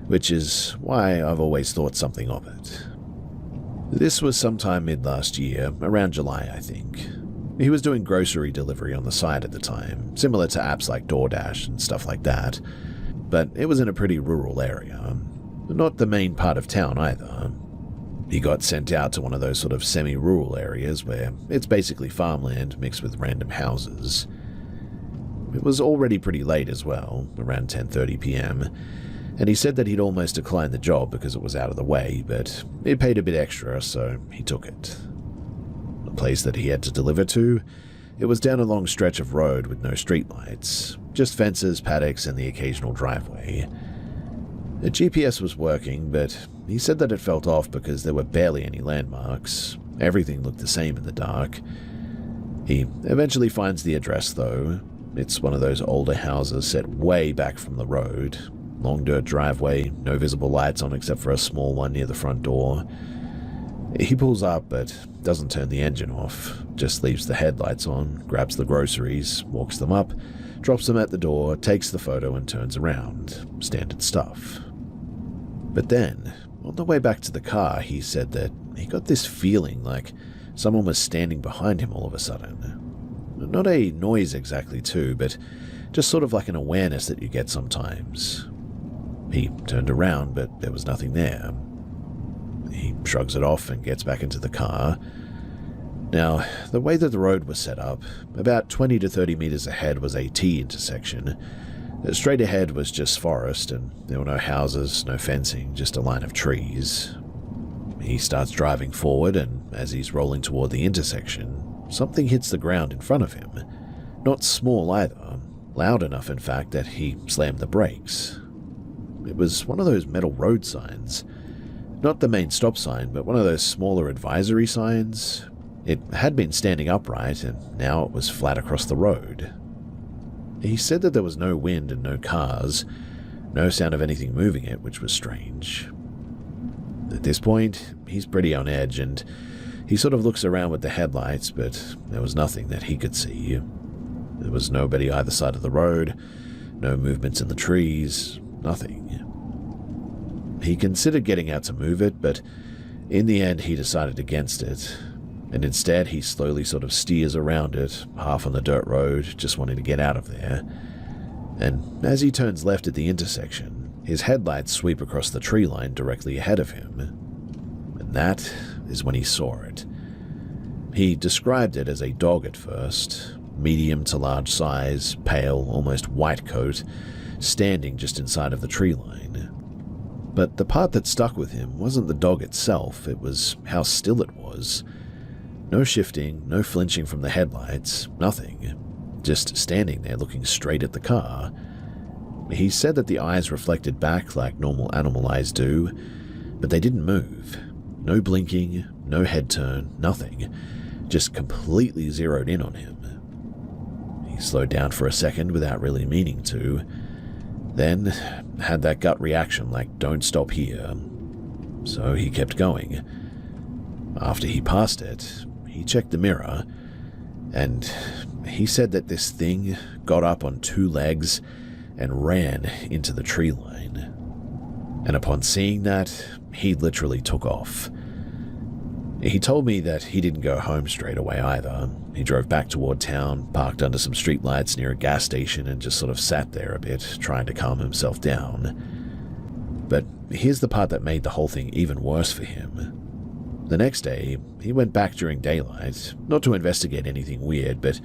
which is why I've always thought something of it. This was sometime mid-last year, around July, I think. He was doing grocery delivery on the side at the time, similar to apps like DoorDash and stuff like that, but it was in a pretty rural area. Not the main part of town either. He got sent out to one of those sort of semi-rural areas where it's basically farmland mixed with random houses. It was already pretty late as well, around 10:30 p.m, and he said that he'd almost declined the job because it was out of the way, but it paid a bit extra, so he took it. The place that he had to deliver to, it was down a long stretch of road with no streetlights, just fences, paddocks, and the occasional driveway. The GPS was working, but he said that it felt off because there were barely any landmarks. Everything looked the same in the dark. He eventually finds the address, though. It's one of those older houses set way back from the road. Long dirt driveway, no visible lights on except for a small one near the front door. He pulls up, but doesn't turn the engine off, just leaves the headlights on, grabs the groceries, walks them up, drops them at the door, takes the photo and turns around. Standard stuff. But then, on the way back to the car, he said that he got this feeling like someone was standing behind him all of a sudden. Not a noise exactly too, but just sort of like an awareness that you get sometimes. He turned around, but there was nothing there. He shrugs it off and gets back into the car. Now, the way that the road was set up, about 20 to 30 meters ahead was a T intersection. Straight ahead was just forest, and there were no houses, no fencing, just a line of trees. He starts driving forward, and as he's rolling toward the intersection, something hits the ground in front of him. Not small either, loud enough in fact that he slammed the brakes. It was one of those metal road signs. Not the main stop sign, but one of those smaller advisory signs. It had been standing upright, and now it was flat across the road. He said that there was no wind and no cars, no sound of anything moving it, which was strange. At this point, he's pretty on edge, and he sort of looks around with the headlights, but there was nothing that he could see. There was nobody either side of the road, no movements in the trees, nothing. He considered getting out to move it, but in the end he decided against it, and instead he slowly sort of steers around it, half on the dirt road, just wanting to get out of there. And as he turns left at the intersection, his headlights sweep across the tree line directly ahead of him. And that is when he saw it. He described it as a dog at first, medium to large size, pale, almost white coat, standing just inside of the tree line. But the part that stuck with him wasn't the dog itself, it was how still it was. No shifting, no flinching from the headlights, nothing. Just standing there looking straight at the car. He said that the eyes reflected back like normal animal eyes do, but they didn't move. No blinking, no head turn, nothing. Just completely zeroed in on him. He slowed down for a second without really meaning to, then had that gut reaction like, don't stop here. So he kept going. After he passed it, he checked the mirror, and he said that this thing got up on two legs and ran into the tree line. And upon seeing that, he literally took off. He told me that he didn't go home straight away either. He drove back toward town, parked under some streetlights near a gas station, and just sort of sat there a bit, trying to calm himself down. But here's the part that made the whole thing even worse for him. The next day, he went back during daylight, not to investigate anything weird, but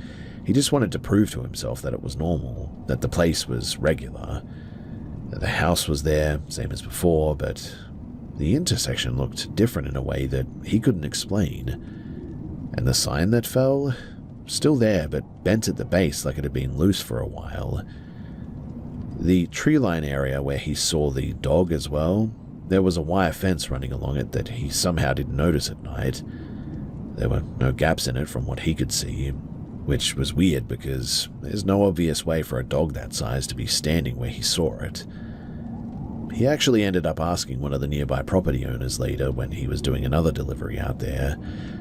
he just wanted to prove to himself that it was normal, that the place was regular. The house was there, same as before, but the intersection looked different in a way that he couldn't explain. And the sign that fell? Still there, but bent at the base like it had been loose for a while. The tree line area where he saw the dog as well, there was a wire fence running along it that he somehow didn't notice at night. There were no gaps in it from what he could see, which was weird because there's no obvious way for a dog that size to be standing where he saw it. He actually ended up asking one of the nearby property owners later when he was doing another delivery out there,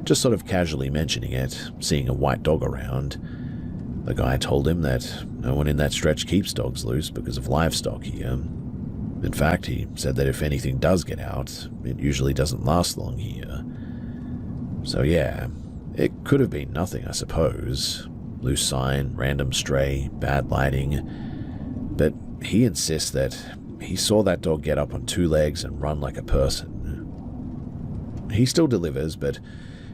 just sort of casually mentioning it, seeing a white dog around. The guy told him that no one in that stretch keeps dogs loose because of livestock here. In fact, he said that if anything does get out, it usually doesn't last long here. So yeah, it could have been nothing, I suppose. Loose sign, random stray, bad lighting. But he insists that he saw that dog get up on two legs and run like a person. He still delivers, but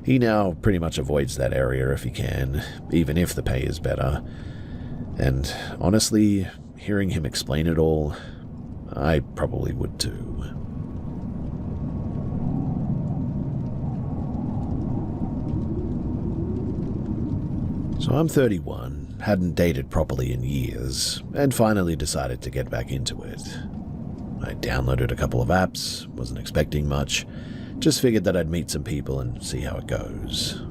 he now pretty much avoids that area if he can, even if the pay is better. And honestly, hearing him explain it all, I probably would too. So I'm 31, hadn't dated properly in years, and finally decided to get back into it. I downloaded a couple of apps, wasn't expecting much, just figured that I'd meet some people and see how it goes.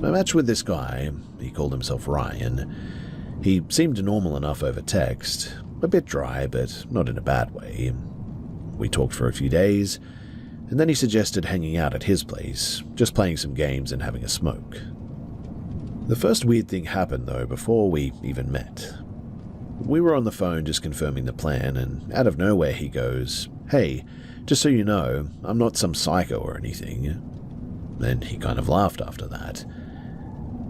I matched with this guy, he called himself Ryan. He seemed normal enough over text, a bit dry, but not in a bad way. We talked for a few days, and then he suggested hanging out at his place, just playing some games and having a smoke. The first weird thing happened, though, before we even met. We were on the phone just confirming the plan, and out of nowhere he goes, "Hey, just so you know, I'm not some psycho or anything." Then he kind of laughed after that.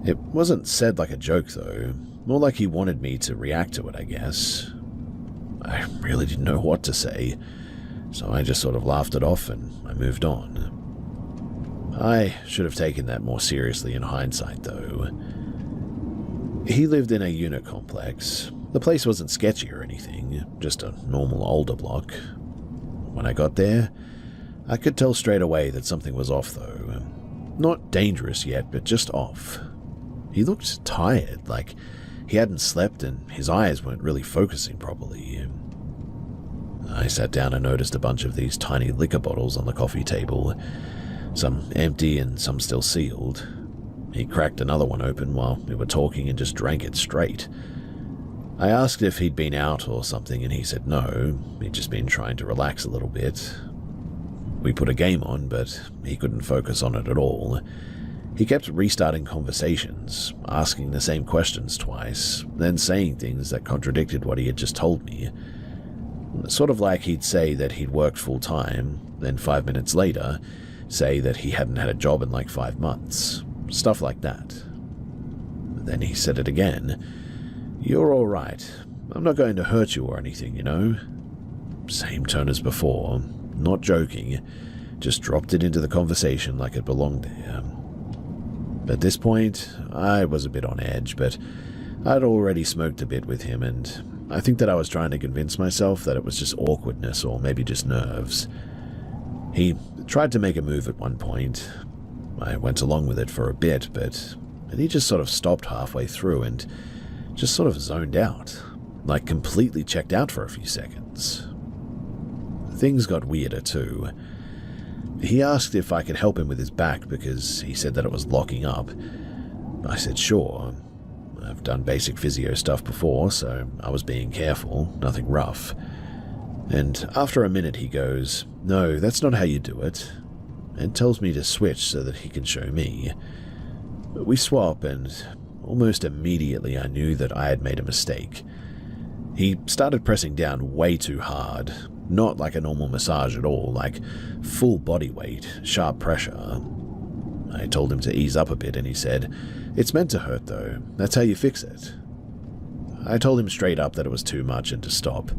It wasn't said like a joke, though, more like he wanted me to react to it, I guess. I really didn't know what to say, so I just sort of laughed it off and I moved on. I should have taken that more seriously in hindsight, though. He lived in a unit complex. The place wasn't sketchy or anything, just a normal older block. When I got there, I could tell straight away that something was off, though. Not dangerous yet, but just off. He looked tired, like he hadn't slept and his eyes weren't really focusing properly. I sat down and noticed a bunch of these tiny liquor bottles on the coffee table, some empty and some still sealed. He cracked another one open while we were talking and just drank it straight. I asked if he'd been out or something and he said no, he'd just been trying to relax a little bit. We put a game on, but he couldn't focus on it at all. He kept restarting conversations, asking the same questions twice, then saying things that contradicted what he had just told me. Sort of like he'd say that he'd worked full-time, then 5 minutes later, say that he hadn't had a job in like 5 months. Stuff like that. Then he said it again. "You're all right. I'm not going to hurt you or anything, you know." Same tone as before, not joking, just dropped it into the conversation like it belonged there. At this point, I was a bit on edge, but I'd already smoked a bit with him, and I think that I was trying to convince myself that it was just awkwardness or maybe just nerves. He tried to make a move at one point. I went along with it for a bit, but he just sort of stopped halfway through and just sort of zoned out, like completely checked out for a few seconds. Things got weirder too. He asked if I could help him with his back because he said that it was locking up. I said sure. I've done basic physio stuff before, so I was being careful, nothing rough. And after a minute he goes, "No, that's not how you do it," and tells me to switch so that he can show me. We swap, and almost immediately I knew that I had made a mistake. He started pressing down way too hard, not like a normal massage at all, like full body weight, sharp pressure. I told him to ease up a bit and he said, "It's meant to hurt though, that's how you fix it." I told him straight up that it was too much and to stop.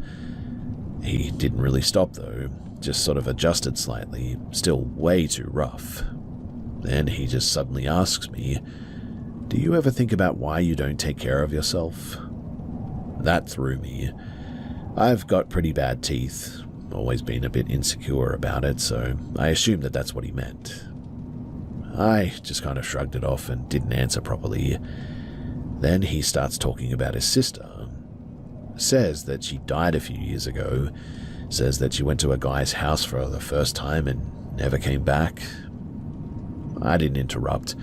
He didn't really stop though, just sort of adjusted slightly, still way too rough. Then he just suddenly asks me, "Do you ever think about why you don't take care of yourself?" That threw me. I've got pretty bad teeth, always been a bit insecure about it, so I assumed that that's what he meant. I just kind of shrugged it off and didn't answer properly. Then he starts talking about his sister. Says that she died a few years ago, says that she went to a guy's house for the first time and never came back. I didn't interrupt,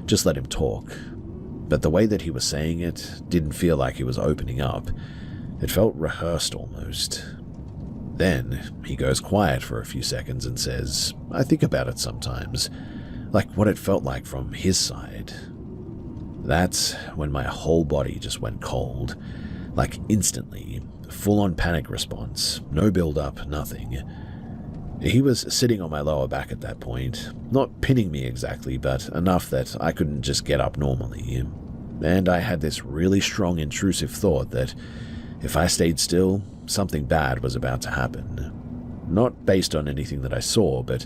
just let him talk. But the way that he was saying it didn't feel like he was opening up. It felt rehearsed almost. Then he goes quiet for a few seconds and says, "I think about it sometimes," like what it felt like from his side. That's when my whole body just went cold, like instantly, full-on panic response, no build-up, nothing. He was sitting on my lower back at that point, not pinning me exactly, but enough that I couldn't just get up normally. And I had this really strong intrusive thought that if I stayed still, something bad was about to happen. Not based on anything that I saw, but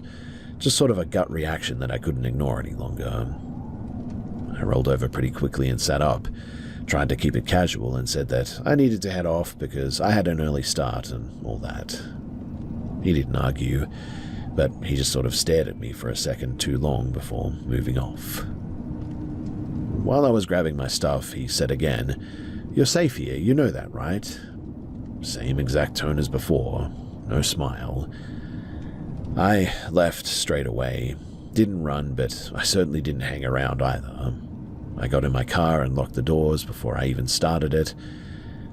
just sort of a gut reaction that I couldn't ignore any longer. I rolled over pretty quickly and sat up, tried to keep it casual, and said that I needed to head off because I had an early start and all that. He didn't argue, but he just sort of stared at me for a second too long before moving off. While I was grabbing my stuff, he said again, "You're safe here, you know that, right?" Same exact tone as before, no smile. I left straight away. Didn't run, but I certainly didn't hang around either. I got in my car and locked the doors before I even started it,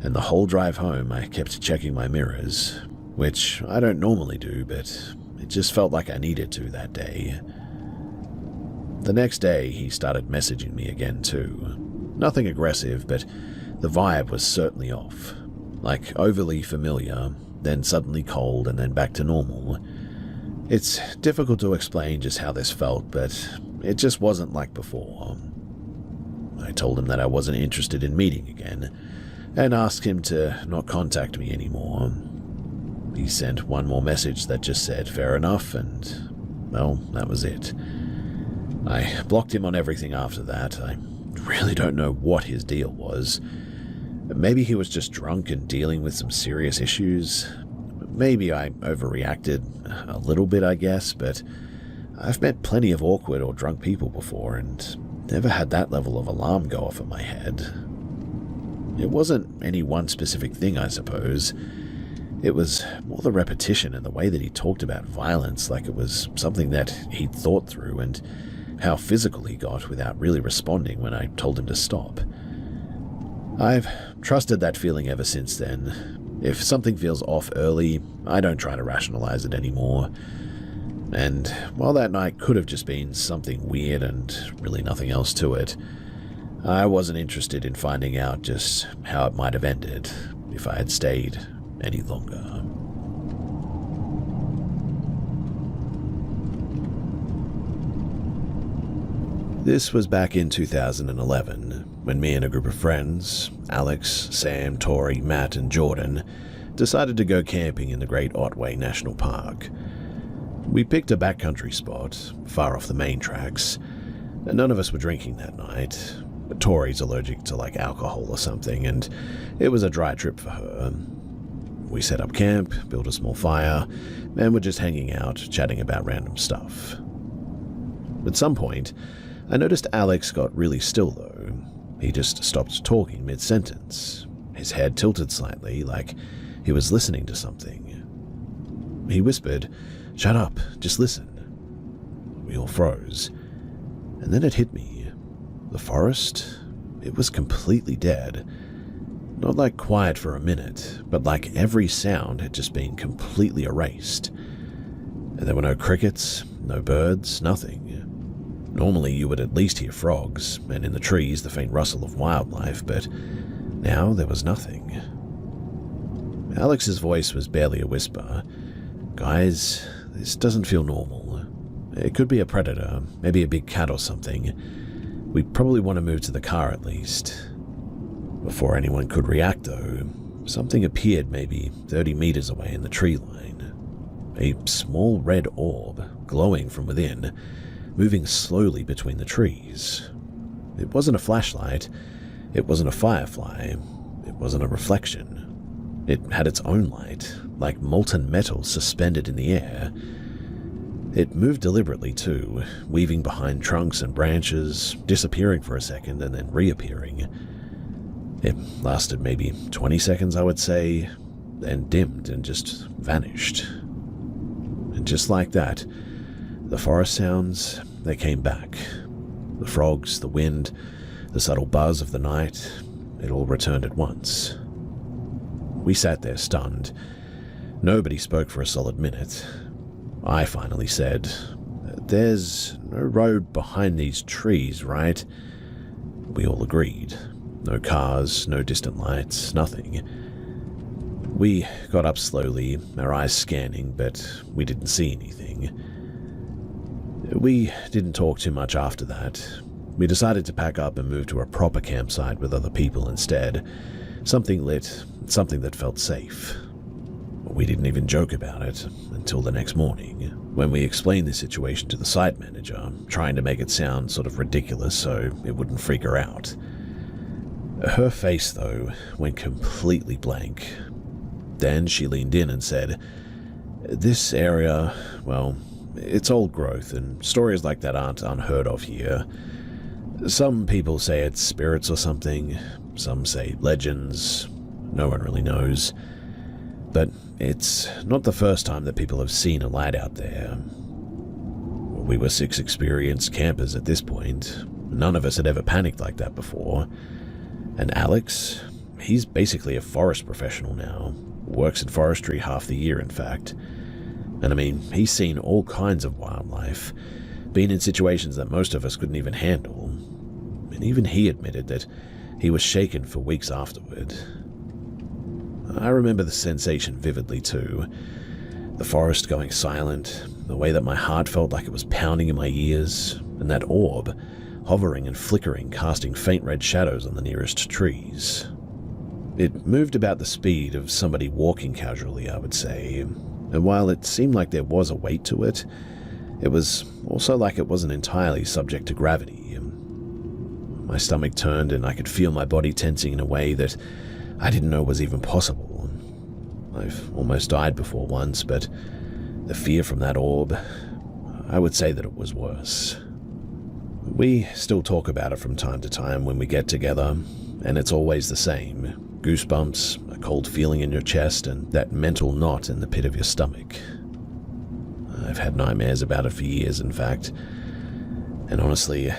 and the whole drive home I kept checking my mirrors, which I don't normally do, but it just felt like I needed to that day. The next day, he started messaging me again too. Nothing aggressive, but the vibe was certainly off. Like overly familiar, then suddenly cold, and then back to normal. It's difficult to explain just how this felt, but it just wasn't like before. I told him that I wasn't interested in meeting again, and asked him to not contact me anymore. He sent one more message that just said, "Fair enough," and, well, that was it. I blocked him on everything after that. I really don't know what his deal was. Maybe he was just drunk and dealing with some serious issues. Maybe I overreacted a little bit, I guess, but I've met plenty of awkward or drunk people before and never had that level of alarm go off in my head. It wasn't any one specific thing, I suppose. It was more the repetition and the way that he talked about violence like it was something that he'd thought through, and how physical he got without really responding when I told him to stop. I've trusted that feeling ever since then. If something feels off early, I don't try to rationalize it anymore. And while that night could have just been something weird and really nothing else to it, I wasn't interested in finding out just how it might have ended if I had stayed any longer. This was back in 2011, when me and a group of friends, Alex, Sam, Tori, Matt, and Jordan, decided to go camping in the Great Otway National Park. We picked a backcountry spot, far off the main tracks. None of us were drinking that night. Tori's allergic to alcohol or something, and it was a dry trip for her. We set up camp, built a small fire, and were just hanging out, chatting about random stuff. At some point, I noticed Alex got really still though. He just stopped talking mid-sentence, his head tilted slightly like he was listening to something. He whispered, "Shut up, just listen." We all froze, and then it hit me. The forest, it was completely dead. Not quiet for a minute, but every sound had just been completely erased. And there were no crickets, no birds, nothing. Normally you would at least hear frogs, and in the trees the faint rustle of wildlife, but now there was nothing. Alex's voice was barely a whisper. "Guys, this doesn't feel normal. It could be a predator, maybe a big cat or something. We probably want to move to the car at least." Before anyone could react though, something appeared maybe 30 meters away in the tree line. A small red orb, glowing from within, moving slowly between the trees. It wasn't a flashlight, it wasn't a firefly, it wasn't a reflection. It had its own light, like molten metal suspended in the air. It moved deliberately too, weaving behind trunks and branches, disappearing for a second and then reappearing. It lasted maybe 20 seconds, I would say, then dimmed and just vanished. And just like that, the forest sounds, they came back. The frogs, the wind, the subtle buzz of the night, it all returned at once. We sat there stunned. Nobody spoke for a solid minute. I finally said, "There's no road behind these trees, right?" We all agreed. No cars, no distant lights, nothing. We got up slowly, our eyes scanning, but we didn't see anything. We didn't talk too much after that. We decided to pack up and move to a proper campsite with other people instead. Something lit, something that felt safe. We didn't even joke about it until the next morning, when we explained the situation to the site manager, trying to make it sound sort of ridiculous so it wouldn't freak her out. Her face, though, went completely blank. Then she leaned in and said, "This area, well, it's old growth, and stories like that aren't unheard of here. Some people say it's spirits or something, some say legends, no one really knows. But it's not the first time that people have seen a light out there. We were 6 experienced campers at this point. None of us had ever panicked like that before. And Alex, he's basically a forest professional now. Works in forestry half the year, in fact. And I mean, he's seen all kinds of wildlife, been in situations that most of us couldn't even handle. And even he admitted that he was shaken for weeks afterward. I remember the sensation vividly too. The forest going silent, the way that my heart felt like it was pounding in my ears, and that orb hovering and flickering, casting faint red shadows on the nearest trees. It moved about the speed of somebody walking casually, I would say, and while it seemed like there was a weight to it, it was also like it wasn't entirely subject to gravity. My stomach turned and I could feel my body tensing in a way that I didn't know was even possible. I've almost died before once, but the fear from that orb, I would say that it was worse. We still talk about it from time to time when we get together, and it's always the same. Goosebumps, a cold feeling in your chest, and that mental knot in the pit of your stomach. I've had nightmares about it for years, in fact. And honestly,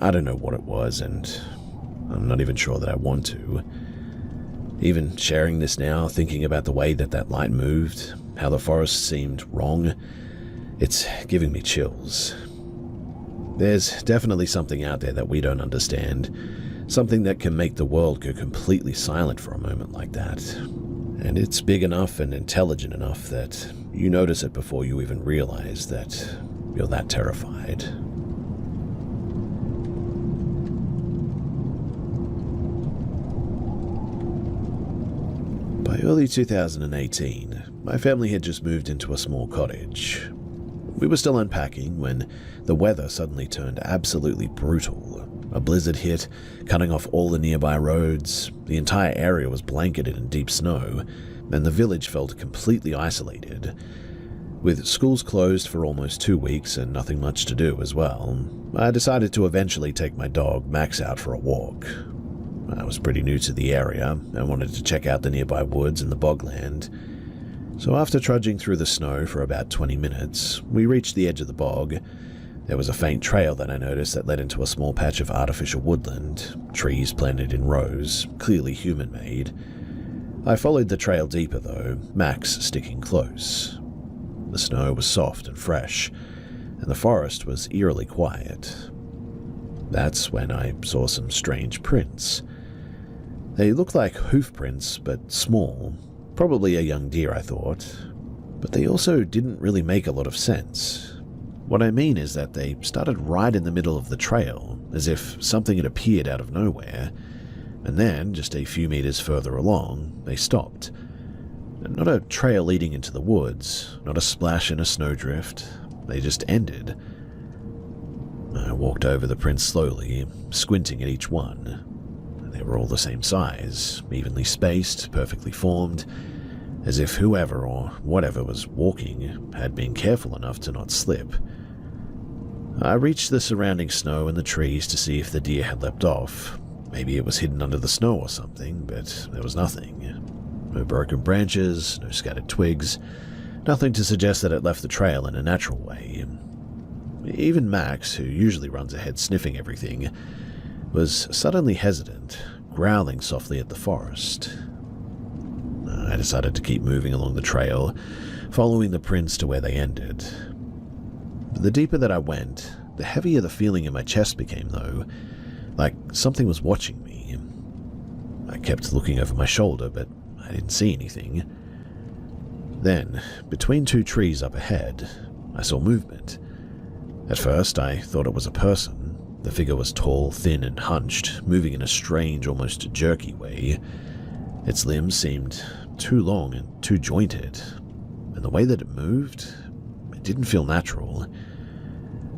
I don't know what it was, and I'm not even sure that I want to. Even sharing this now, thinking about the way that that light moved, how the forest seemed wrong, it's giving me chills. There's definitely something out there that we don't understand, something that can make the world go completely silent for a moment like that. And it's big enough and intelligent enough that you notice it before you even realize that you're that terrified. By early 2018, my family had just moved into a small cottage. We were still unpacking when the weather suddenly turned absolutely brutal. A blizzard hit, cutting off all the nearby roads. The entire area was blanketed in deep snow, and the village felt completely isolated. With schools closed for almost 2 weeks and nothing much to do as well, I decided to eventually take my dog Max out for a walk. I was pretty new to the area and wanted to check out the nearby woods and the bogland. So after trudging through the snow for about 20 minutes, we reached the edge of the bog. There was a faint trail that I noticed that led into a small patch of artificial woodland, trees planted in rows, clearly human-made. I followed the trail deeper though, Max sticking close. The snow was soft and fresh, and the forest was eerily quiet. That's when I saw some strange prints. They looked like hoof prints, but small. Probably a young deer, I thought. But they also didn't really make a lot of sense. What I mean is that they started right in the middle of the trail, as if something had appeared out of nowhere. And then, just a few meters further along, they stopped. Not a trail leading into the woods, not a splash in a snowdrift. They just ended. I walked over the prints slowly, squinting at each one. They were all the same size, evenly spaced, perfectly formed, as if whoever or whatever was walking had been careful enough to not slip. I reached the surrounding snow and the trees to see if the deer had leapt off. Maybe it was hidden under the snow or something, but there was nothing. No broken branches, no scattered twigs, nothing to suggest that it left the trail in a natural way. Even Max, who usually runs ahead sniffing everything, was suddenly hesitant, growling softly at the forest. I decided to keep moving along the trail, following the prints to where they ended. The deeper that I went, the heavier the feeling in my chest became, though, like something was watching me. I kept looking over my shoulder, but I didn't see anything. Then, between two trees up ahead, I saw movement. At first, I thought it was a person. The figure was tall, thin, and hunched, moving in a strange, almost jerky way. Its limbs seemed too long and too jointed, and the way that it moved, it didn't feel natural.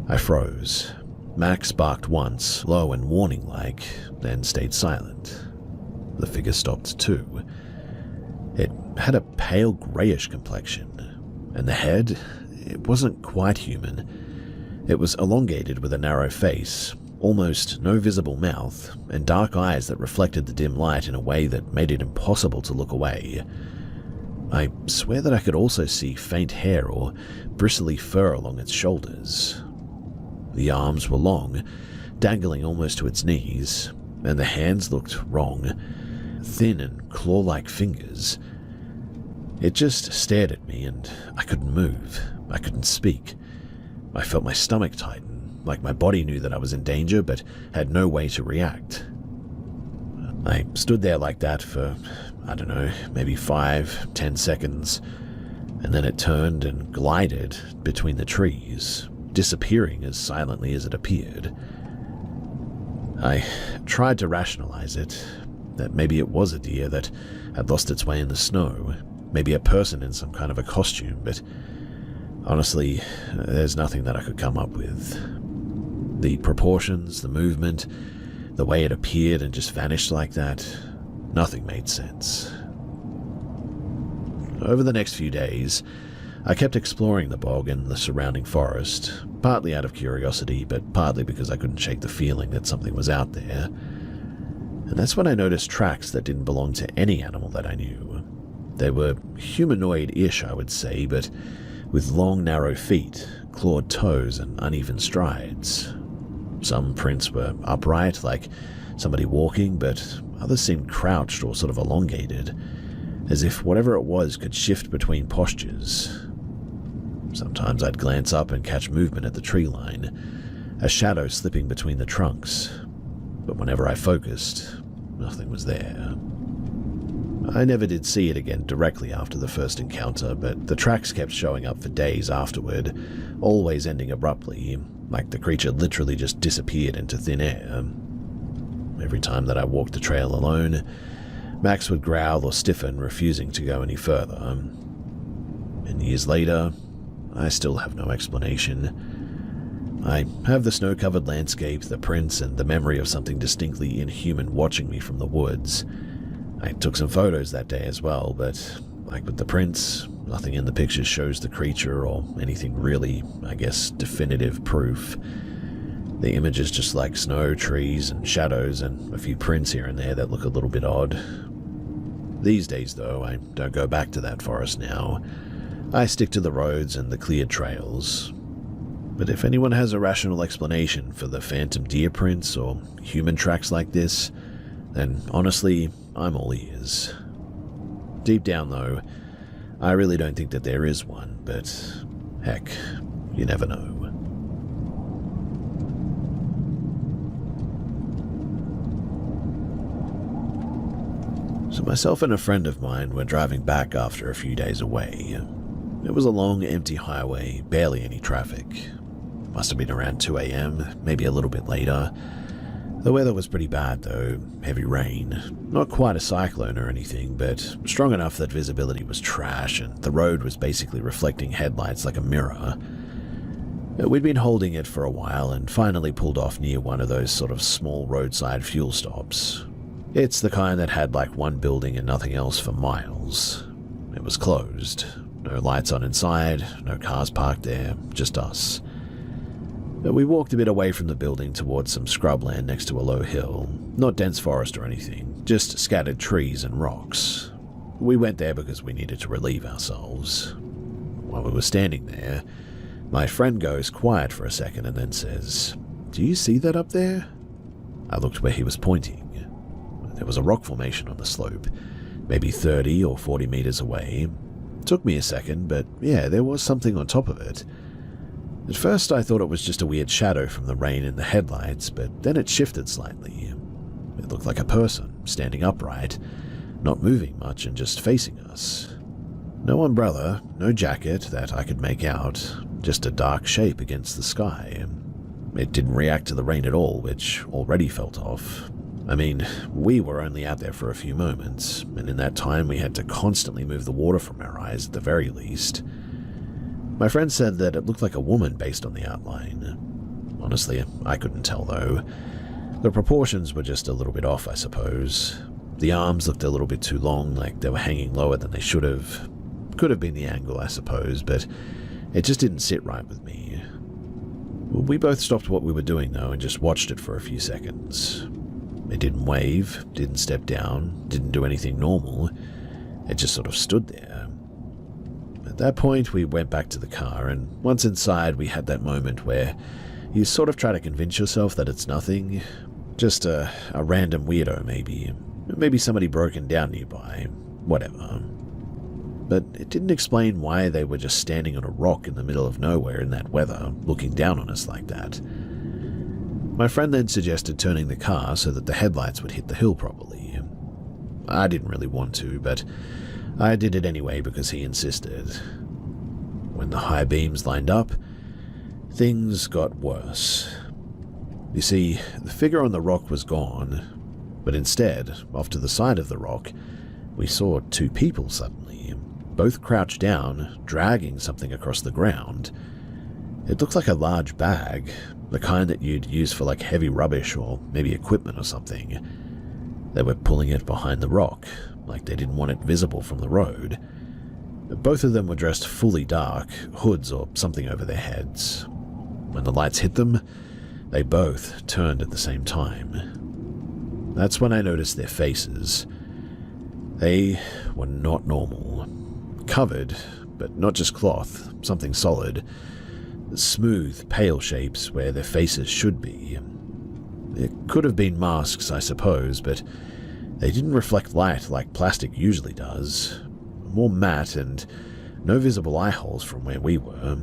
I froze. Max barked once, low and warning-like, then stayed silent. The figure stopped too. It had a pale greyish complexion, and the head, it wasn't quite human. It was elongated with a narrow face, almost no visible mouth, and dark eyes that reflected the dim light in a way that made it impossible to look away. I swear that I could also see faint hair or bristly fur along its shoulders. The arms were long, dangling almost to its knees, and the hands looked wrong, thin and claw-like fingers. It just stared at me, and I couldn't move. I couldn't speak. I felt my stomach tighten, like my body knew that I was in danger but had no way to react. I stood there like that for, I don't know, maybe 5-10 seconds, and then it turned and glided between the trees, disappearing as silently as it appeared. I tried to rationalize it, that maybe it was a deer that had lost its way in the snow, maybe a person in some kind of a costume, but honestly, there's nothing that I could come up with. The proportions, the movement, the way it appeared and just vanished like that, nothing made sense. Over the next few days, I kept exploring the bog and the surrounding forest, partly out of curiosity, but partly because I couldn't shake the feeling that something was out there. And that's when I noticed tracks that didn't belong to any animal that I knew. They were humanoid-ish, I would say, but with long, narrow feet, clawed toes, and uneven strides. Some prints were upright, like somebody walking, but others seemed crouched or sort of elongated, as if whatever it was could shift between postures. Sometimes I'd glance up and catch movement at the tree line, a shadow slipping between the trunks, but whenever I focused, nothing was there. I never did see it again directly after the first encounter, but the tracks kept showing up for days afterward, always ending abruptly, like the creature literally just disappeared into thin air. Every time that I walked the trail alone, Max would growl or stiffen, refusing to go any further. And years later, I still have no explanation. I have the snow-covered landscape, the prints, and the memory of something distinctly inhuman watching me from the woods. I took some photos that day as well, but like with the prints, nothing in the pictures shows the creature or anything really, I guess, definitive proof. The image is just like snow, trees, and shadows, and a few prints here and there that look a little bit odd. These days, though, I don't go back to that forest now. I stick to the roads and the cleared trails. But if anyone has a rational explanation for the phantom deer prints or human tracks like this, then honestly, I'm all ears. Deep down, though, I really don't think that there is one, but heck, you never know. So myself and a friend of mine were driving back after a few days away. It was a long, empty highway, barely any traffic. Must have been around 2 a.m., maybe a little bit later. The weather was pretty bad though, heavy rain. Not quite a cyclone or anything, but strong enough that visibility was trash and the road was basically reflecting headlights like a mirror. We'd been holding it for a while and finally pulled off near one of those sort of small roadside fuel stops. It's the kind that had like one building and nothing else for miles. It was closed. No lights on inside, no cars parked there, just us. We walked a bit away from the building towards some scrubland next to a low hill. Not dense forest or anything, just scattered trees and rocks. We went there because we needed to relieve ourselves. While we were standing there, my friend goes quiet for a second and then says, "Do you see that up there?" I looked where he was pointing. There was a rock formation on the slope, maybe 30 or 40 meters away. It took me a second, but yeah, there was something on top of it. At first I thought it was just a weird shadow from the rain in the headlights, but then it shifted slightly. It looked like a person, standing upright, not moving much and just facing us. No umbrella, no jacket that I could make out, just a dark shape against the sky. It didn't react to the rain at all, which already felt off. I mean, we were only out there for a few moments, and in that time we had to constantly move the water from our eyes at the very least. My friend said that it looked like a woman based on the outline. Honestly, I couldn't tell though. The proportions were just a little bit off, I suppose. The arms looked a little bit too long, like they were hanging lower than they should have. Could have been the angle, I suppose, but it just didn't sit right with me. We both stopped what we were doing though and just watched it for a few seconds. It didn't wave, didn't step down, didn't do anything normal. It just sort of stood there. At that point, we went back to the car, and once inside, we had that moment where you sort of try to convince yourself that it's nothing. Just a random weirdo, maybe. Maybe somebody broken down nearby. Whatever. But it didn't explain why they were just standing on a rock in the middle of nowhere in that weather, looking down on us like that. My friend then suggested turning the car so that the headlights would hit the hill properly. I didn't really want to, but I did it anyway because he insisted. When the high beams lined up, things got worse. You see, the figure on the rock was gone, but instead, off to the side of the rock, we saw two people suddenly, both crouched down, dragging something across the ground. It looked like a large bag, the kind that you'd use for like heavy rubbish or maybe equipment or something. They were pulling it behind the rock, like they didn't want it visible from the road. Both of them were dressed fully dark, hoods or something over their heads. When the lights hit them, they both turned at the same time. That's when I noticed their faces. They were not normal. Covered, but not just cloth, something solid. Smooth, pale shapes where their faces should be. It could have been masks, I suppose, but they didn't reflect light like plastic usually does. More matte and no visible eye holes from where we were.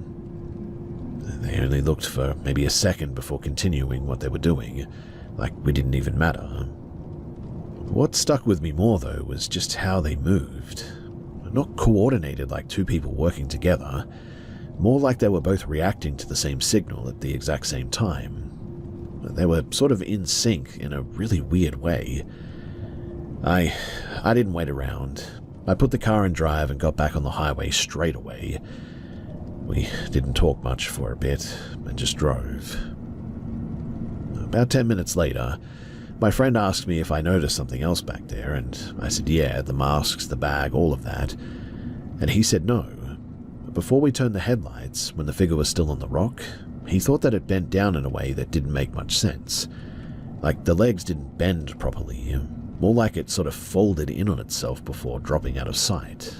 They only looked for maybe a second before continuing what they were doing, like we didn't even matter. What stuck with me more, though, was just how they moved. Not coordinated like two people working together, more like they were both reacting to the same signal at the exact same time. They were sort of in sync in a really weird way. I didn't wait around. I put the car in drive and got back on the highway straight away. We didn't talk much for a bit and just drove. About 10 minutes later, my friend asked me if I noticed something else back there, and I said yeah, the masks, the bag, all of that. And he said no. Before we turned the headlights, when the figure was still on the rock, he thought that it bent down in a way that didn't make much sense. Like the legs didn't bend properly, more like it sort of folded in on itself before dropping out of sight.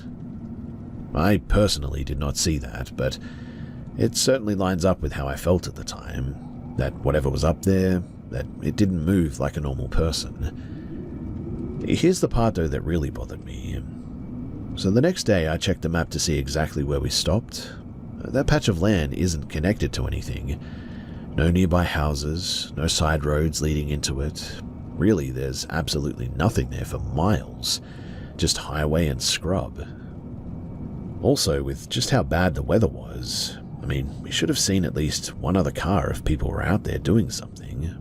I personally did not see that, but it certainly lines up with how I felt at the time, that whatever was up there, that it didn't move like a normal person. Here's the part though that really bothered me. So the next day I checked the map to see exactly where we stopped. That patch of land isn't connected to anything. No nearby houses, no side roads leading into it. Really, there's absolutely nothing there for miles. Just highway and scrub. Also, with just how bad the weather was, I mean, we should have seen at least one other car if people were out there doing something.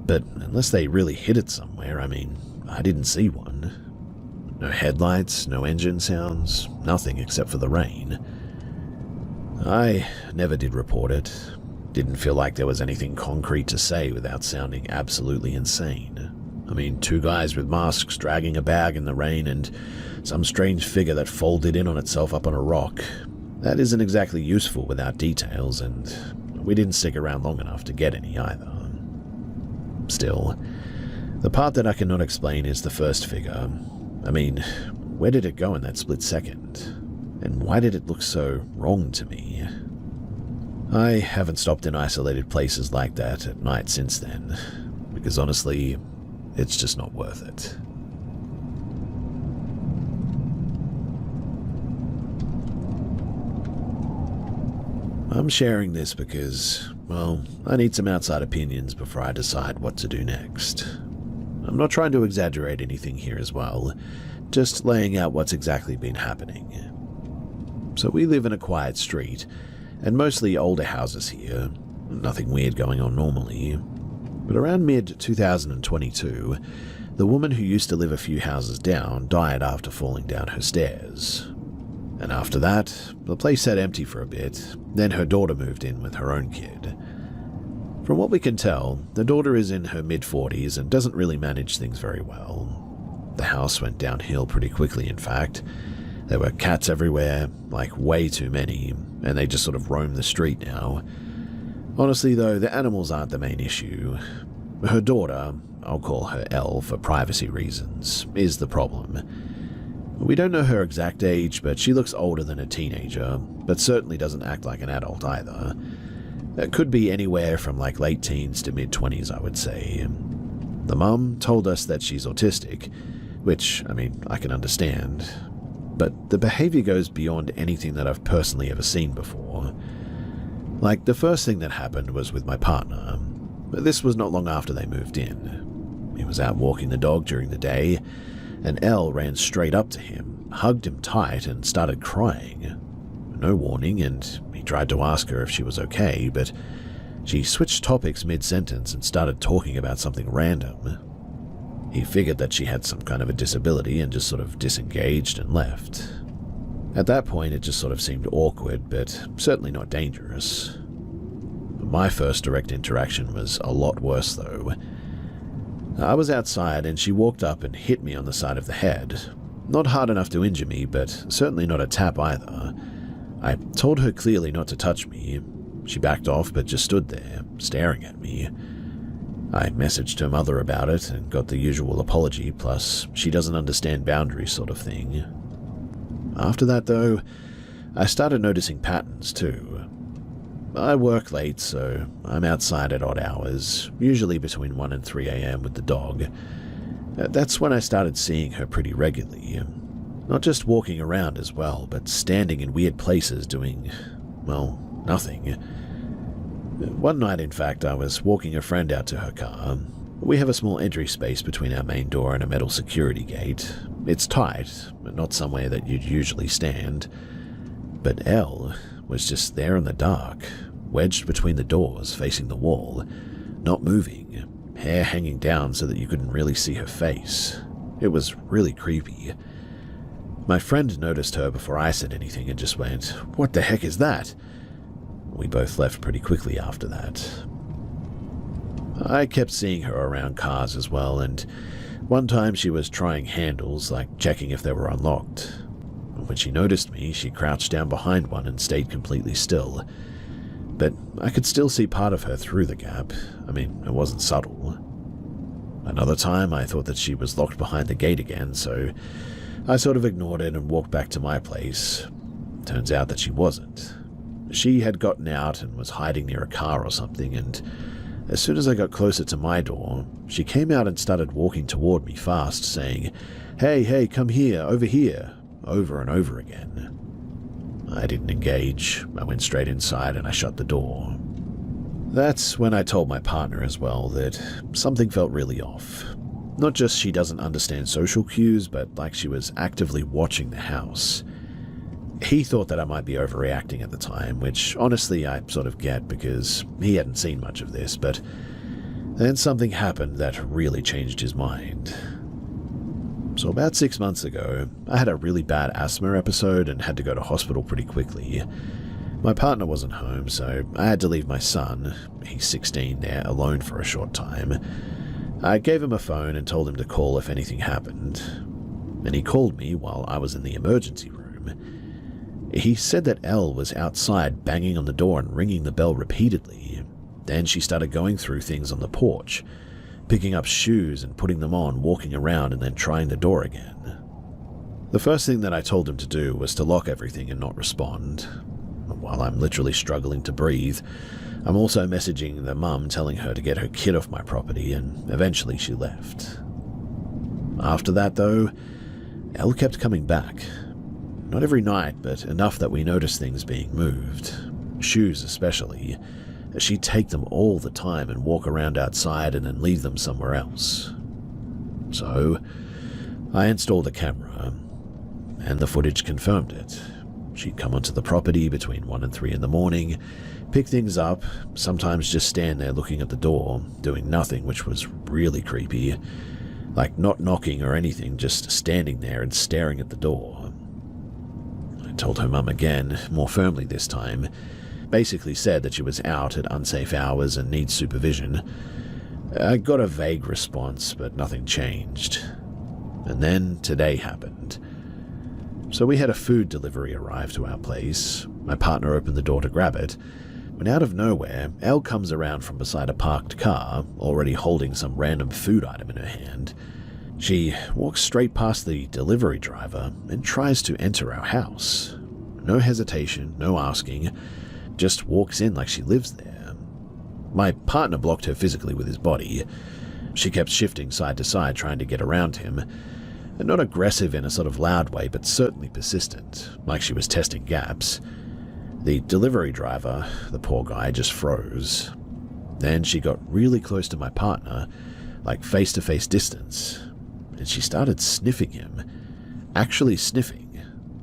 But unless they really hit it somewhere, I mean, I didn't see one. No headlights, no engine sounds, nothing except for the rain. I never did report it. Didn't feel like there was anything concrete to say without sounding absolutely insane. I mean, two guys with masks dragging a bag in the rain and some strange figure that folded in on itself up on a rock. That isn't exactly useful without details, and we didn't stick around long enough to get any either. Still, the part that I cannot explain is the first figure. I mean, where did it go in that split second? And why did it look so wrong to me? I haven't stopped in isolated places like that at night since then, because honestly, it's just not worth it. I'm sharing this because, well, I need some outside opinions before I decide what to do next. I'm not trying to exaggerate anything here as well. just laying out what's exactly been happening. So we live in a quiet street, and mostly older houses here, nothing weird going on normally. But around mid-2022, the woman who used to live a few houses down died after falling down her stairs. And after that, the place sat empty for a bit, then her daughter moved in with her own kid. From what we can tell, the daughter is in her mid-40s and doesn't really manage things very well. The house went downhill pretty quickly, in fact. There were cats everywhere, like way too many, and they just sort of roam the street now. Honestly though, the animals aren't the main issue. Her daughter, I'll call her Elle for privacy reasons, is the problem. We don't know her exact age, but she looks older than a teenager, but certainly doesn't act like an adult either. It could be anywhere from like late teens to mid-20s, I would say. The mum told us that she's autistic, which, I mean, I can understand. But the behavior goes beyond anything that I've personally ever seen before. Like, the first thing that happened was with my partner. This was not long after they moved in. He was out walking the dog during the day, and Elle ran straight up to him, hugged him tight, and started crying. No warning, and he tried to ask her if she was okay, but she switched topics mid-sentence and started talking about something random. He figured that she had some kind of a disability and just sort of disengaged and left. At that point, it just sort of seemed awkward, but certainly not dangerous. My first direct interaction was a lot worse, though. I was outside and she walked up and hit me on the side of the head. Not hard enough to injure me, but certainly not a tap either. I told her clearly not to touch me. She backed off but just stood there, staring at me. I messaged her mother about it and got the usual apology, plus she doesn't understand boundaries sort of thing. After that, though, I started noticing patterns too. I work late, so I'm outside at odd hours, usually between 1 and 3 a.m. with the dog. That's when I started seeing her pretty regularly. Not just walking around as well, but standing in weird places doing, well, nothing. One night, in fact, I was walking a friend out to her car. We have a small entry space between our main door and a metal security gate. It's tight, but not somewhere that you'd usually stand. But Elle was just there in the dark, wedged between the doors, facing the wall, not moving, hair hanging down so that you couldn't really see her face. It was really creepy. My friend noticed her before I said anything and just went, "What the heck is that?" We both left pretty quickly after that. I kept seeing her around cars as well, and one time she was trying handles, like checking if they were unlocked. When she noticed me, she crouched down behind one and stayed completely still. But I could still see part of her through the gap. I mean, it wasn't subtle. Another time, I thought that she was locked behind the gate again, so I sort of ignored it and walked back to my place. Turns out that she wasn't. She had gotten out and was hiding near a car or something, and as soon as I got closer to my door, she came out and started walking toward me fast, saying, hey, come here, over and over again. I didn't engage. I went straight inside and I shut the door. That's when I told my partner as well that something felt really off. Not just she doesn't understand social cues, but like she was actively watching the house. He thought that I might be overreacting at the time, which honestly I sort of get because he hadn't seen much of this, but then something happened that really changed his mind. So about 6 months ago, I had a really bad asthma episode and had to go to hospital pretty quickly. My partner wasn't home, so I had to leave my son, he's 16 there, alone for a short time. I gave him a phone and told him to call if anything happened, and he called me while I was in the emergency room. He said that Elle was outside banging on the door and ringing the bell repeatedly. Then she started going through things on the porch, picking up shoes and putting them on, walking around and then trying the door again. The first thing that I told him to do was to lock everything and not respond. While I'm literally struggling to breathe, I'm also messaging the mum telling her to get her kid off my property, and eventually she left. After that though, Elle kept coming back. Not every night, but enough that we noticed things being moved. Shoes especially. She'd take them all the time and walk around outside and then leave them somewhere else. So, I installed a camera. and the footage confirmed it. She'd come onto the property between 1 and 3 in the morning, pick things up, sometimes just stand there looking at the door, doing nothing, which was really creepy. Like not knocking or anything, just standing there and staring at the door. I told her mum again, more firmly this time, basically said that she was out at unsafe hours and needs supervision. I got a vague response, but nothing changed. And then today happened. So we had a food delivery arrive to our place. My partner opened the door to grab it, when out of nowhere, Elle comes around from beside a parked car, already holding some random food item in her hand. She walks straight past the delivery driver and tries to enter our house. No hesitation, no asking, just walks in like she lives there. My partner blocked her physically with his body. She kept shifting side to side trying to get around him. Not aggressive in a sort of loud way, but certainly persistent, like she was testing gaps. The delivery driver, the poor guy, just froze. Then she got really close to my partner, like face-to-face distance, and she started sniffing him. Actually sniffing.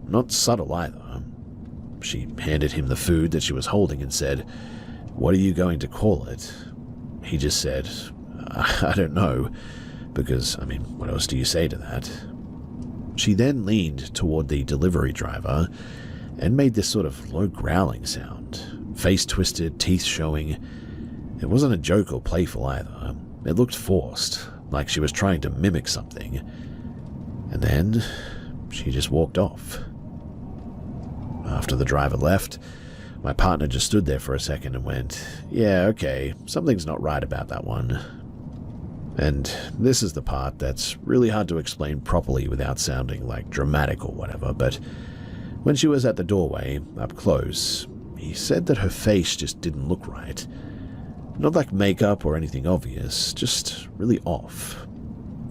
Not subtle either. She handed him the food that she was holding and said, "What are you going to call it?" He just said, "I don't know. Because, what else do you say to that?" She then leaned toward the delivery driver and made this sort of low growling sound, face twisted, teeth showing. It wasn't a joke or playful either. It looked forced, like she was trying to mimic something. And then she just walked off. After the driver left, my partner just stood there for a second and went, "Yeah, okay, something's not right about that one." And this is the part that's really hard to explain properly without sounding like dramatic or whatever, but when she was at the doorway, up close, he said that her face just didn't look right. Not like makeup or anything obvious, just really off.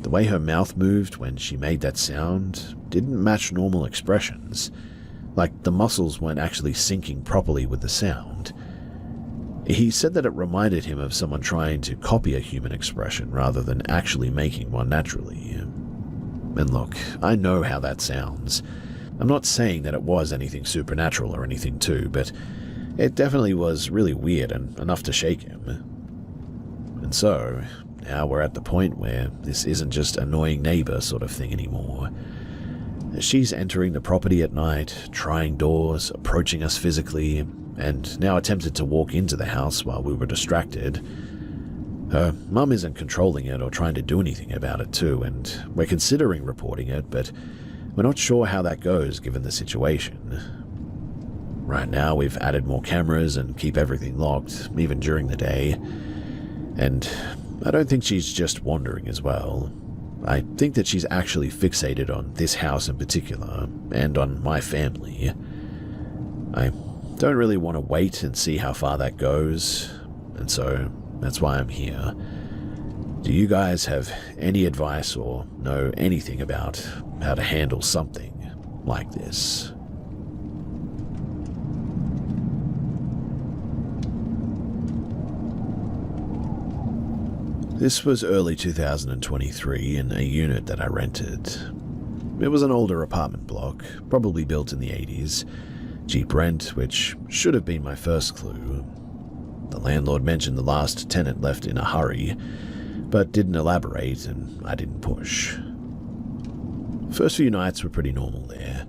The way her mouth moved when she made that sound didn't match normal expressions, like the muscles weren't actually syncing properly with the sound. He said that it reminded him of someone trying to copy a human expression rather than actually making one naturally. And look, I know how that sounds. I'm not saying that it was anything supernatural or anything too, but it definitely was really weird and enough to shake him. And so, now we're at the point where this isn't just annoying neighbor sort of thing anymore. She's entering the property at night, trying doors, approaching us physically, and now attempted to walk into the house while we were distracted. Her mum isn't controlling it or trying to do anything about it too, and we're considering reporting it, but we're not sure how that goes given the situation. Right now we've added more cameras and keep everything locked, even during the day. And I don't think she's just wandering as well. I think that she's actually fixated on this house in particular, and on my family. I don't really want to wait and see how far that goes, and so that's why I'm here. Do you guys have any advice or know anything about how to handle something like this? This was early 2023 in a unit that I rented. It was an older apartment block, probably built in the 80s. Cheap rent, which should have been my first clue. The landlord mentioned the last tenant left in a hurry, but didn't elaborate, and I didn't push. First few nights were pretty normal there,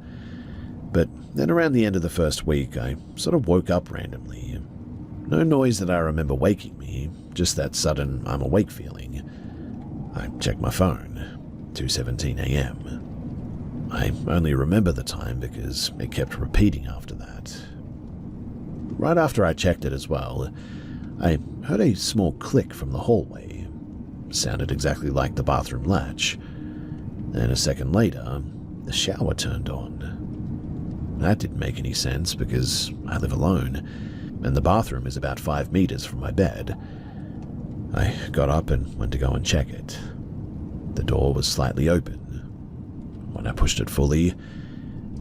but then around the end of the first week, I sort of woke up randomly. No noise that I remember waking me, just that sudden I'm awake feeling. I checked my phone, 2:17 a.m. I only remember the time because it kept repeating after that. Right after I checked it as well, I heard a small click from the hallway. Sounded exactly like the bathroom latch. Then a second later, the shower turned on. That didn't make any sense because I live alone, and the bathroom is about 5 meters from my bed. I got up and went to go and check it. The door was slightly open. When I pushed it fully,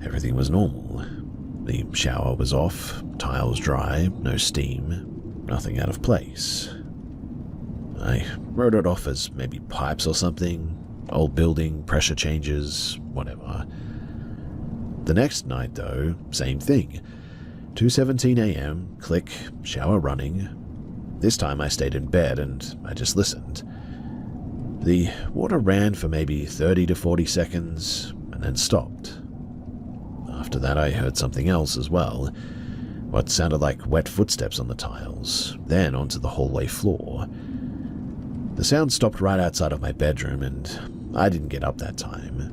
everything was normal. The shower was off, tiles dry, no steam, nothing out of place. I wrote it off as maybe pipes or something, old building, pressure changes, whatever. The next night, though, same thing. 2:17 a.m., click, shower running. This time I stayed in bed and I just listened. The water ran for maybe 30 to 40 seconds and then stopped. After that I heard something else as well, what sounded like wet footsteps on the tiles, then onto the hallway floor. The sound stopped right outside of my bedroom and I didn't get up that time.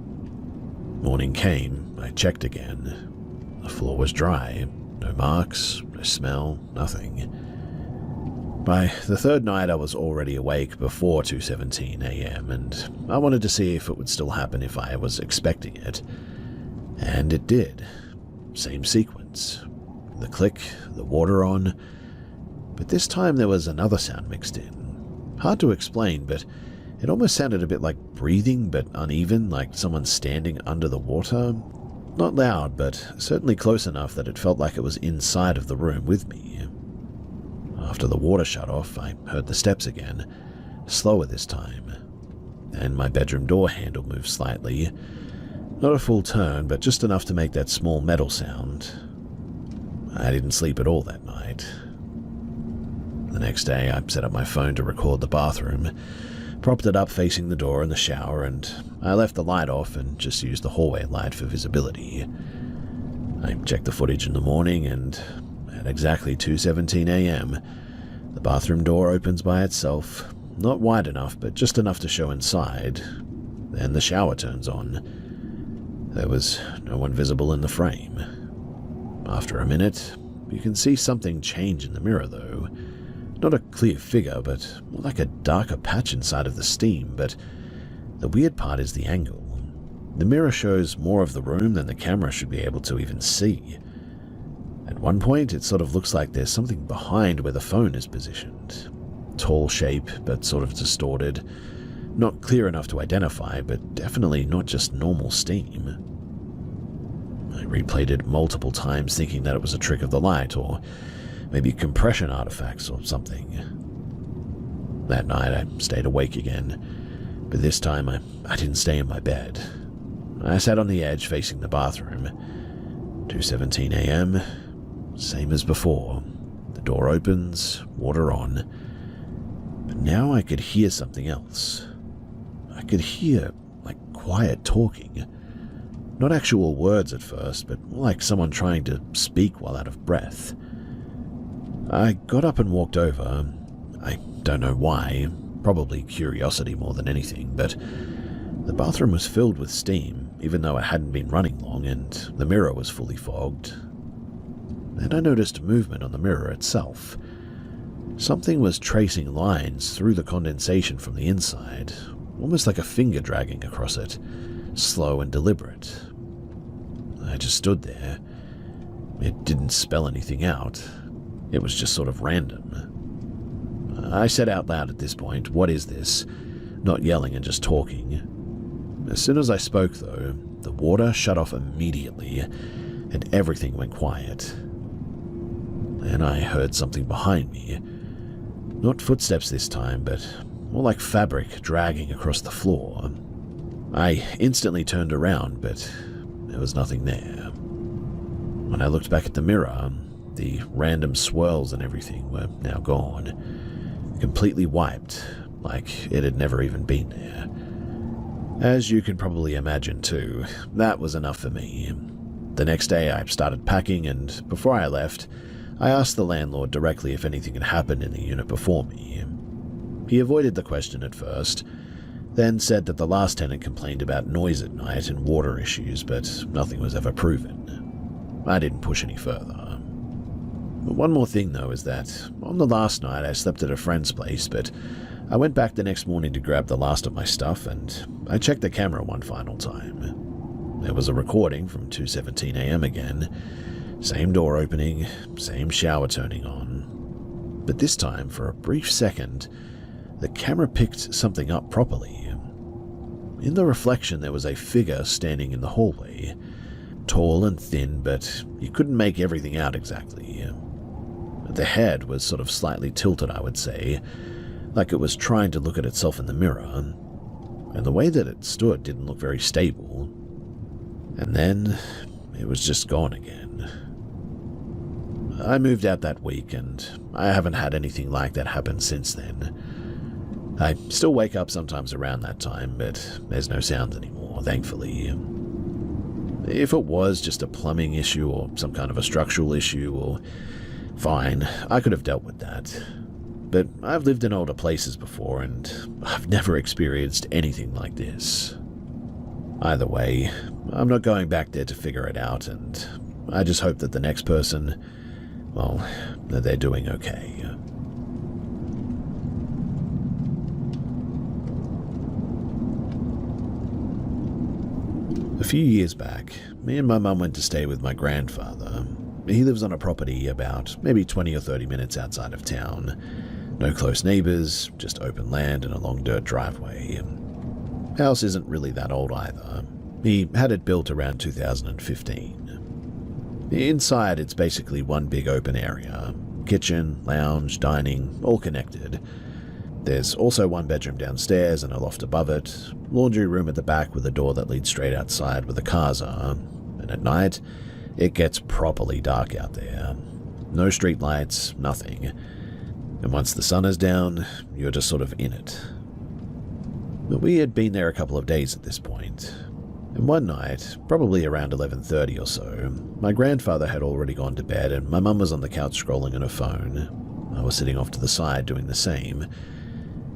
Morning came, I checked again. The floor was dry, no marks, no smell, nothing. By the third night I was already awake before 2:17 a.m. and I wanted to see if it would still happen if I was expecting it. And it did. Same sequence. The click, the water on. But this time there was another sound mixed in. Hard to explain, but it almost sounded a bit like breathing, but uneven, like someone standing under the water. Not loud, but certainly close enough that it felt like it was inside of the room with me. After the water shut off, I heard the steps again, slower this time. And my bedroom door handle moved slightly. Not a full turn, but just enough to make that small metal sound. I didn't sleep at all that night. The next day, I set up my phone to record the bathroom, propped it up facing the door in the shower, and I left the light off and just used the hallway light for visibility. I checked the footage in the morning, and at exactly 2:17 a.m., the bathroom door opens by itself, not wide enough, but just enough to show inside. Then the shower turns on. There was no one visible in the frame. After a minute, you can see something change in the mirror, though. Not a clear figure, but more like a darker patch inside of the steam, but the weird part is the angle. The mirror shows more of the room than the camera should be able to even see. At one point, it sort of looks like there's something behind where the phone is positioned. Tall shape, but sort of distorted. Not clear enough to identify, but definitely not just normal steam. I replayed it multiple times thinking that it was a trick of the light, or maybe compression artifacts or something. That night I stayed awake again, but this time I didn't stay in my bed. I sat on the edge facing the bathroom. 2:17 a.m., same as before. The door opens, water on. But now I could hear something else. I could hear, like, quiet talking. Not actual words at first, but more like someone trying to speak while out of breath. I got up and walked over. I don't know why, probably curiosity more than anything, but the bathroom was filled with steam, even though it hadn't been running long, and the mirror was fully fogged. Then I noticed movement on the mirror itself. Something was tracing lines through the condensation from the inside, almost like a finger dragging across it, slow and deliberate. I just stood there. It didn't spell anything out. It was just sort of random. I said out loud at this point, "What is this?" Not yelling and just talking. As soon as I spoke, though, the water shut off immediately, and everything went quiet. Then I heard something behind me. Not footsteps this time, but more like fabric dragging across the floor. I instantly turned around, but there was nothing there. When I looked back at the mirror, the random swirls and everything were now gone. Completely wiped, like it had never even been there. As you can probably imagine too, that was enough for me. The next day I started packing, and before I left, I asked the landlord directly if anything had happened in the unit before me. He avoided the question at first, then said that the last tenant complained about noise at night and water issues, but nothing was ever proven. I didn't push any further. But one more thing though is that on the last night I slept at a friend's place, but I went back the next morning to grab the last of my stuff, and I checked the camera one final time. There was a recording from 2:17 a.m. again. Same door opening, same shower turning on. But this time, for a brief second, the camera picked something up properly. In the reflection there was a figure standing in the hallway. Tall and thin, but you couldn't make everything out exactly. The head was sort of slightly tilted, I would say, like it was trying to look at itself in the mirror, and the way that it stood didn't look very stable. And then it was just gone again. I moved out that week, and I haven't had anything like that happen since then. I still wake up sometimes around that time, but there's no sounds anymore, thankfully. If it was just a plumbing issue or some kind of a structural issue, or fine, I could have dealt with that. But I've lived in older places before, and I've never experienced anything like this. Either way, I'm not going back there to figure it out, and I just hope that the next person, well, that they're doing okay. A few years back, me and my mum went to stay with my grandfather. He lives on a property about maybe 20 or 30 minutes outside of town. No close neighbours, just open land and a long dirt driveway. House isn't really that old either. He had it built around 2015. Inside, it's basically one big open area. Kitchen, lounge, dining, all connected. There's also one bedroom downstairs and a loft above it, laundry room at the back with a door that leads straight outside where the cars are, and at night, it gets properly dark out there. No street lights, nothing. And once the sun is down, you're just sort of in it. But we had been there a couple of days at this point, and one night, probably around 11:30 or so, my grandfather had already gone to bed and my mum was on the couch scrolling on her phone. I was sitting off to the side doing the same.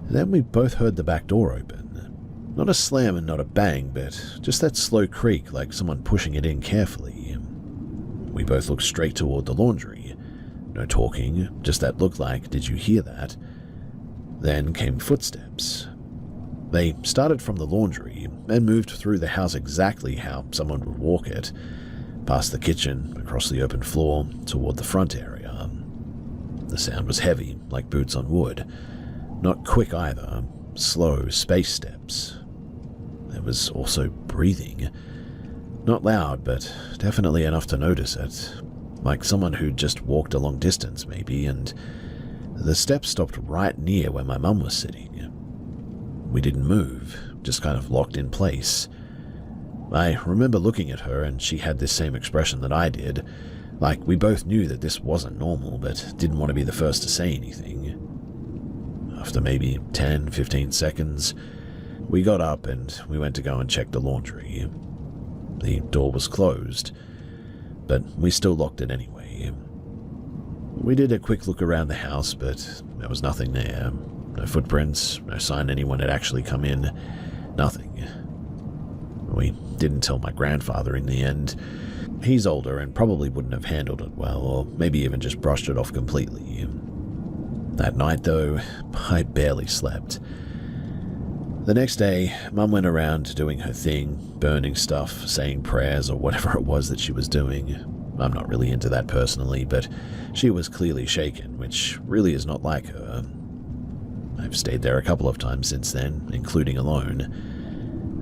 Then we both heard the back door open. Not a slam and not a bang, but just that slow creak like someone pushing it in carefully. We both looked straight toward the laundry. No talking, just that look like, "Did you hear that?" Then came footsteps. They started from the laundry and moved through the house exactly how someone would walk it, past the kitchen, across the open floor, toward the front area. The sound was heavy, like boots on wood. Not quick either, slow, spaced steps. There was also breathing. Not loud, but definitely enough to notice it. Like someone who'd just walked a long distance, maybe, and the steps stopped right near where my mum was sitting. We didn't move, just kind of locked in place. I remember looking at her, and she had this same expression that I did, like we both knew that this wasn't normal, but didn't want to be the first to say anything. After maybe 10, 15 seconds, we got up and we went to go and check the laundry. The door was closed, but we still locked it anyway. We did a quick look around the house, but there was nothing there. No footprints, no sign anyone had actually come in, nothing. We didn't tell my grandfather in the end. He's older and probably wouldn't have handled it well, or maybe even just brushed it off completely. That night, though, I barely slept. The next day, Mum went around doing her thing, burning stuff, saying prayers, or whatever it was that she was doing. I'm not really into that personally, but she was clearly shaken, which really is not like her. I've stayed there a couple of times since then, including alone.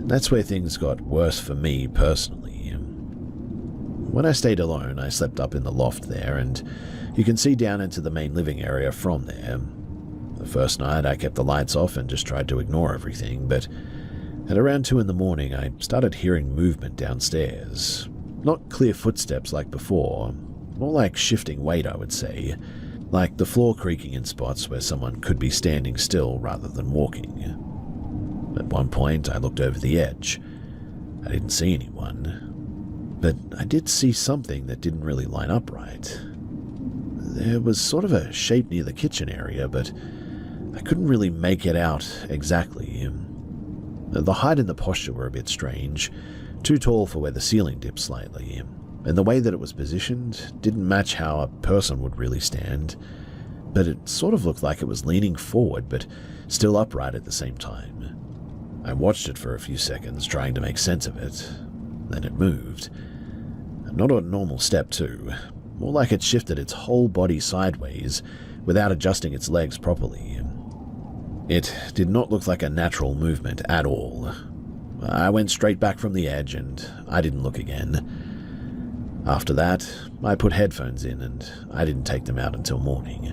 That's where things got worse for me personally. When I stayed alone, I slept up in the loft there, and you can see down into the main living area from there. The first night, I kept the lights off and just tried to ignore everything, but at around 2 in the morning, I started hearing movement downstairs. Not clear footsteps like before, more like shifting weight, I would say, like the floor creaking in spots where someone could be standing still rather than walking. At one point, I looked over the edge. I didn't see anyone, but I did see something that didn't really line up right. There was sort of a shape near the kitchen area, but I couldn't really make it out exactly. The height and the posture were a bit strange, too tall for where the ceiling dipped slightly, and the way that it was positioned didn't match how a person would really stand, but it sort of looked like it was leaning forward but still upright at the same time. I watched it for a few seconds, trying to make sense of it. Then it moved. Not a normal step, too. More like it shifted its whole body sideways without adjusting its legs properly. It did not look like a natural movement at all. I went straight back from the edge and I didn't look again. After that, I put headphones in and I didn't take them out until morning.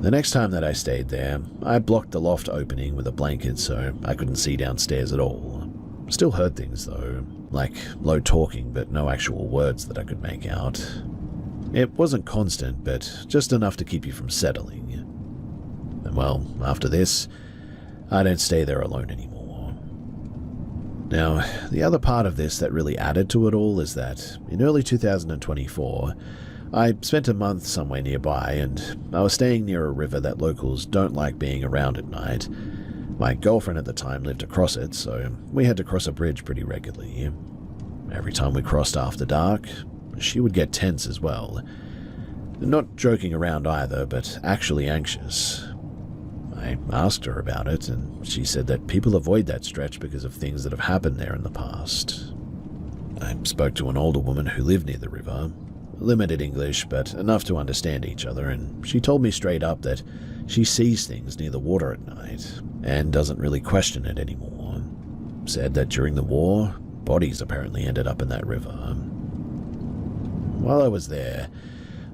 The next time that I stayed there, I blocked the loft opening with a blanket so I couldn't see downstairs at all. Still heard things though, like low talking but no actual words that I could make out. It wasn't constant, but just enough to keep you from settling. And well, after this, I don't stay there alone anymore. Now, the other part of this that really added to it all is that in early 2024, I spent a month somewhere nearby, and I was staying near a river that locals don't like being around at night. My girlfriend at the time lived across it, so we had to cross a bridge pretty regularly. Every time we crossed after dark, she would get tense as well. Not joking around either, but actually anxious. I asked her about it, and she said that people avoid that stretch because of things that have happened there in the past. I spoke to an older woman who lived near the river. Limited English, but enough to understand each other, and she told me straight up that she sees things near the water at night and doesn't really question it anymore. Said that during the war, bodies apparently ended up in that river. While I was there,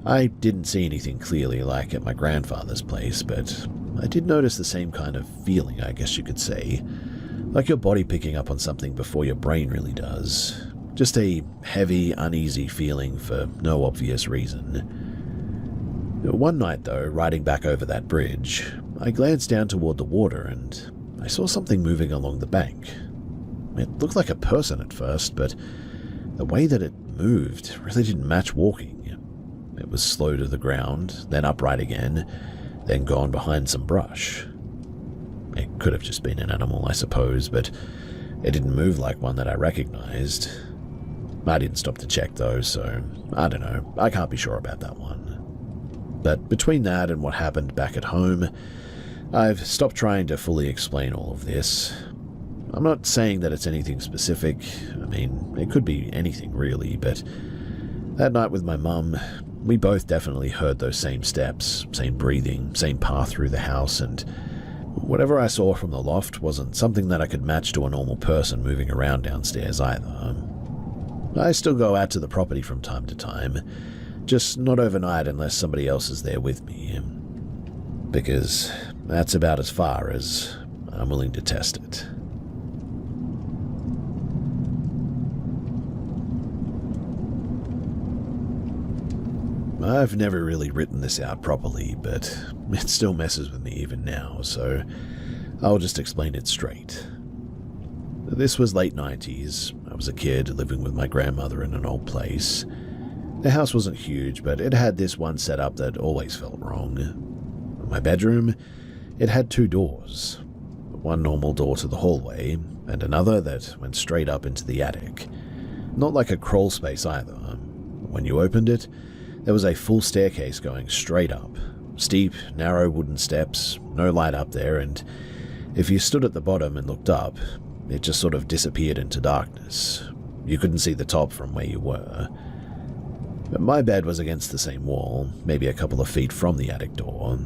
I didn't see anything clearly like at my grandfather's place, but I did notice the same kind of feeling, I guess you could say, like your body picking up on something before your brain really does. Just a heavy, uneasy feeling for no obvious reason. One night, though, riding back over that bridge, I glanced down toward the water and I saw something moving along the bank. It looked like a person at first, but the way that it moved really didn't match walking. It was slow to the ground, then upright again, then gone behind some brush. It could have just been an animal, I suppose, but it didn't move like one that I recognized. I didn't stop to check though, so I don't know, I can't be sure about that one. But between that and what happened back at home, I've stopped trying to fully explain all of this. I'm not saying that it's anything specific. I mean, it could be anything really, but that night with my mum, we both definitely heard those same steps, same breathing, same path through the house, and whatever I saw from the loft wasn't something that I could match to a normal person moving around downstairs either. I still go out to the property from time to time, just not overnight unless somebody else is there with me, because that's about as far as I'm willing to test it. I've never really written this out properly, but it still messes with me even now, so I'll just explain it straight. This was late 90s. I was a kid living with my grandmother in an old place. The house wasn't huge, but it had this one setup that always felt wrong. My bedroom, it had two doors. One normal door to the hallway, and another that went straight up into the attic. Not like a crawl space either. When you opened it, there was a full staircase going straight up. Steep, narrow wooden steps, no light up there, and if you stood at the bottom and looked up, it just sort of disappeared into darkness. You couldn't see the top from where you were. But my bed was against the same wall, maybe a couple of feet from the attic door.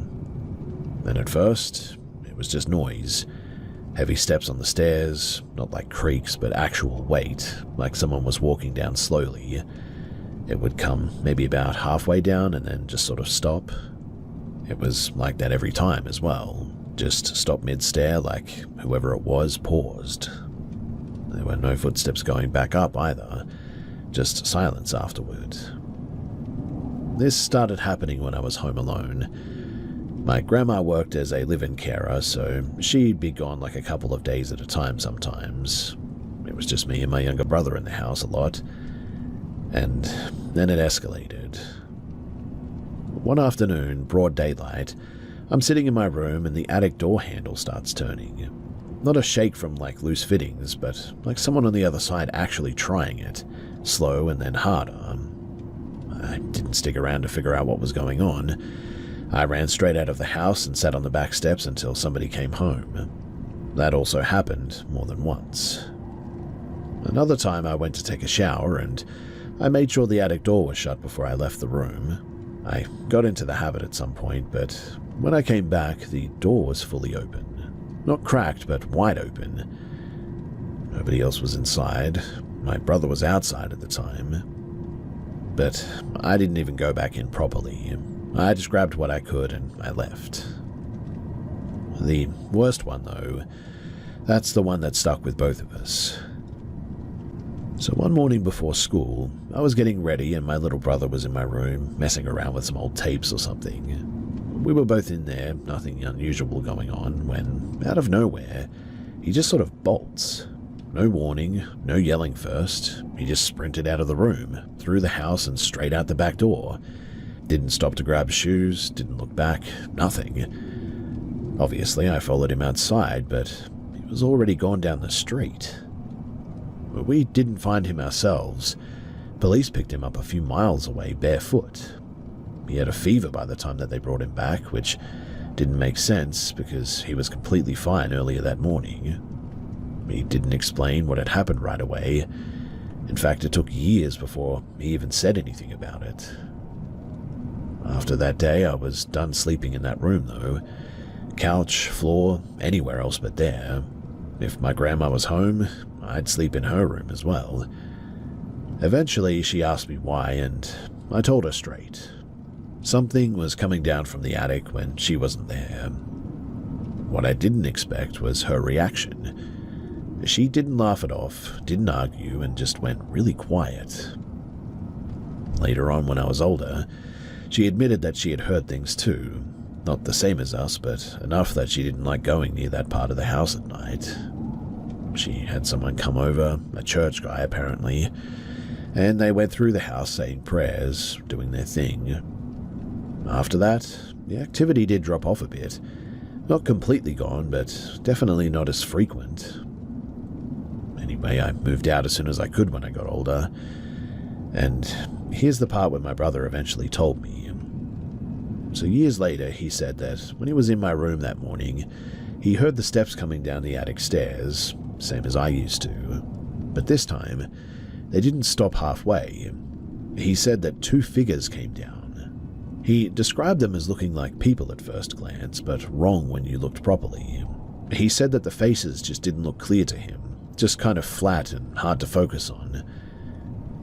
And at first, it was just noise. Heavy steps on the stairs, not like creaks, but actual weight, like someone was walking down slowly. It would come maybe about halfway down and then just sort of stop. It was like that every time as well. Just stop mid-stair, like whoever it was paused. There were no footsteps going back up either, just silence afterward. This started happening when I was home alone. My grandma worked as a live-in carer, so she'd be gone like a couple of days at a time sometimes. It was just me and my younger brother in the house a lot. And then it escalated. One afternoon, broad daylight, I'm sitting in my room and the attic door handle starts turning. Not a shake from like loose fittings, but like someone on the other side actually trying it, slow and then harder. I didn't stick around to figure out what was going on. I ran straight out of the house and sat on the back steps until somebody came home. That also happened more than once. Another time I went to take a shower and I made sure the attic door was shut before I left the room. I got into the habit at some point, but when I came back, the door was fully open. Not cracked, but wide open. Nobody else was inside. My brother was outside at the time. But I didn't even go back in properly. I just grabbed what I could and I left. The worst one, though, that's the one that stuck with both of us. So one morning before school, I was getting ready and my little brother was in my room, messing around with some old tapes or something. We were both in there, nothing unusual going on, when, out of nowhere, he just sort of bolts. No warning, no yelling first. He just sprinted out of the room, through the house and straight out the back door. Didn't stop to grab shoes, didn't look back, nothing. Obviously, I followed him outside, but he was already gone down the street. We didn't find him ourselves. Police picked him up a few miles away, barefoot. He had a fever by the time that they brought him back, which didn't make sense because he was completely fine earlier that morning. He didn't explain what had happened right away. In fact, it took years before he even said anything about it. After that day, I was done sleeping in that room, though. Couch, floor, anywhere else but there. If my grandma was home, I'd sleep in her room as well. Eventually, she asked me why, and I told her straight. Something was coming down from the attic when she wasn't there. What I didn't expect was her reaction. She didn't laugh it off, didn't argue, and just went really quiet. Later on, when I was older, she admitted that she had heard things too. Not the same as us, but enough that she didn't like going near that part of the house at night. She had someone come over, a church guy apparently, and they went through the house saying prayers, doing their thing. After that, the activity did drop off a bit. Not completely gone, but definitely not as frequent. Anyway, I moved out as soon as I could when I got older. And here's the part where my brother eventually told me. So years later, he said that when he was in my room that morning, he heard the steps coming down the attic stairs, same as I used to. But this time, they didn't stop halfway. He said that two figures came down. He described them as looking like people at first glance, but wrong when you looked properly. He said that the faces just didn't look clear to him, just kind of flat and hard to focus on.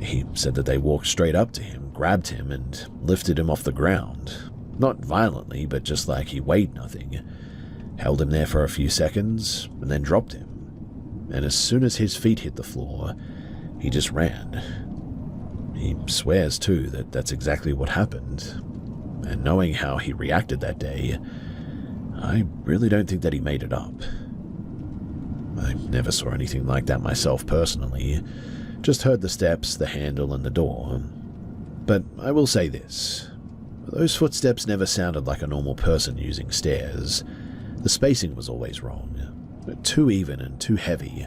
He said that they walked straight up to him, grabbed him, and lifted him off the ground. Not violently, but just like he weighed nothing. Held him there for a few seconds, and then dropped him. And as soon as his feet hit the floor, he just ran. He swears, too, that that's exactly what happened. And knowing how he reacted that day, I really don't think that he made it up. I never saw anything like that myself personally, just heard the steps, the handle, and the door. But I will say this. Those footsteps never sounded like a normal person using stairs. The spacing was always wrong. Too even and too heavy,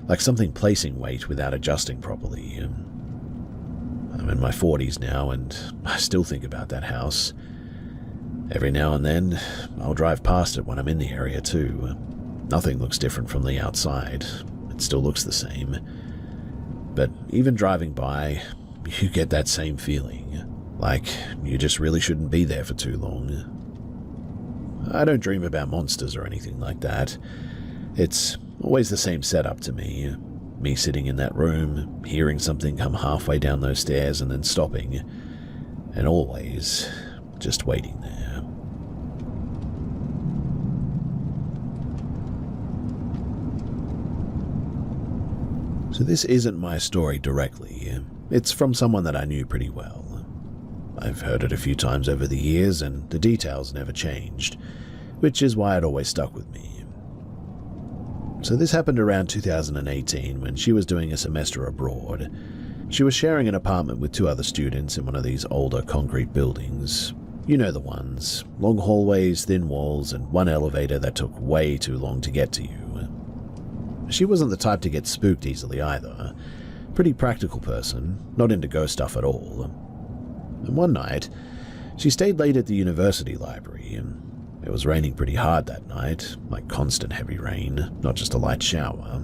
like something placing weight without adjusting properly. I'm in my 40s now, and I still think about that house. Every now and then, I'll drive past it when I'm in the area too. Nothing looks different from the outside. It still looks the same. But even driving by, you get that same feeling. Like you just really shouldn't be there for too long. I don't dream about monsters or anything like that. It's always the same setup to me. Me sitting in that room, hearing something come halfway down those stairs and then stopping. And always just waiting there. So this isn't my story directly. It's from someone that I knew pretty well. I've heard it a few times over the years and the details never changed, which is why it always stuck with me. So this happened around 2018 when she was doing a semester abroad. She was sharing an apartment with two other students in one of these older concrete buildings. You know the ones. Long hallways, thin walls, and one elevator that took way too long to get to you. She wasn't the type to get spooked easily either. Pretty practical person, not into ghost stuff at all. And one night, she stayed late at the university library, and it was raining pretty hard that night, like constant heavy rain, not just a light shower.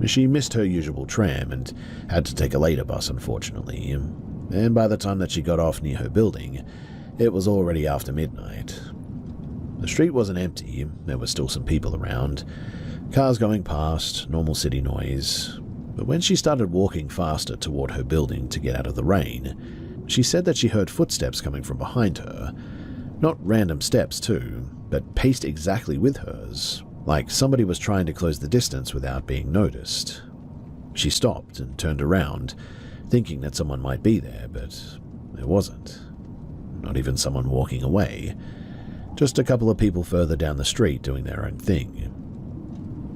She missed her usual tram and had to take a later bus, unfortunately, and by the time that she got off near her building, it was already after midnight. The street wasn't empty, there were still some people around, cars going past, normal city noise, but when she started walking faster toward her building to get out of the rain, she said that she heard footsteps coming from behind her. Not random steps too, but paced exactly with hers, like somebody was trying to close the distance without being noticed. She stopped and turned around, thinking that someone might be there, but there wasn't. Not even someone walking away. Just a couple of people further down the street doing their own thing.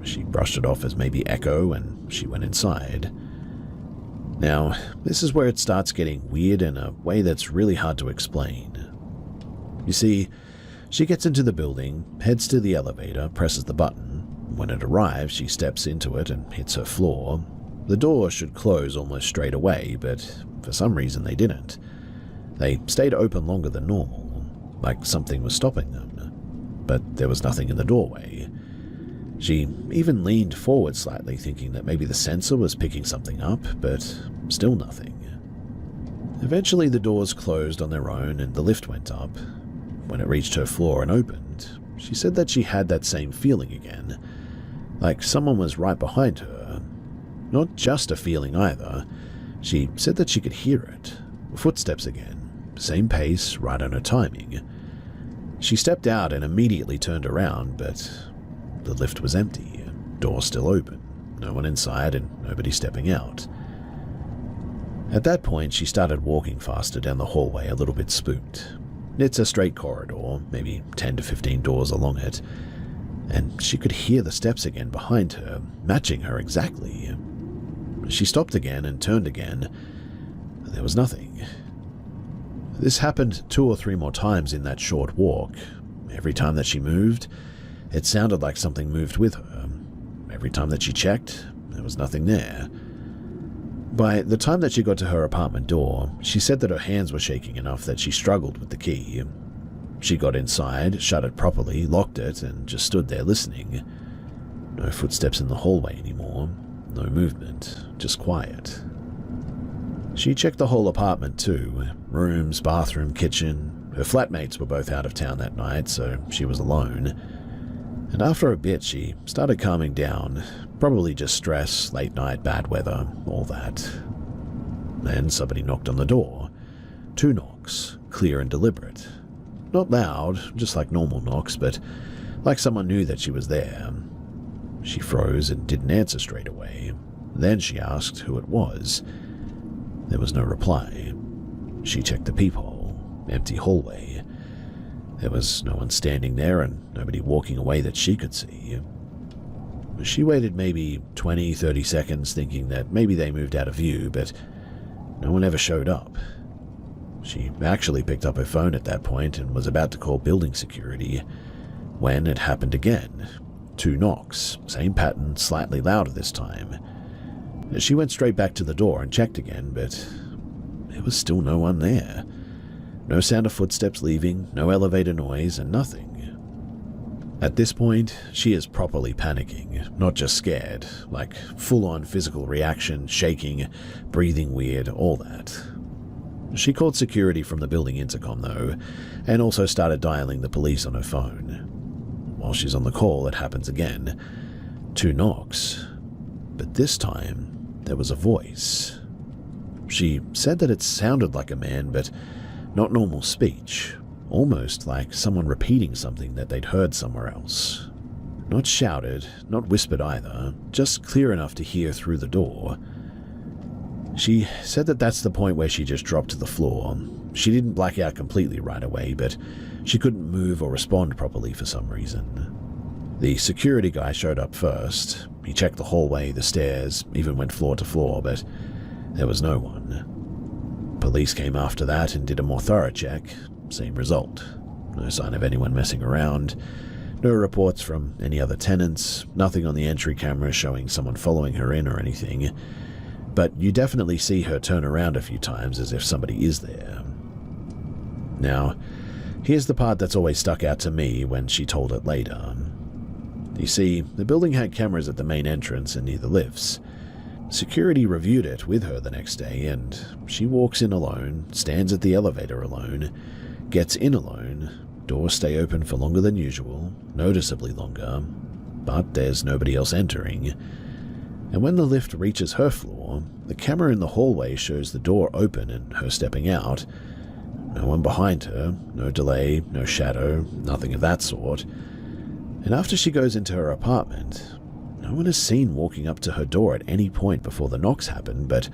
She brushed it off as maybe echo, and she went inside. Now, this is where it starts getting weird in a way that's really hard to explain. You see, she gets into the building, heads to the elevator, presses the button. When it arrives, she steps into it and hits her floor. The door should close almost straight away, but for some reason they didn't. They stayed open longer than normal, like something was stopping them. But there was nothing in the doorway. She even leaned forward slightly, thinking that maybe the sensor was picking something up, but still nothing. Eventually the doors closed on their own and the lift went up. When it reached her floor and opened, she said that she had that same feeling again, like someone was right behind her. Not just a feeling either. She said that she could hear it. Footsteps again, same pace, right on her timing. She stepped out and immediately turned around, but the lift was empty, door still open, no one inside and nobody stepping out. At that point, she started walking faster down the hallway, a little bit spooked. It's a straight corridor, maybe 10 to 15 doors along it, and she could hear the steps again behind her, matching her exactly. She stopped again and turned again. There was nothing. This happened 2 or 3 more times in that short walk. Every time that she moved, it sounded like something moved with her. Every time that she checked, there was nothing there. By the time that she got to her apartment door, she said that her hands were shaking enough that she struggled with the key. She got inside, shut it properly, locked it, and just stood there listening. No footsteps in the hallway anymore, no movement, just quiet. She checked the whole apartment too, rooms, bathroom, kitchen. Her flatmates were both out of town that night, so she was alone. And after a bit, she started calming down, probably just stress, late night, bad weather, all that. Then somebody knocked on the door. 2 knocks, clear and deliberate. Not loud, just like normal knocks, but like someone knew that she was there. She froze and didn't answer straight away. Then she asked who it was. There was no reply. She checked the peephole. Empty hallway. There was no one standing there and nobody walking away that she could see. She waited maybe 20-30 seconds thinking that maybe they moved out of view, but no one ever showed up. She actually picked up her phone at that point and was about to call building security when it happened again. 2 knocks, same pattern, slightly louder this time. She went straight back to the door and checked again, but there was still no one there. No sound of footsteps leaving, no elevator noise, and nothing. At this point, she is properly panicking, not just scared, like full-on physical reaction, shaking, breathing weird, all that. She called security from the building intercom though, and also started dialing the police on her phone. While she's on the call, it happens again. 2 knocks. But this time, there was a voice. She said that it sounded like a man, but not normal speech. Almost like someone repeating something that they'd heard somewhere else. Not shouted, not whispered either, just clear enough to hear through the door. She said that that's the point where she just dropped to the floor. She didn't black out completely right away, but she couldn't move or respond properly for some reason. The security guy showed up first. He checked the hallway, the stairs, even went floor to floor, but there was no one. Police came after that and did a more thorough check. Same result. No sign of anyone messing around. No reports from any other tenants. Nothing on the entry camera showing someone following her in or anything. But you definitely see her turn around a few times as if somebody is there. Now, here's the part that's always stuck out to me when she told it later. You see, the building had cameras at the main entrance and near the lifts. Security reviewed it with her the next day, and she walks in alone, stands at the elevator alone, gets in alone, doors stay open for longer than usual, noticeably longer, but there's nobody else entering. And when the lift reaches her floor, the camera in the hallway shows the door open and her stepping out. No one behind her, no delay, no shadow, nothing of that sort. And after she goes into her apartment, no no one is seen walking up to her door at any point before the knocks happen, but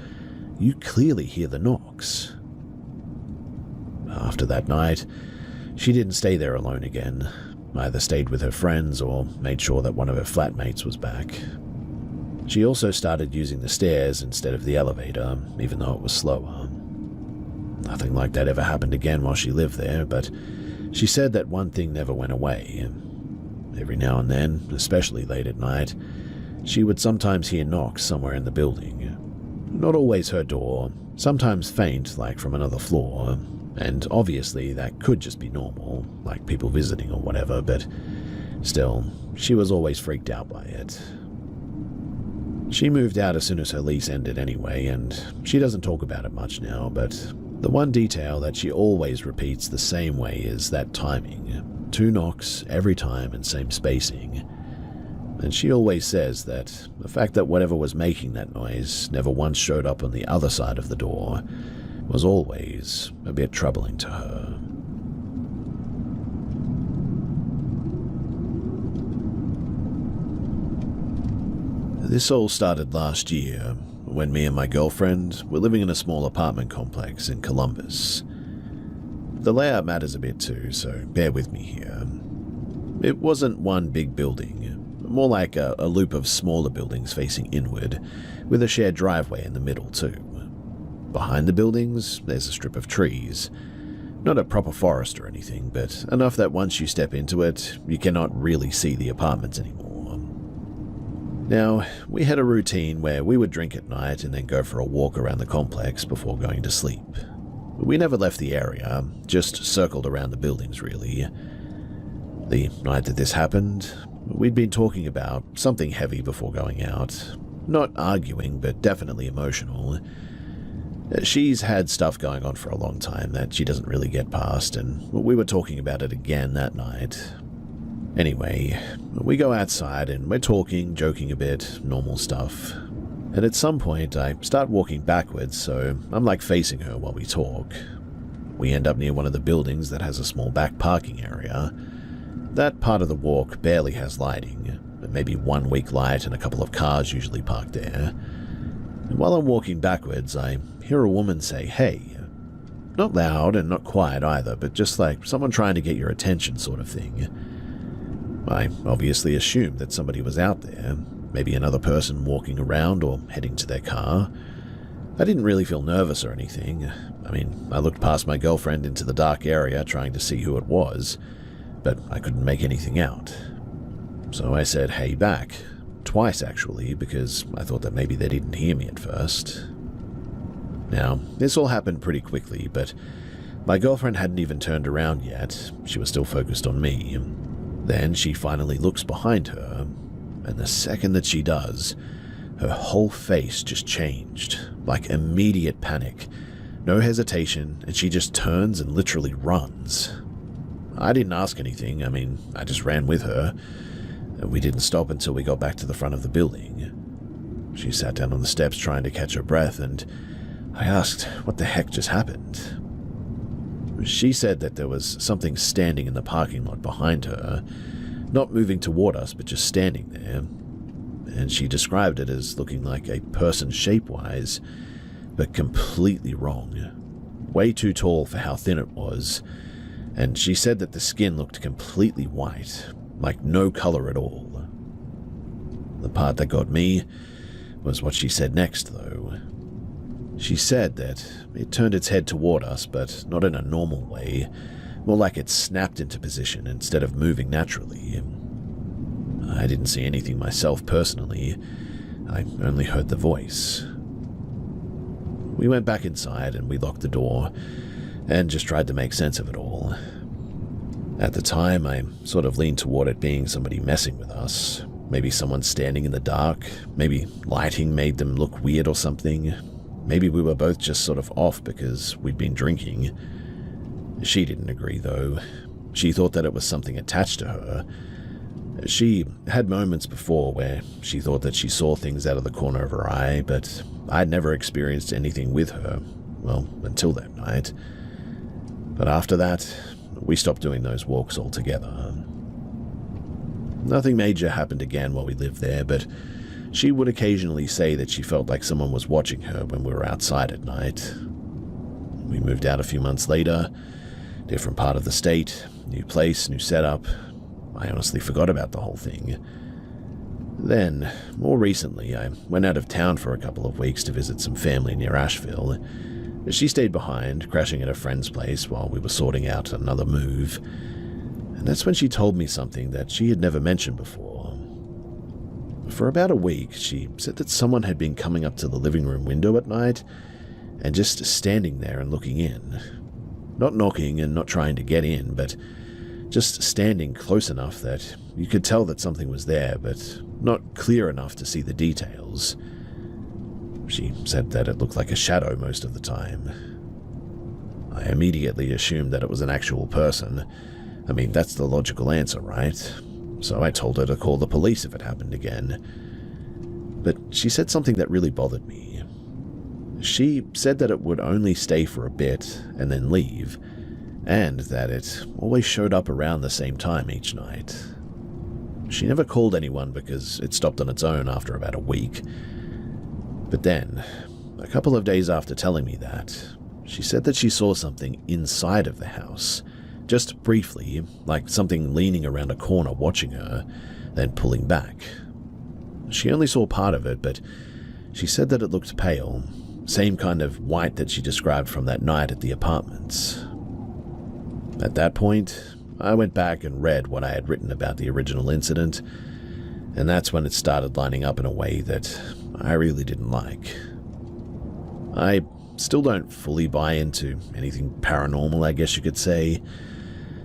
you clearly hear the knocks. After that night, she didn't stay there alone again. Either stayed with her friends or made sure that one of her flatmates was back. She also started using the stairs instead of the elevator, even though it was slower. Nothing like that ever happened again while she lived there, but she said that one thing never went away. Every now and then, especially late at night, she would sometimes hear knocks somewhere in the building. Not always her door, sometimes faint, like from another floor, and obviously that could just be normal, like people visiting or whatever, but still, she was always freaked out by it. She moved out as soon as her lease ended anyway, and she doesn't talk about it much now, but the one detail that she always repeats the same way is that timing. 2 knocks every time and same spacing. And she always says that the fact that whatever was making that noise never once showed up on the other side of the door was always a bit troubling to her. This all started last year, when me and my girlfriend were living in a small apartment complex in Columbus. The layout matters a bit too, so bear with me here. It wasn't one big building, more like a loop of smaller buildings facing inward, with a shared driveway in the middle too. Behind the buildings, there's a strip of trees. Not a proper forest or anything, but enough that once you step into it, you cannot really see the apartments anymore. Now, we had a routine where we would drink at night and then go for a walk around the complex before going to sleep. We never left the area, just circled around the buildings really. The night that this happened, we'd been talking about something heavy before going out. Not arguing, but definitely emotional. She's had stuff going on for a long time that she doesn't really get past, and we were talking about it again that night. Anyway, we go outside and we're talking, joking a bit, normal stuff. And at some point, I start walking backwards, so I'm like facing her while we talk. We end up near one of the buildings that has a small back parking area. That part of the walk barely has lighting, maybe one weak light and a couple of cars usually parked there. And while I'm walking backwards, I hear a woman say, "Hey." Not loud and not quiet either, but just like someone trying to get your attention sort of thing. I obviously assumed that somebody was out there, maybe another person walking around or heading to their car. I didn't really feel nervous or anything. I mean, I looked past my girlfriend into the dark area trying to see who it was, but I couldn't make anything out. So I said, "Hey," back. Twice, actually, because I thought that maybe they didn't hear me at first. Now, this all happened pretty quickly, but my girlfriend hadn't even turned around yet. She was still focused on me. Then she finally looks behind her, and the second that she does, her whole face just changed, like immediate panic. No hesitation, and she just turns and literally runs. I didn't ask anything, I just ran with her. We didn't stop until we got back to the front of the building. She sat down on the steps trying to catch her breath, and I asked what the heck just happened. She said that there was something standing in the parking lot behind her, not moving toward us, but just standing there. And she described it as looking like a person shape-wise, but completely wrong. Way too tall for how thin it was, and she said that the skin looked completely white, like no color at all. The part that got me was what she said next, though. She said that it turned its head toward us, but not in a normal way, more like it snapped into position instead of moving naturally. I didn't see anything myself personally, I only heard the voice. We went back inside and we locked the door, and just tried to make sense of it all. At the time, I sort of leaned toward it being somebody messing with us, maybe someone standing in the dark, maybe lighting made them look weird or something. Maybe we were both just sort of off because we'd been drinking. She didn't agree, though. She thought that it was something attached to her. She had moments before where she thought that she saw things out of the corner of her eye, but I'd never experienced anything with her, well, until that night. But after that, we stopped doing those walks altogether. Nothing major happened again while we lived there, but she would occasionally say that she felt like someone was watching her when we were outside at night. We moved out a few months later, different part of the state, new place, new setup. I honestly forgot about the whole thing. Then, more recently, I went out of town for a couple of weeks to visit some family near Asheville. She stayed behind, crashing at a friend's place while we were sorting out another move. And that's when she told me something that she had never mentioned before. For about a week, she said that someone had been coming up to the living room window at night and just standing there and looking in. Not knocking and not trying to get in, but just standing close enough that you could tell that something was there, but not clear enough to see the details. She said that it looked like a shadow most of the time. I immediately assumed that it was an actual person. I mean, that's the logical answer, right? So I told her to call the police if it happened again. But she said something that really bothered me. She said that it would only stay for a bit and then leave, and that it always showed up around the same time each night. She never called anyone because it stopped on its own after about a week. But then, a couple of days after telling me that, she said that she saw something inside of the house, just briefly, like something leaning around a corner watching her, then pulling back. She only saw part of it, but she said that it looked pale, same kind of white that she described from that night at the apartments. At that point, I went back and read what I had written about the original incident, and that's when it started lining up in a way that I really didn't like. I still don't fully buy into anything paranormal, I guess you could say.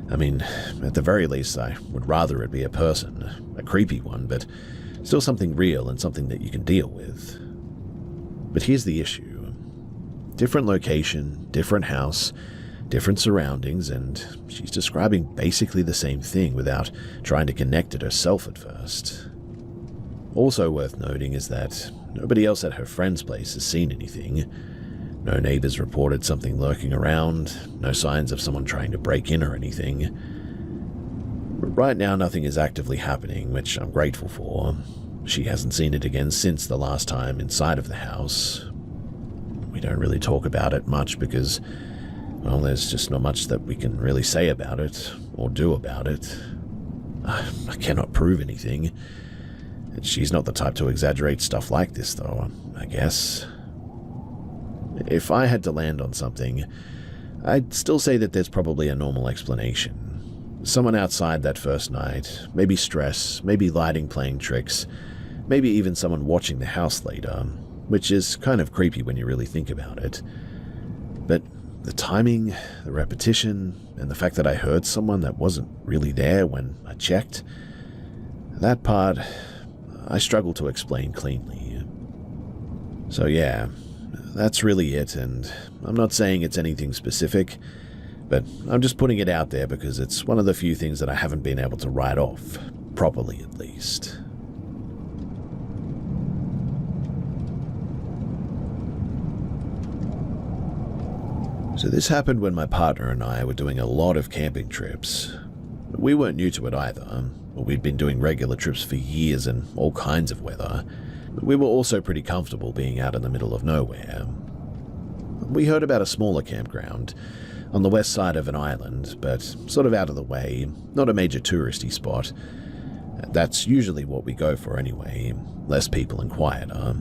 I mean, at the very least, I would rather it be a person, a creepy one, but still something real and something that you can deal with. But here's the issue. Different location, different house, different surroundings, and she's describing basically the same thing without trying to connect it herself at first. Also worth noting is that nobody else at her friend's place has seen anything. No neighbors reported something lurking around, no signs of someone trying to break in or anything. Right now, nothing is actively happening, which I'm grateful for. She hasn't seen it again since the last time inside of the house. We don't really talk about it much because, well, there's just not much that we can really say about it or do about it. I cannot prove anything. She's not the type to exaggerate stuff like this, though, I guess. If I had to land on something, I'd still say that there's probably a normal explanation. Someone outside that first night, maybe stress, maybe lighting playing tricks, maybe even someone watching the house later, which is kind of creepy when you really think about it. But the timing, the repetition, and the fact that I heard someone that wasn't really there when I checked, that part I struggle to explain cleanly. So yeah, that's really it, and I'm not saying it's anything specific, but I'm just putting it out there because it's one of the few things that I haven't been able to write off, properly at least. So this happened when my partner and I were doing a lot of camping trips. We weren't new to it either. We'd been doing regular trips for years in all kinds of weather. We were also pretty comfortable being out in the middle of nowhere. We heard about a smaller campground on the west side of an island, but sort of out of the way, not a major touristy spot. That's usually what we go for anyway, less people and quieter.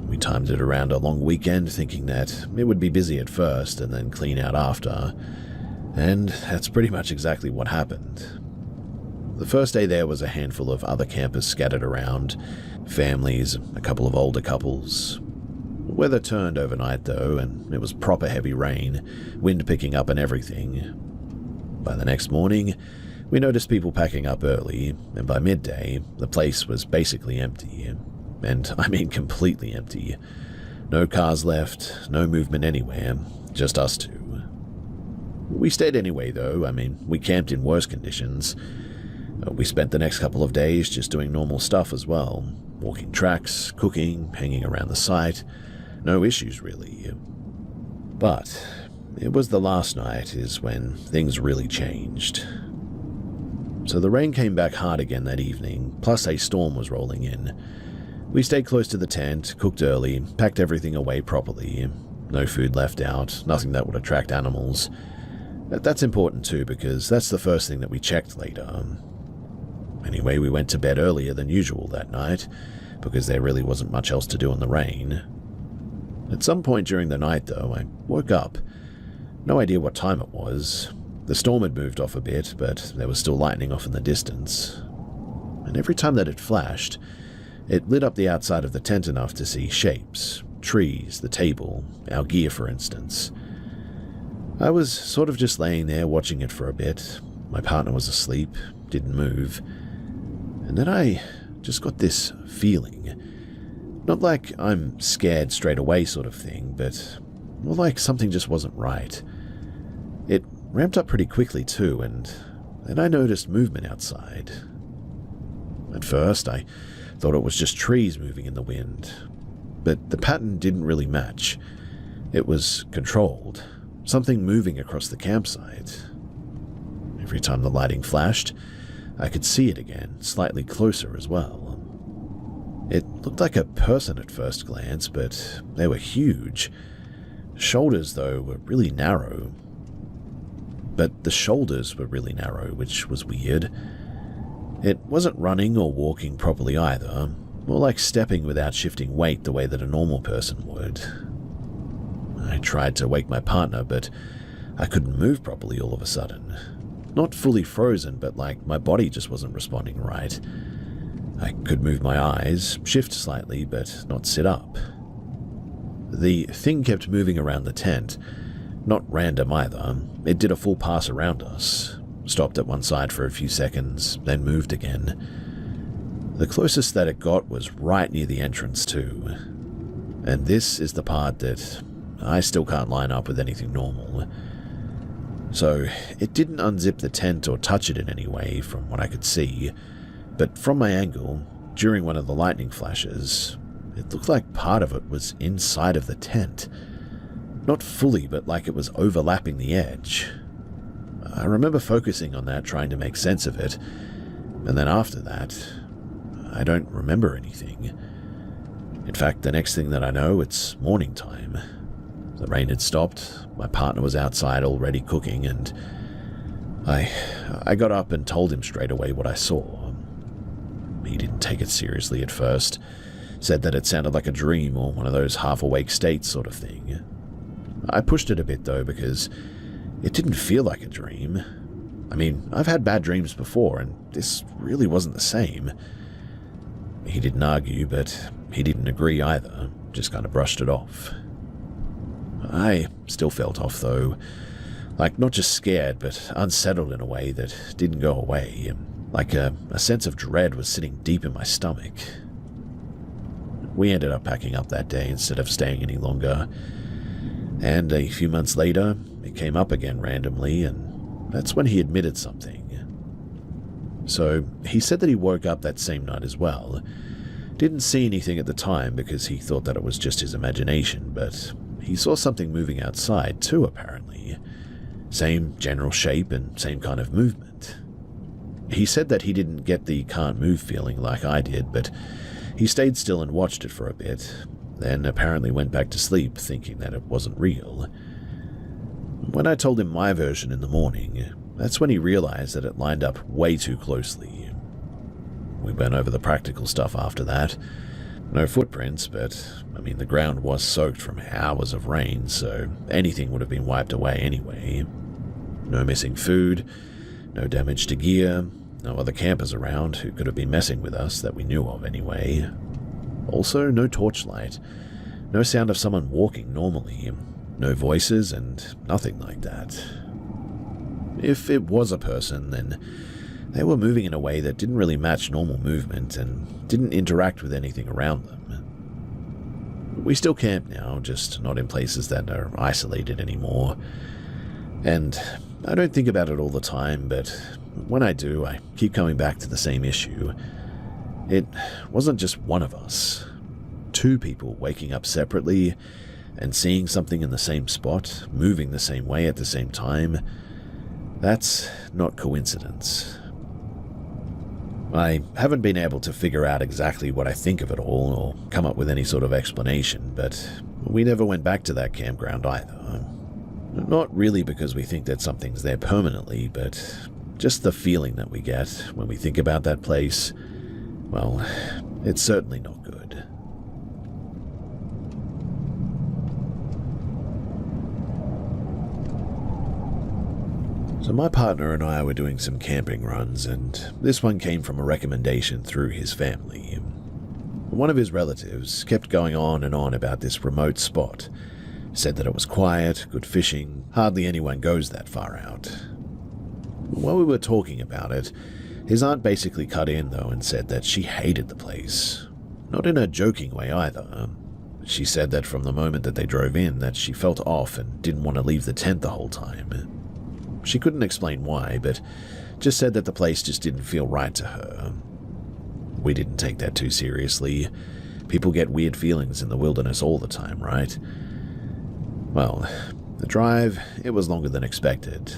We timed it around a long weekend, thinking that it would be busy at first and then clean out after, and that's pretty much exactly what happened. The first day there was a handful of other campers scattered around, families, a couple of older couples. Weather turned overnight though, and it was proper heavy rain, wind picking up and everything. By the next morning, we noticed people packing up early, and by midday, the place was basically empty. And I mean completely empty. No cars left, no movement anywhere, just us two. We stayed anyway though, we camped in worse conditions. We spent the next couple of days just doing normal stuff as well, walking tracks, cooking, hanging around the site. No issues really. But it was the last night is when things really changed. So the rain came back hard again that evening, plus a storm was rolling in. We stayed close to the tent, cooked early, packed everything away properly. No food left out, nothing that would attract animals. That's important too, because that's the first thing that we checked later. Anyway, we went to bed earlier than usual that night, because there really wasn't much else to do in the rain. At some point during the night, though, I woke up. No idea what time it was. The storm had moved off a bit, but there was still lightning off in the distance. And every time that it flashed, it lit up the outside of the tent enough to see shapes, trees, the table, our gear for instance. I was sort of just laying there watching it for a bit. My partner was asleep, didn't move. And then I just got this feeling. Not like I'm scared straight away sort of thing, but more like something just wasn't right. It ramped up pretty quickly too, and then I noticed movement outside. At first, I thought it was just trees moving in the wind, but the pattern didn't really match. It was controlled, something moving across the campsite. Every time the lighting flashed, I could see it again, slightly closer as well. It looked like a person at first glance, but they were huge. Shoulders, though, were really narrow. But the shoulders were really narrow, which was weird. It wasn't running or walking properly either, more like stepping without shifting weight the way that a normal person would. I tried to wake my partner, but I couldn't move properly all of a sudden. Not fully frozen, but like my body just wasn't responding right. I could move my eyes, shift slightly, but not sit up. The thing kept moving around the tent. Not random either. It did a full pass around us, stopped at one side for a few seconds, then moved again. The closest that it got was right near the entrance too. And this is the part that I still can't line up with anything normal. So it didn't unzip the tent or touch it in any way from what I could see, but from my angle, during one of the lightning flashes, it looked like part of it was inside of the tent. Not fully, but like it was overlapping the edge. I remember focusing on that, trying to make sense of it, and then after that, I don't remember anything. In fact, the next thing that I know, it's morning time. The rain had stopped, my partner was outside already cooking, and I got up and told him straight away what I saw. He didn't take it seriously at first, said that it sounded like a dream or one of those half-awake states sort of thing. I pushed it a bit though, because it didn't feel like a dream. I mean, I've had bad dreams before, and this really wasn't the same. He didn't argue, but he didn't agree either, just kind of brushed it off. I still felt off though, like not just scared, but unsettled in a way that didn't go away, like a sense of dread was sitting deep in my stomach. We ended up packing up that day instead of staying any longer, and a few months later, it came up again randomly, and that's when he admitted something. So, he said that he woke up that same night as well. Didn't see anything at the time because he thought that it was just his imagination, but he saw something moving outside too, apparently. Same general shape and same kind of movement. He said that he didn't get the can't move feeling like I did, but he stayed still and watched it for a bit, then apparently went back to sleep thinking that it wasn't real. When I told him my version in the morning, that's when he realized that it lined up way too closely. We went over the practical stuff after that. No footprints, but, I mean, the ground was soaked from hours of rain, so anything would have been wiped away anyway. No missing food, no damage to gear, no other campers around who could have been messing with us that we knew of anyway. Also, no torchlight, no sound of someone walking normally, no voices and nothing like that. If it was a person, then they were moving in a way that didn't really match normal movement and didn't interact with anything around them. We still camp now, just not in places that are isolated anymore. And I don't think about it all the time, but when I do, I keep coming back to the same issue. It wasn't just one of us. Two people waking up separately and seeing something in the same spot, moving the same way at the same time. That's not coincidence. I haven't been able to figure out exactly what I think of it all or come up with any sort of explanation, but we never went back to that campground either. Not really because we think that something's there permanently, but just the feeling that we get when we think about that place, well, it's certainly not good. So my partner and I were doing some camping runs, and this one came from a recommendation through his family. One of his relatives kept going on and on about this remote spot, said that it was quiet, good fishing, hardly anyone goes that far out. While we were talking about it, his aunt basically cut in though and said that she hated the place. Not in a joking way either. She said that from the moment that they drove in that she felt off and didn't want to leave the tent the whole time. She couldn't explain why, but just said that the place just didn't feel right to her. We didn't take that too seriously. People get weird feelings in the wilderness all the time, right? Well, the drive, it was longer than expected.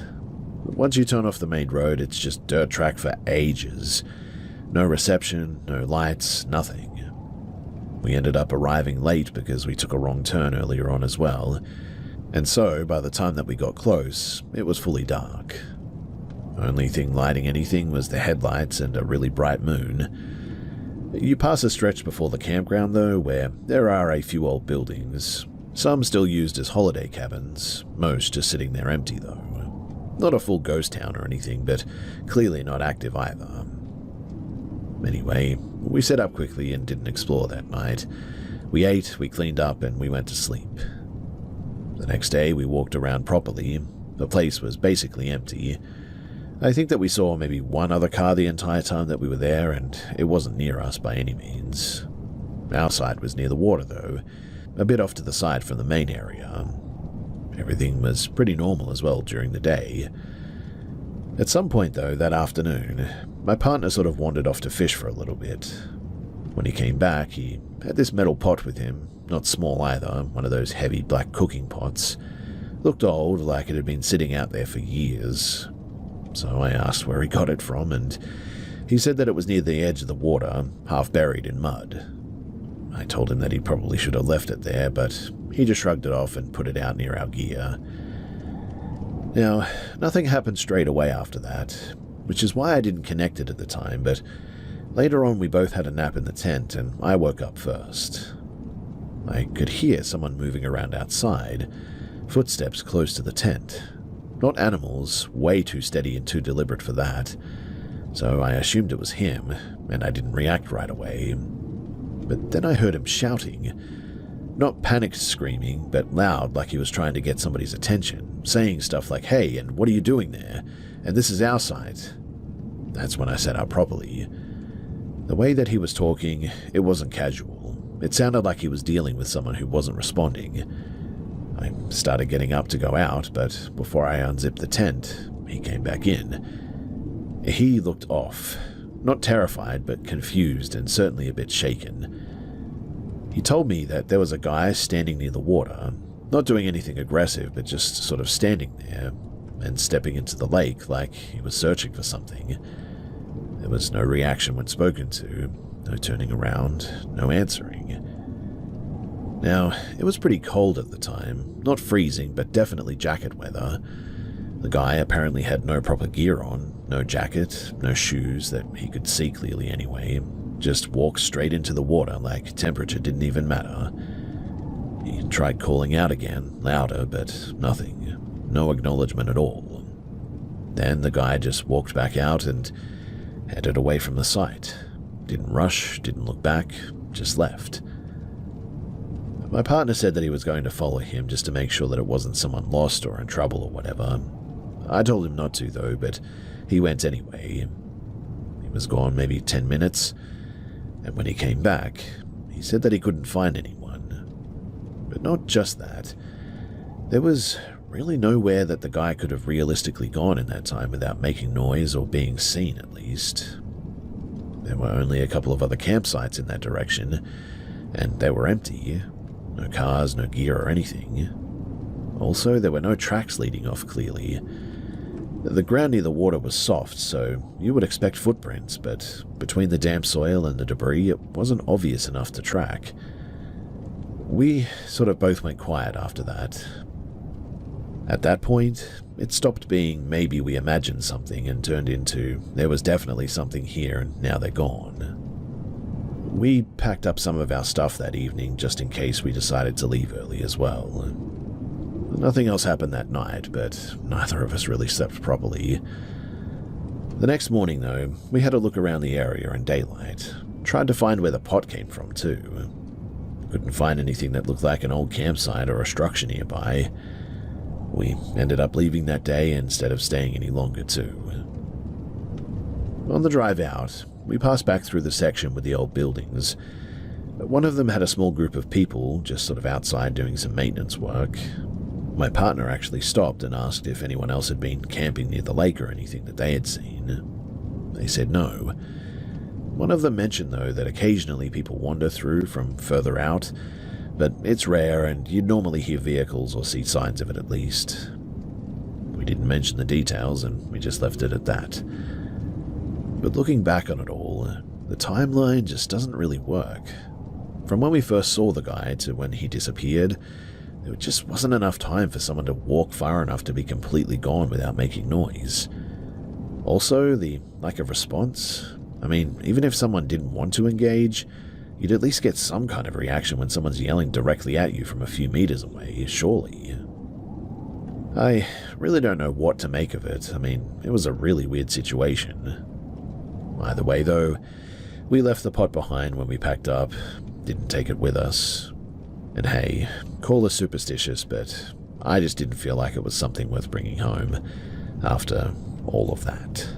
Once you turn off the main road, it's just dirt track for ages. No reception, no lights, nothing. We ended up arriving late because we took a wrong turn earlier on as well. And so, by the time that we got close, it was fully dark. Only thing lighting anything was the headlights and a really bright moon. You pass a stretch before the campground, though, where there are a few old buildings. Some still used as holiday cabins, most just sitting there empty, though. Not a full ghost town or anything, but clearly not active either. Anyway, we set up quickly and didn't explore that night. We ate, we cleaned up, and we went to sleep. The next day, we walked around properly. The place was basically empty. I think that we saw maybe one other car the entire time that we were there, and it wasn't near us by any means. Our side was near the water, though, a bit off to the side from the main area. Everything was pretty normal as well during the day. At some point, though, that afternoon, my partner sort of wandered off to fish for a little bit. When he came back, he had this metal pot with him. Not small either, one of those heavy black cooking pots. Looked old, like it had been sitting out there for years. So I asked where he got it from, and he said that it was near the edge of the water, half buried in mud. I told him that he probably should have left it there, but he just shrugged it off and put it out near our gear. Now, nothing happened straight away after that, which is why I didn't connect it at the time, but later on we both had a nap in the tent, and I woke up first. I could hear someone moving around outside, footsteps close to the tent. Not animals, way too steady and too deliberate for that. So I assumed it was him, and I didn't react right away. But then I heard him shouting. Not panicked screaming, but loud like he was trying to get somebody's attention, saying stuff like, "Hey, and what are you doing there? And this is our side." That's when I sat up properly. The way that he was talking, it wasn't casual. It sounded like he was dealing with someone who wasn't responding. I started getting up to go out, but before I unzipped the tent, he came back in. He looked off. Not terrified, but confused and certainly a bit shaken. He told me that there was a guy standing near the water, not doing anything aggressive, but just sort of standing there and stepping into the lake like he was searching for something. There was no reaction when spoken to, no turning around, no answering. Now, it was pretty cold at the time, not freezing, but definitely jacket weather. The guy apparently had no proper gear on, no jacket, no shoes that he could see clearly anyway, just walked straight into the water like temperature didn't even matter. He tried calling out again, louder, but nothing, no acknowledgement at all. Then the guy just walked back out and headed away from the site. Didn't rush, didn't look back, just left. My partner said that he was going to follow him just to make sure that it wasn't someone lost or in trouble or whatever. I told him not to though, but he went anyway. He was gone maybe 10 minutes, and when he came back, he said that he couldn't find anyone. But not just that. There was really nowhere that the guy could have realistically gone in that time without making noise or being seen at least. There were only a couple of other campsites in that direction, and they were empty. No cars, no gear or anything. Also, there were no tracks leading off clearly. The ground near the water was soft, so you would expect footprints, but between the damp soil and the debris, it wasn't obvious enough to track. We sort of both went quiet after that. At that point, it stopped being maybe we imagined something and turned into there was definitely something here and now they're gone. We packed up some of our stuff that evening just in case we decided to leave early as well. Nothing else happened that night, but neither of us really slept properly. The next morning, though, we had a look around the area in daylight. Tried to find where the pot came from, too. Couldn't find anything that looked like an old campsite or a structure nearby. We ended up leaving that day instead of staying any longer, too. On the drive out, we passed back through the section with the old buildings. One of them had a small group of people just sort of outside doing some maintenance work. My partner actually stopped and asked if anyone else had been camping near the lake or anything that they had seen. They said no. One of them mentioned, though, that occasionally people wander through from further out, but it's rare and you'd normally hear vehicles or see signs of it at least. We didn't mention the details and we just left it at that. But looking back on it all, the timeline just doesn't really work. From when we first saw the guy to when he disappeared, there just wasn't enough time for someone to walk far enough to be completely gone without making noise. Also, the lack of response. I mean, even if someone didn't want to engage, you'd at least get some kind of reaction when someone's yelling directly at you from a few meters away, surely. I really don't know what to make of it. I mean, it was a really weird situation. Either way, though, we left the pot behind when we packed up, didn't take it with us. And hey, call us superstitious, but I just didn't feel like it was something worth bringing home after all of that.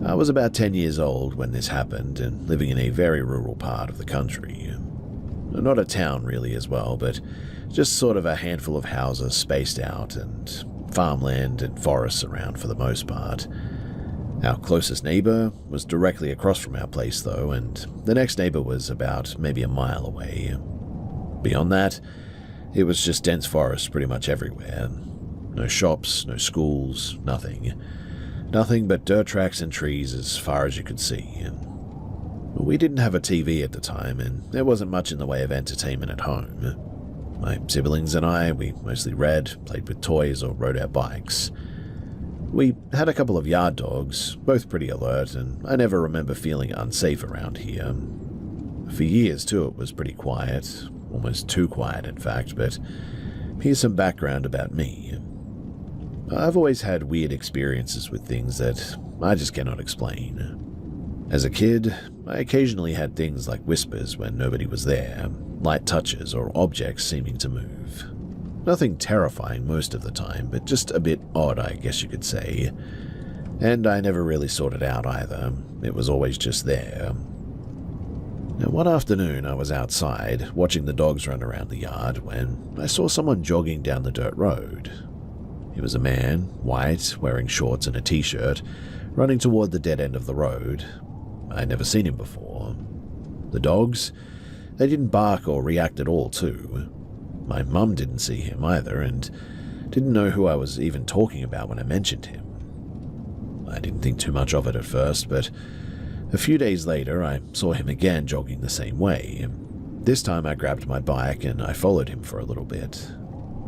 I was about 10 years old when this happened and living in a very rural part of the country. Not a town really as well, but just sort of a handful of houses spaced out and farmland and forests around for the most part. Our closest neighbor was directly across from our place though, and the next neighbor was about maybe a mile away. Beyond that, it was just dense forest pretty much everywhere. No shops, no schools, nothing. Nothing but dirt tracks and trees as far as you could see. We didn't have a TV at the time, and there wasn't much in the way of entertainment at home. My siblings and I, we mostly read, played with toys, or rode our bikes. We had a couple of yard dogs, both pretty alert, and I never remember feeling unsafe around here. For years, too, it was pretty quiet, almost too quiet, in fact, but here's some background about me. I've always had weird experiences with things that I just cannot explain. As a kid, I occasionally had things like whispers when nobody was there, light touches, or objects seeming to move. Nothing terrifying most of the time, but just a bit odd, I guess you could say. And I never really sorted out either. It was always just there. Now, one afternoon, I was outside, watching the dogs run around the yard, when I saw someone jogging down the dirt road. He was a man, white, wearing shorts and a t-shirt, running toward the dead end of the road. I'd never seen him before. The dogs, they didn't bark or react at all, too. My mum didn't see him either, and didn't know who I was even talking about when I mentioned him. I didn't think too much of it at first, but a few days later I saw him again jogging the same way. This time I grabbed my bike and I followed him for a little bit.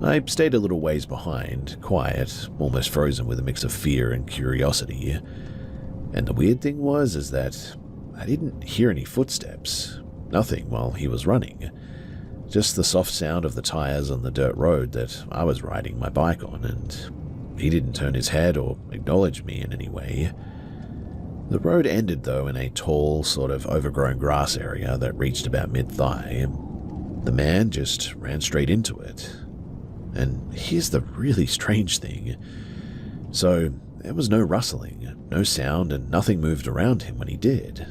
I stayed a little ways behind, quiet, almost frozen with a mix of fear and curiosity. And the weird thing was that I didn't hear any footsteps, nothing while he was running. Just the soft sound of the tires on the dirt road that I was riding my bike on, and he didn't turn his head or acknowledge me in any way. The road ended, though, in a tall, sort of overgrown grass area that reached about mid-thigh. The man just ran straight into it. And here's the really strange thing. So, there was no rustling, no sound, and nothing moved around him when he did.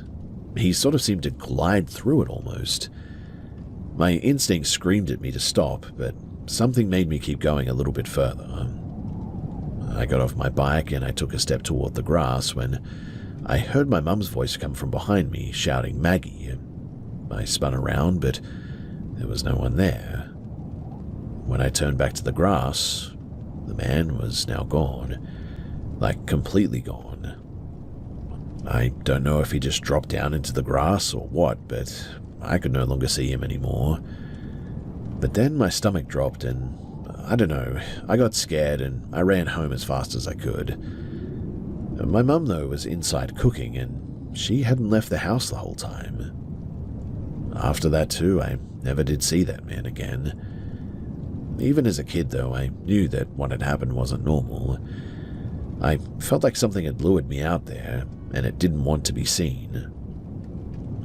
He sort of seemed to glide through it almost. My instinct screamed at me to stop, but something made me keep going a little bit further. I got off my bike and I took a step toward the grass when I heard my mum's voice come from behind me, shouting, "Maggie." I spun around, but there was no one there. When I turned back to the grass, the man was now gone, like completely gone. I don't know if he just dropped down into the grass or what, but I could no longer see him anymore. But then my stomach dropped and, I don't know, I got scared and I ran home as fast as I could. My mum, though, was inside cooking and she hadn't left the house the whole time. After that, too, I never did see that man again. Even as a kid, though, I knew that what had happened wasn't normal. I felt like something had lured me out there, and it didn't want to be seen.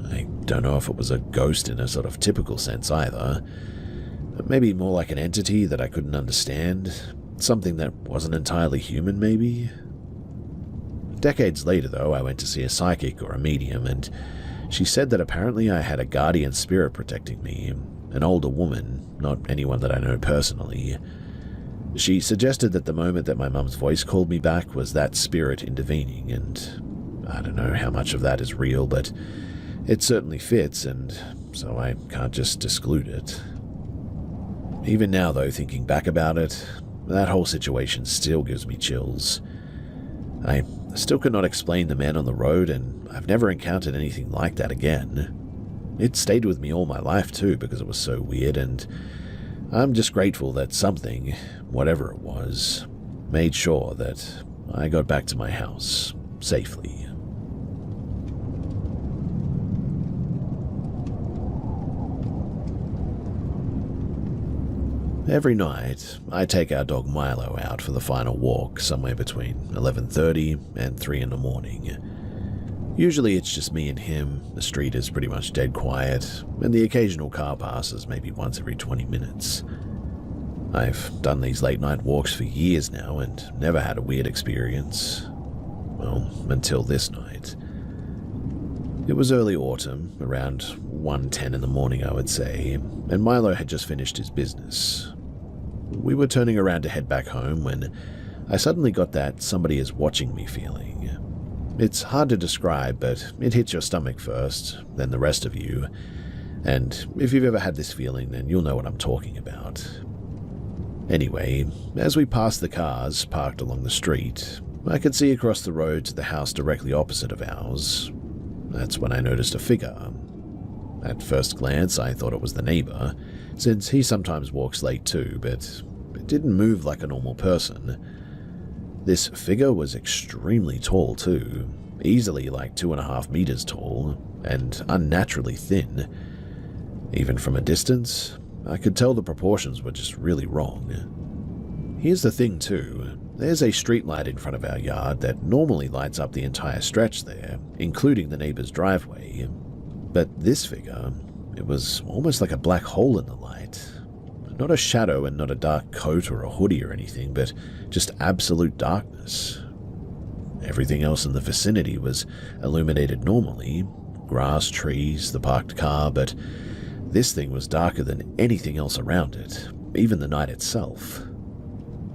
I don't know if it was a ghost in a sort of typical sense either. Maybe more like an entity that I couldn't understand. Something that wasn't entirely human, maybe? Decades later, though, I went to see a psychic or a medium, and she said that apparently I had a guardian spirit protecting me, an older woman, not anyone that I know personally. She suggested that the moment that my mum's voice called me back was that spirit intervening, and I don't know how much of that is real, but it certainly fits, and so I can't just exclude it. Even now, though, thinking back about it, that whole situation still gives me chills. I still could not explain the man on the road, and I've never encountered anything like that again. It stayed with me all my life, too, because it was so weird, and I'm just grateful that something, whatever it was, made sure that I got back to my house safely. Every night, I take our dog Milo out for the final walk somewhere between 11:30 and 3 in the morning. Usually it's just me and him, the street is pretty much dead quiet, and the occasional car passes maybe once every 20 minutes. I've done these late night walks for years now and never had a weird experience. Well, until this night. It was early autumn, around 1:10 in the morning I would say, and Milo had just finished his business. We were turning around to head back home when I suddenly got that somebody is watching me feeling. It's hard to describe, but it hits your stomach first, then the rest of you, and if you've ever had this feeling, then you'll know what I'm talking about. Anyway, as we passed the cars parked along the street, I could see across the road to the house directly opposite of ours. That's when I noticed a figure. At first glance, I thought it was the neighbor, since he sometimes walks late too, but it didn't move like a normal person. This figure was extremely tall too, easily like 2.5 meters tall, and unnaturally thin. Even from a distance, I could tell the proportions were just really wrong. Here's the thing too, there's a street light in front of our yard that normally lights up the entire stretch there, including the neighbor's driveway. But this figure, it was almost like a black hole in the light. Not a shadow and not a dark coat or a hoodie or anything, but just absolute darkness. Everything else in the vicinity was illuminated normally, grass, trees, the parked car, but this thing was darker than anything else around it, even the night itself.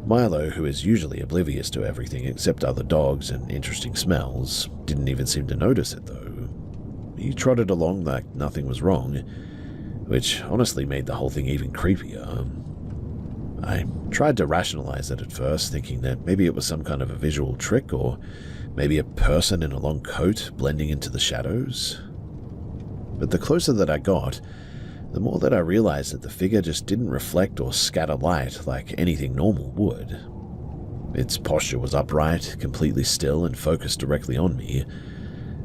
Milo, who is usually oblivious to everything except other dogs and interesting smells, didn't even seem to notice it though. He trotted along like nothing was wrong, which honestly made the whole thing even creepier. I tried to rationalize it at first, thinking that maybe it was some kind of a visual trick, or maybe a person in a long coat blending into the shadows. But the closer that I got, the more that I realized that the figure just didn't reflect or scatter light like anything normal would. Its posture was upright, completely still, and focused directly on me.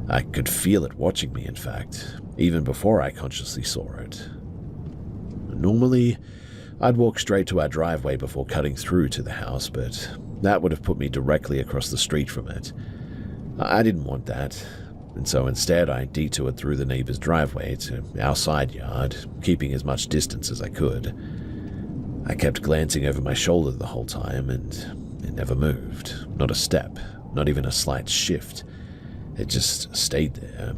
I could feel it watching me, in fact, even before I consciously saw it. Normally, I'd walk straight to our driveway before cutting through to the house, but that would have put me directly across the street from it. I didn't want that, and so instead I detoured through the neighbor's driveway to our side yard, keeping as much distance as I could. I kept glancing over my shoulder the whole time, and it never moved. Not a step, not even a slight shift. It just stayed there.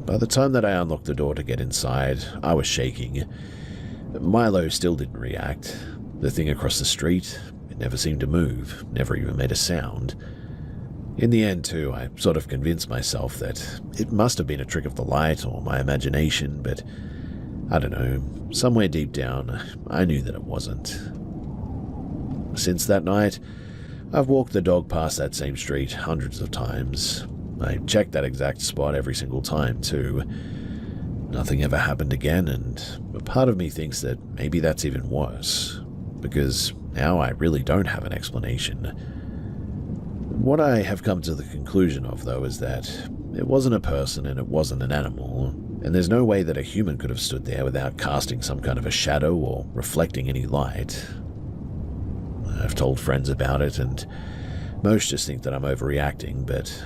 By the time that I unlocked the door to get inside, I was shaking. Milo still didn't react. The thing across the street, it never seemed to move, never even made a sound. In the end, too, I sort of convinced myself that it must have been a trick of the light or my imagination, but I don't know, somewhere deep down, I knew that it wasn't. Since that night, I've walked the dog past that same street hundreds of times. I checked that exact spot every single time, too. Nothing ever happened again, and a part of me thinks that maybe that's even worse, because now I really don't have an explanation. What I have come to the conclusion of, though, is that it wasn't a person and it wasn't an animal, and there's no way that a human could have stood there without casting some kind of a shadow or reflecting any light. I've told friends about it, and most just think that I'm overreacting, but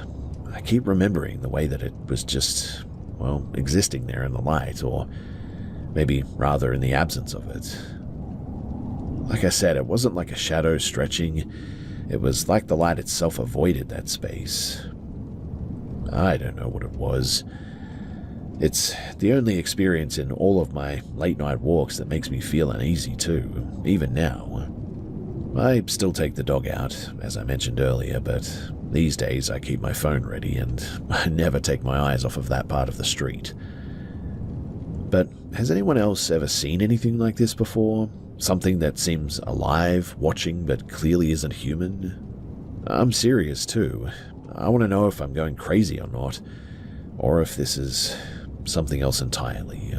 I keep remembering the way that it was just, well, existing there in the light, or maybe rather in the absence of it. Like I said, it wasn't like a shadow stretching. It was like the light itself avoided that space. I don't know what it was. It's the only experience in all of my late-night walks that makes me feel uneasy too, even now. I still take the dog out, as I mentioned earlier, but these days I keep my phone ready and I never take my eyes off of that part of the street. But has anyone else ever seen anything like this before? Something that seems alive, watching, but clearly isn't human? I'm serious too. I want to know if I'm going crazy or not, or if this is something else entirely.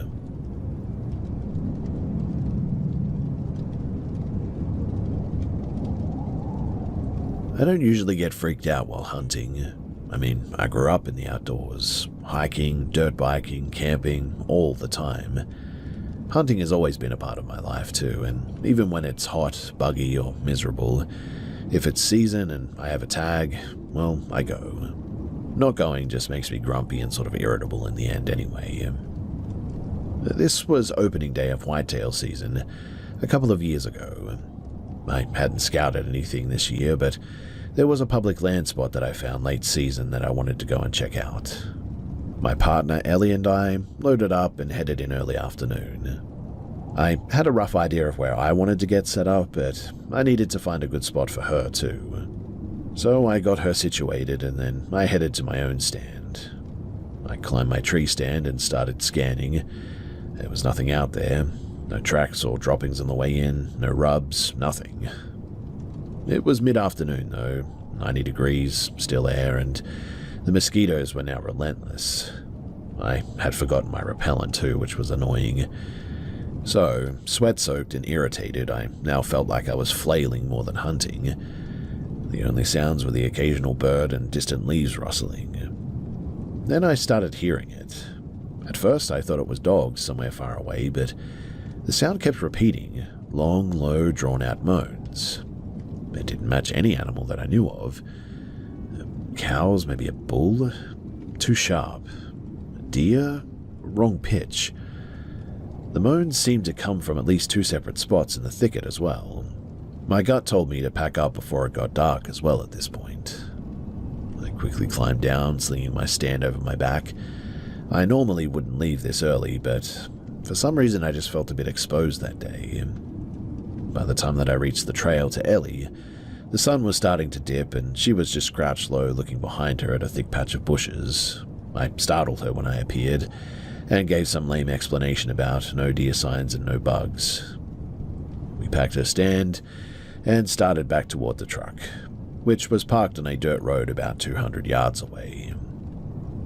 I don't usually get freaked out while hunting. I mean, I grew up in the outdoors, hiking, dirt biking, camping, all the time. Hunting has always been a part of my life too, and even when it's hot, buggy, or miserable, if it's season and I have a tag, well, I go. Not going just makes me grumpy and sort of irritable in the end anyway. This was opening day of whitetail season a couple of years ago. I hadn't scouted anything this year, but there was a public land spot that I found late season that I wanted to go and check out. My partner Ellie and I loaded up and headed in early afternoon. I had a rough idea of where I wanted to get set up, but I needed to find a good spot for her too. So I got her situated and then I headed to my own stand. I climbed my tree stand and started scanning. There was nothing out there. No tracks or droppings on the way in, no rubs, nothing. It was mid-afternoon though, 90 degrees, still air, and the mosquitoes were now relentless. I had forgotten my repellent too, which was annoying. So, sweat-soaked and irritated, I now felt like I was flailing more than hunting. The only sounds were the occasional bird and distant leaves rustling. Then I started hearing it. At first I thought it was dogs somewhere far away, but the sound kept repeating, long, low, drawn-out moans. It didn't match any animal that I knew of. Cows, maybe a bull? Too sharp. Deer? Wrong pitch. The moans seemed to come from at least 2 separate spots in the thicket as well. My gut told me to pack up before it got dark as well at this point. I quickly climbed down, slinging my stand over my back. I normally wouldn't leave this early, but for some reason I just felt a bit exposed that day. By the time that I reached the trail to Ellie, the sun was starting to dip and she was just crouched low looking behind her at a thick patch of bushes. I startled her when I appeared and gave some lame explanation about no deer signs and no bugs. We packed her stand and started back toward the truck, which was parked on a dirt road about 200 yards away.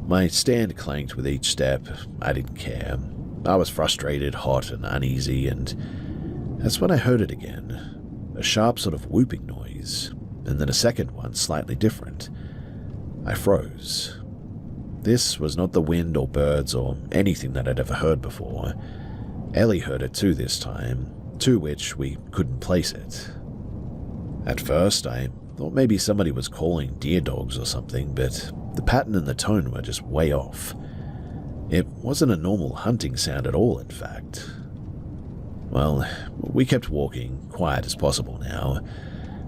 My stand clanked with each step. I didn't care. I was frustrated, hot, and uneasy, and that's when I heard it again. A sharp sort of whooping noise, and then a second one slightly different. I froze. This was not the wind or birds or anything that I'd ever heard before. Ellie heard it too this time, to which we couldn't place it. At first, I thought maybe somebody was calling deer dogs or something, but the pattern and the tone were just way off. It wasn't a normal hunting sound at all, in fact. Well, we kept walking, quiet as possible now.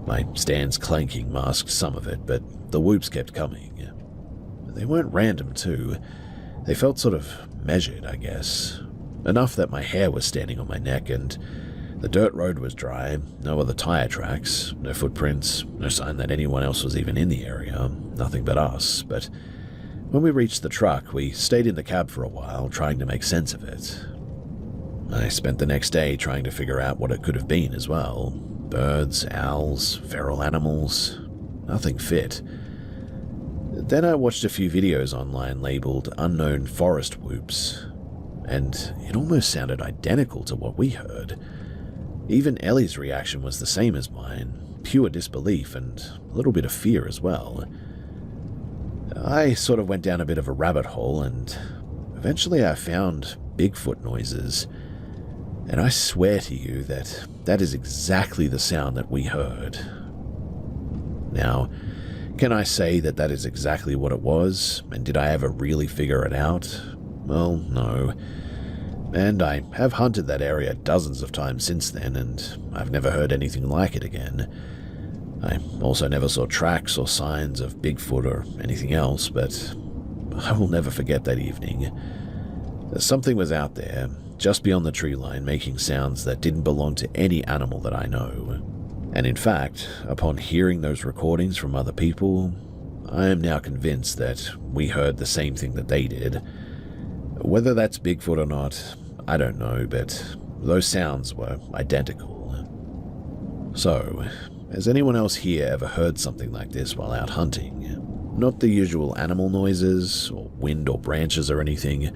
My stand's clanking masked some of it, but the whoops kept coming. They weren't random, too. They felt sort of measured, I guess. Enough that my hair was standing on my neck, and the dirt road was dry, no other tire tracks, no footprints, no sign that anyone else was even in the area, nothing but us. But when we reached the truck, we stayed in the cab for a while, trying to make sense of it. I spent the next day trying to figure out what it could have been as well. Birds, owls, feral animals, nothing fit. Then I watched a few videos online labeled unknown forest whoops, and it almost sounded identical to what we heard. Even Ellie's reaction was the same as mine, pure disbelief and a little bit of fear as well. I sort of went down a bit of a rabbit hole, and eventually I found Bigfoot noises. And I swear to you that that is exactly the sound that we heard. Now, can I say that that is exactly what it was, and did I ever really figure it out? Well, no. And I have hunted that area dozens of times since then, and I've never heard anything like it again. I also never saw tracks or signs of Bigfoot or anything else, but I will never forget that evening. Something was out there, just beyond the tree line, making sounds that didn't belong to any animal that I know. And in fact, upon hearing those recordings from other people, I am now convinced that we heard the same thing that they did. Whether that's Bigfoot or not, I don't know, but those sounds were identical. So, has anyone else here ever heard something like this while out hunting? Not the usual animal noises, or wind or branches or anything,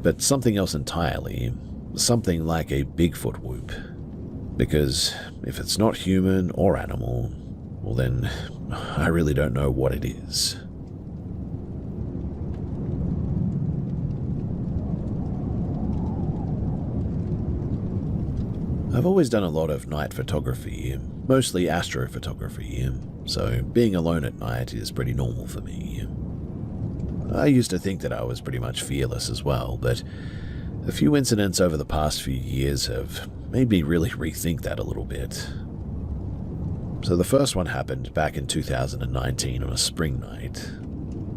but something else entirely, something like a Bigfoot whoop. Because if it's not human or animal, well then, I really don't know what it is. I've always done a lot of night photography, mostly astrophotography, so being alone at night is pretty normal for me. I used to think that I was pretty much fearless as well, but a few incidents over the past few years have made me really rethink that a little bit. So the first one happened back in 2019 on a spring night.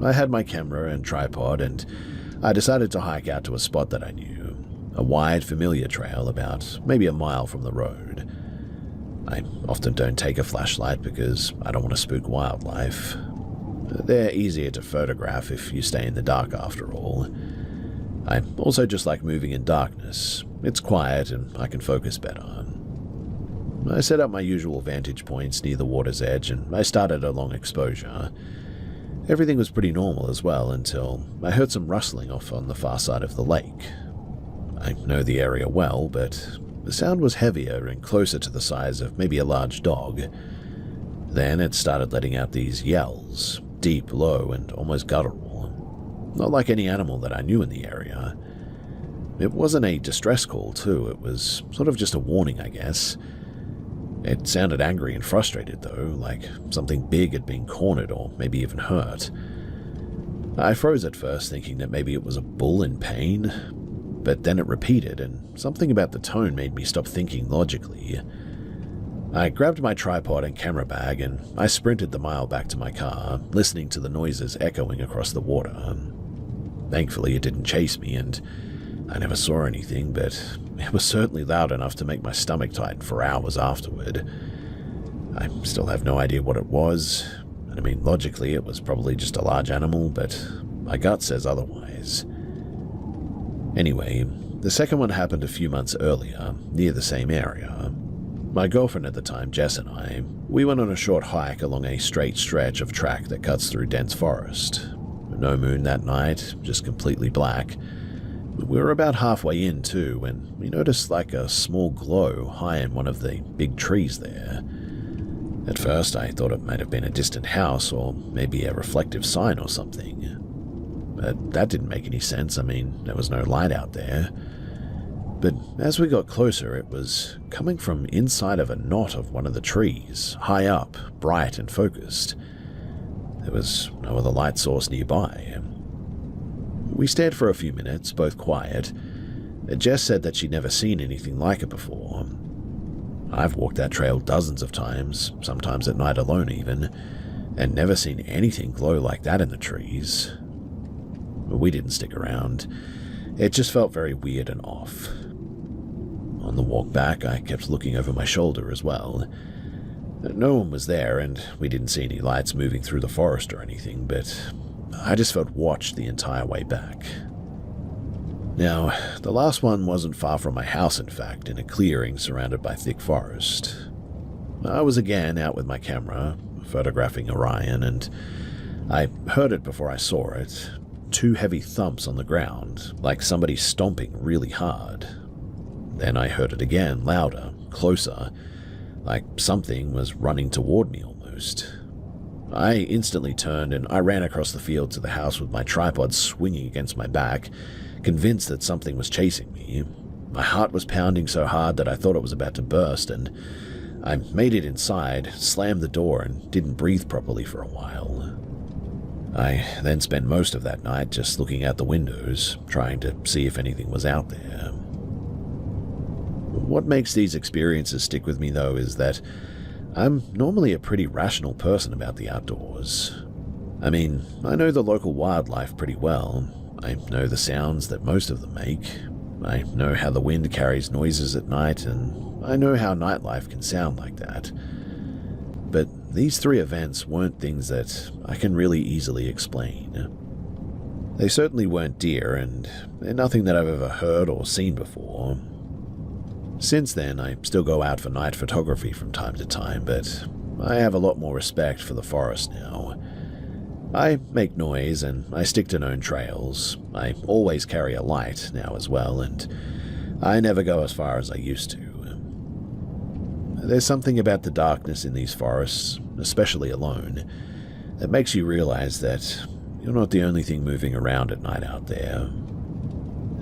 I had my camera and tripod, and I decided to hike out to a spot that I knew, a wide, familiar trail about maybe a mile from the road. I often don't take a flashlight because I don't want to spook wildlife. They're easier to photograph if you stay in the dark after all. I also just like moving in darkness. It's quiet and I can focus better. I set up my usual vantage points near the water's edge and I started a long exposure. Everything was pretty normal as well until I heard some rustling off on the far side of the lake. I know the area well, but the sound was heavier and closer to the size of maybe a large dog. Then it started letting out these yells, deep, low, and almost guttural. Not like any animal that I knew in the area. It wasn't a distress call, too. It was sort of just a warning, I guess. It sounded angry and frustrated, though, like something big had been cornered or maybe even hurt. I froze at first, thinking that maybe it was a bull in pain, but then it repeated, and something about the tone made me stop thinking logically. I grabbed my tripod and camera bag, and I sprinted the mile back to my car, listening to the noises echoing across the water. Thankfully, it didn't chase me, and I never saw anything, but it was certainly loud enough to make my stomach tighten for hours afterward. I still have no idea what it was, and I mean, logically, it was probably just a large animal, but my gut says otherwise. Anyway, the second one happened a few months earlier, near the same area. My girlfriend at the time, Jess, and we went on a short hike along a straight stretch of track that cuts through dense forest. No moon that night, just completely black. We were about halfway in, too, when we noticed like a small glow high in one of the big trees there. At first, I thought it might have been a distant house or maybe a reflective sign or something. But that didn't make any sense. I mean, there was no light out there. But as we got closer, it was coming from inside of a knot of one of the trees, high up, bright and focused. There was no other light source nearby. We stared for a few minutes, both quiet. Jess said that she'd never seen anything like it before. I've walked that trail dozens of times, sometimes at night alone even, and never seen anything glow like that in the trees. But we didn't stick around. It just felt very weird and off. On the walk back, I kept looking over my shoulder as well. No one was there, and we didn't see any lights moving through the forest or anything, but I just felt watched the entire way back. Now, the last one wasn't far from my house, in fact, in a clearing surrounded by thick forest. I was again out with my camera, photographing Orion, and I heard it before I saw it. 2 heavy thumps on the ground, like somebody stomping really hard. Then I heard it again, louder, closer, like something was running toward me almost. I instantly turned and I ran across the field to the house with my tripod swinging against my back, convinced that something was chasing me. My heart was pounding so hard that I thought it was about to burst, and I made it inside, slammed the door, and didn't breathe properly for a while. I then spent most of that night just looking out the windows, trying to see if anything was out there. What makes these experiences stick with me, though, is that I'm normally a pretty rational person about the outdoors. I mean, I know the local wildlife pretty well. I know the sounds that most of them make. I know how the wind carries noises at night, and I know how nightlife can sound like that. But these 3 events weren't things that I can really easily explain. They certainly weren't deer, and they're nothing that I've ever heard or seen before. Since then, I still go out for night photography from time to time, but I have a lot more respect for the forest now. I make noise and I stick to known trails. I always carry a light now as well, and I never go as far as I used to. There's something about the darkness in these forests, especially alone, that makes you realize that you're not the only thing moving around at night out there.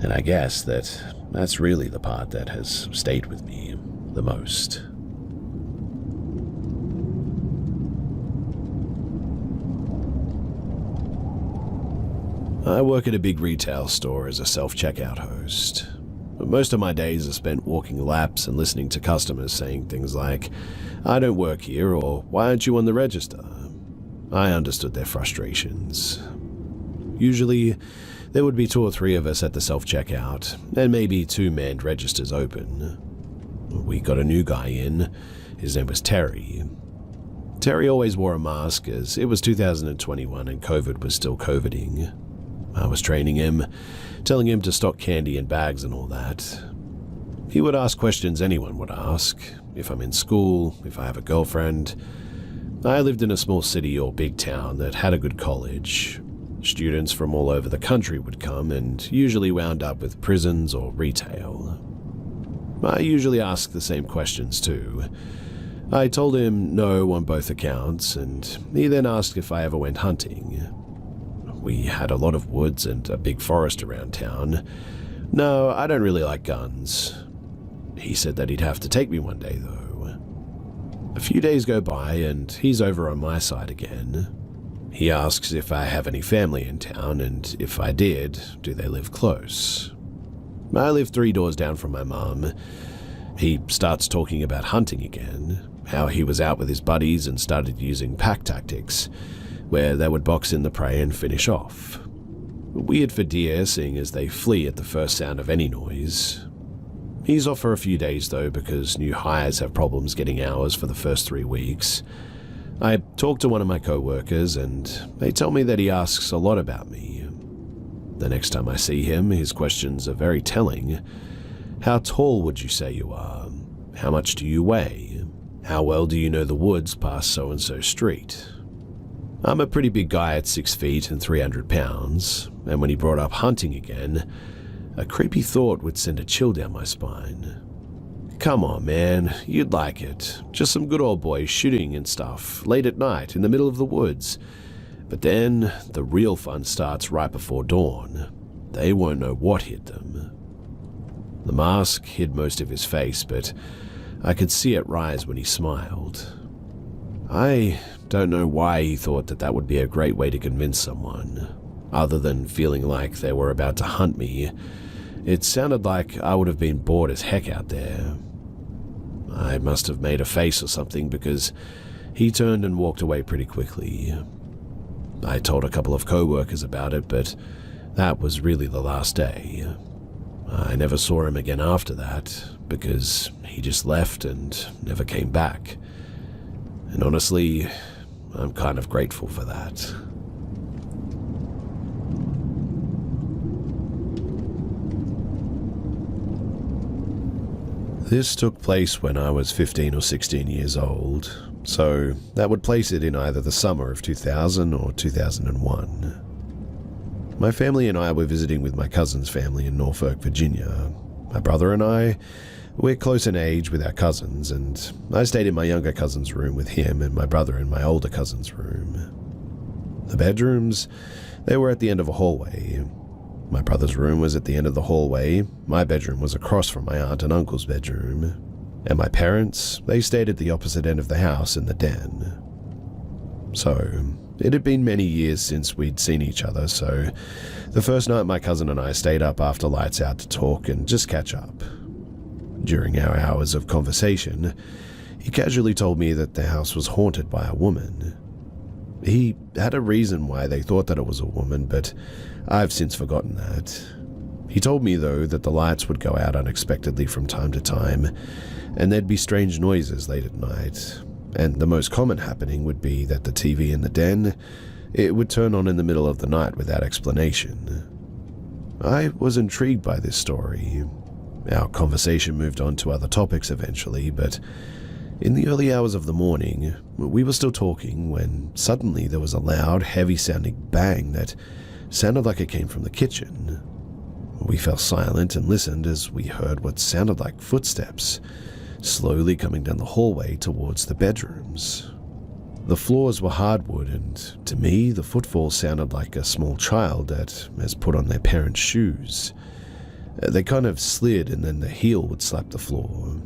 And I guess that's really the part that has stayed with me the most. I work at a big retail store as a self-checkout host. Most of my days are spent walking laps and listening to customers saying things like, "I don't work here," or "Why aren't you on the register?" I understood their frustrations. Usually, there would be 2 or 3 of us at the self-checkout, and maybe 2 manned registers open. We got a new guy in. His name was Terry. Terry always wore a mask as it was 2021 and COVID was still COVIDing. I was training him, telling him to stock candy in bags and all that. He would ask questions anyone would ask, if I'm in school, if I have a girlfriend. I lived in a small city or big town that had a good college. Students from all over the country would come and usually wound up with prisons or retail. I usually asked the same questions too. I told him no on both accounts, and he then asked if I ever went hunting. We had a lot of woods and a big forest around town. No, I don't really like guns. He said that he'd have to take me one day, though. A few days go by, and he's over on my side again. He asks if I have any family in town, and if I did, do they live close? I live 3 doors down from my mum. He starts talking about hunting again, how he was out with his buddies and started using pack tactics, where they would box in the prey and finish off. Weird for deer, seeing as they flee at the first sound of any noise. He's off for a few days though, because new hires have problems getting hours for the first 3 weeks. I talked to one of my co-workers, and they tell me that he asks a lot about me. The next time I see him, his questions are very telling. How tall would you say you are? How much do you weigh? How well do you know the woods past so-and-so street? I'm a pretty big guy at 6 feet and 300 pounds, and when he brought up hunting again, a creepy thought would send a chill down my spine. Come on, man, you'd like it. Just some good old boys shooting and stuff, late at night in the middle of the woods. But then, the real fun starts right before dawn. They won't know what hit them. The mask hid most of his face, but I could see it rise when he smiled. I don't know why he thought that that would be a great way to convince someone. Other than feeling like they were about to hunt me, it sounded like I would have been bored as heck out there. I must have made a face or something, because he turned and walked away pretty quickly. I told a couple of co-workers about it, but that was really the last day. I never saw him again after that, because he just left and never came back. And honestly, I'm kind of grateful for that. This took place when I was 15 or 16 years old, so that would place it in either the summer of 2000 or 2001. My family and I were visiting with my cousin's family in Norfolk, Virginia. My brother and I, we're close in age with our cousins, and I stayed in my younger cousin's room with him and my brother in my older cousin's room. The bedrooms, they were at the end of a hallway. My brother's room was at the end of the hallway, my bedroom was across from my aunt and uncle's bedroom, and my parents, they stayed at the opposite end of the house in the den. So, it had been many years since we'd seen each other, so the first night my cousin and I stayed up after lights out to talk and just catch up. During our hours of conversation, he casually told me that the house was haunted by a woman. He had a reason why they thought that it was a woman, but I've since forgotten that. He told me, though, that the lights would go out unexpectedly from time to time, and there'd be strange noises late at night, and the most common happening would be that the TV in the den, it would turn on in the middle of the night without explanation. I was intrigued by this story. Our conversation moved on to other topics eventually, but in the early hours of the morning, we were still talking when suddenly there was a loud, heavy-sounding bang that sounded like it came from the kitchen. We fell silent and listened as we heard what sounded like footsteps, slowly coming down the hallway towards the bedrooms. The floors were hardwood, and to me, the footfalls sounded like a small child that has put on their parents' shoes. They kind of slid, and then the heel would slap the floor.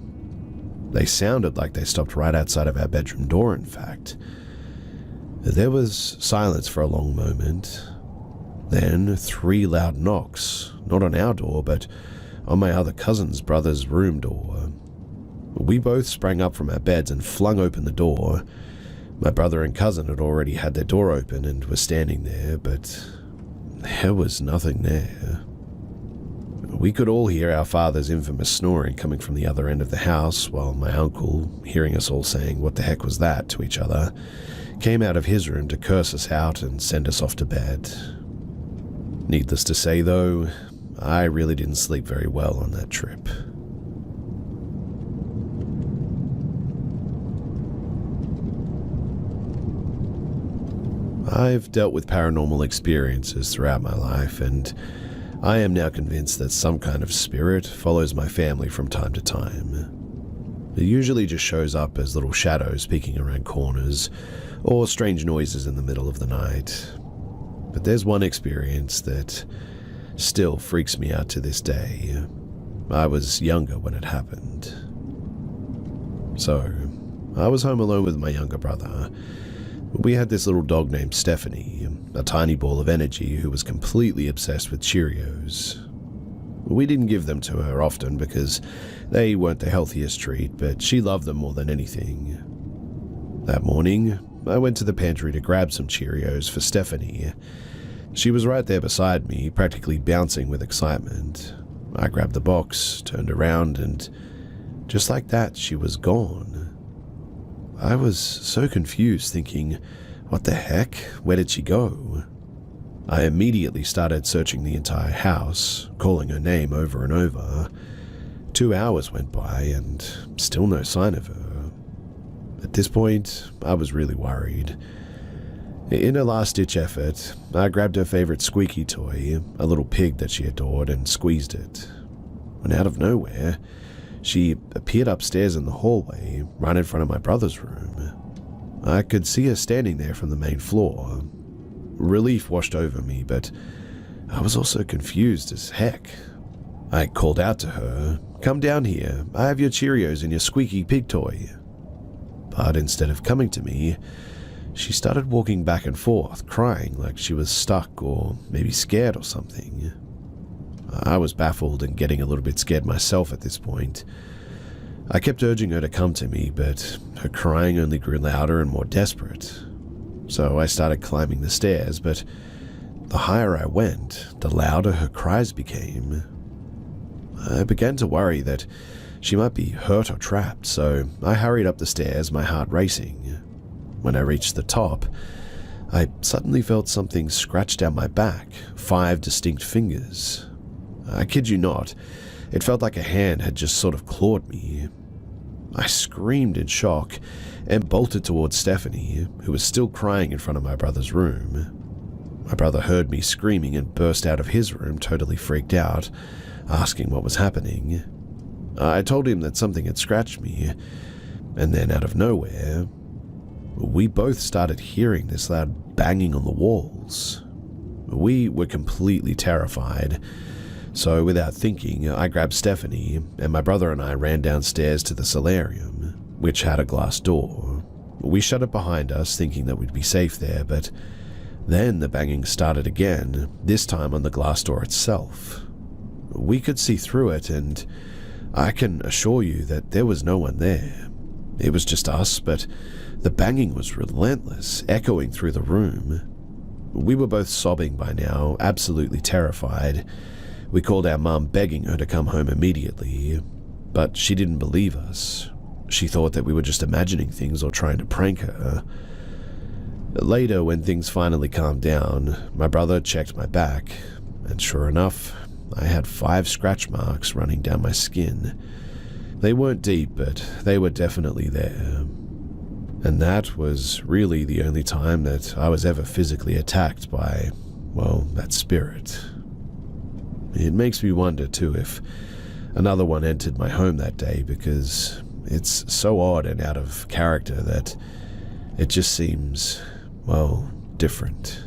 They sounded like they stopped right outside of our bedroom door, in fact. There was silence for a long moment. Then 3 loud knocks, not on our door, but on my other cousin's brother's room door. We both sprang up from our beds and flung open the door. My brother and cousin had already had their door open and were standing there, but there was nothing there. We could all hear our father's infamous snoring coming from the other end of the house, while my uncle, hearing us all saying "what the heck was that" to each other, came out of his room to curse us out and send us off to bed. Needless to say, though, I really didn't sleep very well on that trip. I've dealt with paranormal experiences throughout my life, and I am now convinced that some kind of spirit follows my family from time to time. It usually just shows up as little shadows peeking around corners, or strange noises in the middle of the night. But there's one experience that still freaks me out to this day. I was younger when it happened. So, I was home alone with my younger brother. We had this little dog named Stephanie, a tiny ball of energy who was completely obsessed with Cheerios. We didn't give them to her often because they weren't the healthiest treat, but she loved them more than anything. That morning, I went to the pantry to grab some Cheerios for Stephanie. She was right there beside me, practically bouncing with excitement. I grabbed the box, turned around, and just like that, she was gone. I was so confused, thinking, what the heck? Where did she go? I immediately started searching the entire house, calling her name over and over. 2 hours went by, and still no sign of her. At this point, I was really worried. In a last-ditch effort, I grabbed her favorite squeaky toy, a little pig that she adored, and squeezed it. When out of nowhere, she appeared upstairs in the hallway, right in front of my brother's room. I could see her standing there from the main floor. Relief washed over me, but I was also confused as heck. I called out to her, "Come down here, I have your Cheerios and your squeaky pig toy." But instead of coming to me, she started walking back and forth, crying like she was stuck or maybe scared or something. I was baffled and getting a little bit scared myself at this point. I kept urging her to come to me, but her crying only grew louder and more desperate. So I started climbing the stairs, but the higher I went, the louder her cries became. I began to worry that she might be hurt or trapped, so I hurried up the stairs, my heart racing. When I reached the top, I suddenly felt something scratch down my back, 5 distinct fingers. I kid you not, It felt like a hand had just sort of clawed me. I screamed in shock and bolted towards Stephanie, who was still crying in front of my brother's room. My brother heard me screaming and burst out of his room totally freaked out, asking what was happening. I told him that something had scratched me, and then out of nowhere, we both started hearing this loud banging on the walls. We were completely terrified, so without thinking, I grabbed Stephanie, and my brother and I ran downstairs to the solarium, which had a glass door. We shut it behind us, thinking that we'd be safe there, but then the banging started again, this time on the glass door itself. We could see through it, and I can assure you that there was no one there. It was just us, but the banging was relentless, echoing through the room. We were both sobbing by now, absolutely terrified. We called our mum, begging her to come home immediately, but she didn't believe us. She thought that we were just imagining things or trying to prank her. Later, when things finally calmed down, my brother checked my back, and sure enough, I had 5 scratch marks running down my skin. They weren't deep, but they were definitely there. And that was really the only time that I was ever physically attacked by, well, that spirit. It makes me wonder, too, if another one entered my home that day, because it's so odd and out of character that it just seems, well, different.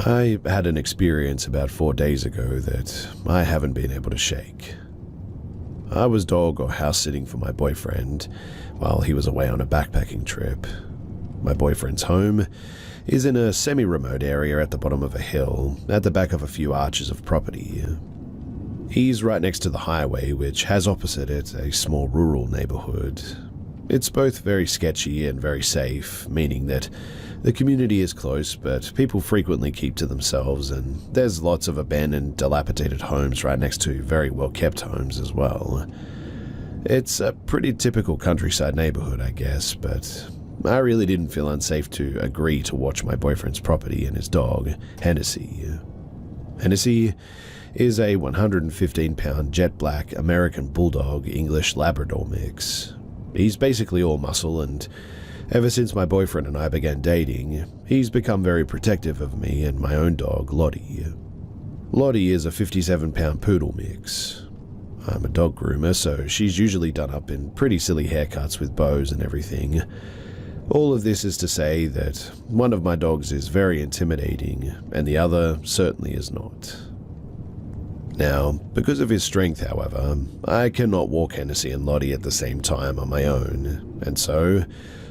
I had an experience about 4 days ago that I haven't been able to shake. I was dog or house sitting for my boyfriend while he was away on a backpacking trip. My boyfriend's home is in a semi-remote area at the bottom of a hill at the back of a few arches of property. He's right next to the highway, which has opposite it a small rural neighborhood. It's both very sketchy and very safe, meaning that the community is close, but people frequently keep to themselves, and there's lots of abandoned, dilapidated homes right next to very well-kept homes as well. It's a pretty typical countryside neighborhood, I guess, but I really didn't feel unsafe to agree to watch my boyfriend's property and his dog, Hennessy. Hennessy is a 115-pound jet black American Bulldog English Labrador mix. He's basically all muscle, and ever since my boyfriend and I began dating, he's become very protective of me and my own dog, Lottie. Lottie is a 57-pound poodle mix. I'm a dog groomer, so she's usually done up in pretty silly haircuts with bows and everything. All of this is to say that one of my dogs is very intimidating, and the other certainly is not. Now, because of his strength, however, I cannot walk Hennessy and Lottie at the same time on my own, and so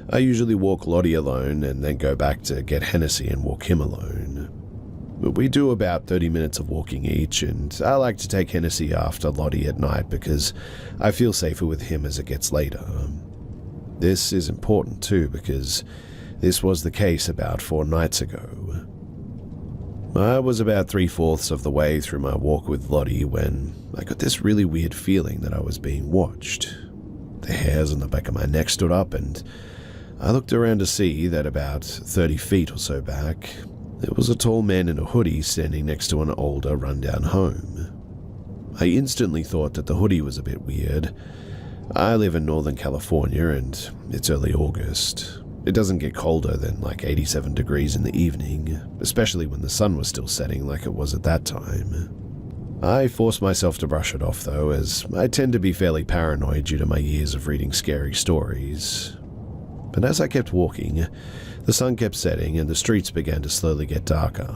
I usually walk Lottie alone and then go back to get Hennessy and walk him alone. We do about 30 minutes of walking each, and I like to take Hennessy after Lottie at night because I feel safer with him as it gets later. This is important too because this was the case about 4 nights ago. I was about 3/4 of the way through my walk with Lottie when I got this really weird feeling that I was being watched. The hairs on the back of my neck stood up, and I looked around to see that about 30 feet or so back, there was a tall man in a hoodie standing next to an older, rundown home. I instantly thought that the hoodie was a bit weird. I live in Northern California, and it's early August. It doesn't get colder than like 87 degrees in the evening, especially when the sun was still setting like it was at that time. I forced myself to brush it off though, as I tend to be fairly paranoid due to my years of reading scary stories. But as I kept walking, the sun kept setting and the streets began to slowly get darker.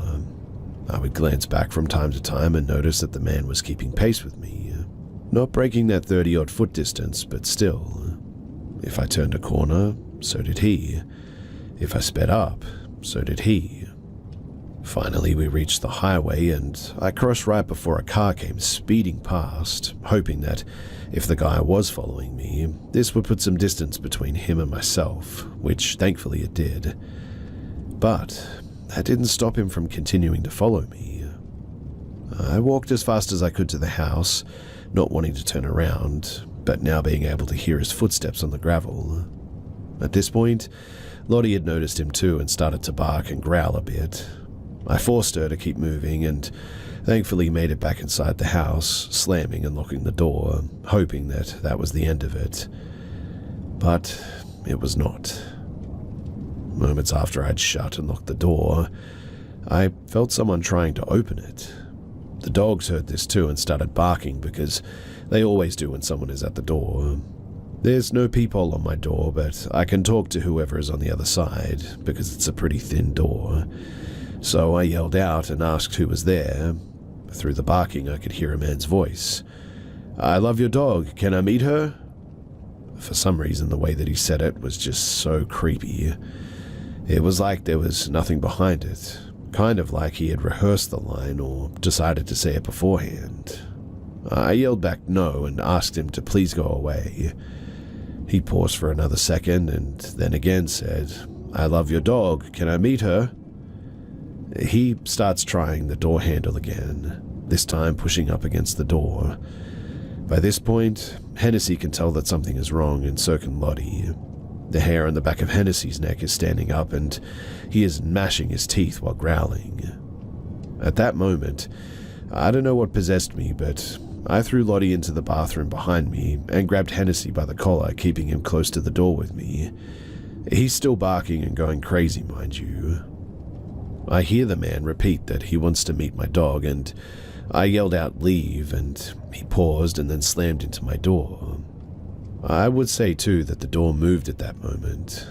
I would glance back from time to time and notice that the man was keeping pace with me, not breaking that 30-odd foot distance, but still. If I turned a corner, so did he. If I sped up, so did he. Finally, we reached the highway, and I crossed right before a car came speeding past, hoping that if the guy was following me, this would put some distance between him and myself, which thankfully it did. But that didn't stop him from continuing to follow me. I walked as fast as I could to the house, not wanting to turn around, but now being able to hear his footsteps on the gravel. At this point, Lottie had noticed him too and started to bark and growl a bit. I forced her to keep moving and thankfully made it back inside the house, slamming and locking the door, hoping that that was the end of it. But it was not. Moments after I'd shut and locked the door, I felt someone trying to open it. The dogs heard this too and started barking because they always do when someone is at the door. There's no peephole on my door, but I can talk to whoever is on the other side because it's a pretty thin door. So I yelled out and asked who was there. Through the barking, I could hear a man's voice. "I love your dog. Can I meet her?" For some reason, the way that he said it was just so creepy. It was like there was nothing behind it, kind of like he had rehearsed the line or decided to say it beforehand. I yelled back no and asked him to please go away. He paused for another second and then again said, "I love your dog. Can I meet her?" He starts trying the door handle again, this time pushing up against the door. By this point, Hennessy can tell that something is wrong, and so can Lottie. The hair on the back of Hennessy's neck is standing up and he is gnashing his teeth while growling. At that moment, I don't know what possessed me, but I threw Lottie into the bathroom behind me and grabbed Hennessy by the collar, keeping him close to the door with me. He's still barking and going crazy, mind you. I hear the man repeat that he wants to meet my dog, and I yelled out leave, and he paused and then slammed into my door. I would say too that the door moved at that moment.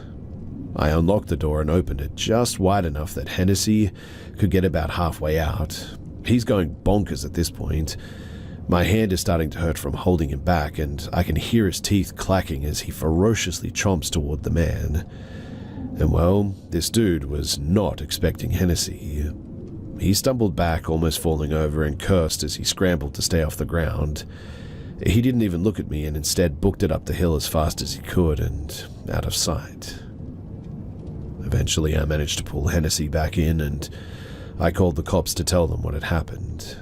I unlocked the door and opened it just wide enough that Hennessy could get about halfway out. He's going bonkers at this point. My hand is starting to hurt from holding him back, and I can hear his teeth clacking as he ferociously chomps toward the man. And well, this dude was not expecting Hennessy. He stumbled back, almost falling over, and cursed as he scrambled to stay off the ground. He didn't even look at me and instead booked it up the hill as fast as he could and out of sight. Eventually I managed to pull Hennessy back in, and I called the cops to tell them what had happened.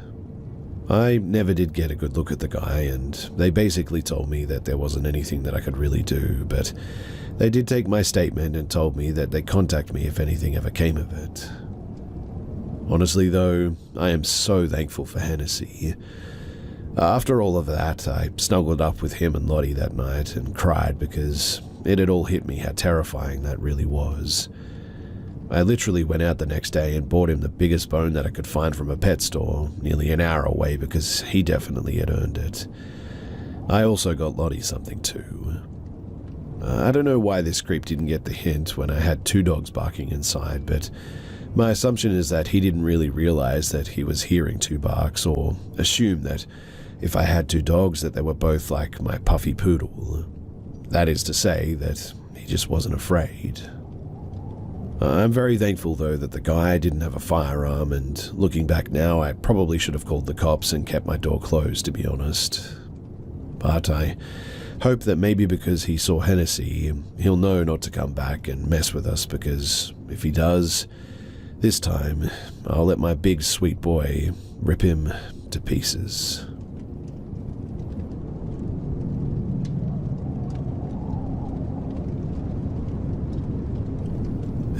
I never did get a good look at the guy, and they basically told me that there wasn't anything that I could really do, but they did take my statement and told me that they'd contact me if anything ever came of it. Honestly though, I am so thankful for Hennessy. After all of that, I snuggled up with him and Lottie that night and cried because it had all hit me how terrifying that really was. I literally went out the next day and bought him the biggest bone that I could find from a pet store, nearly an hour away, because he definitely had earned it. I also got Lottie something too. I don't know why this creep didn't get the hint when I had two dogs barking inside, but my assumption is that he didn't really realize that he was hearing two barks, or assume that if I had two dogs that they were both like my puffy poodle. That is to say that he just wasn't afraid. I'm very thankful though that the guy didn't have a firearm, and looking back now I probably should have called the cops and kept my door closed, to be honest. But I hope that maybe because he saw Hennessy, he'll know not to come back and mess with us, because if he does, this time I'll let my big sweet boy rip him to pieces.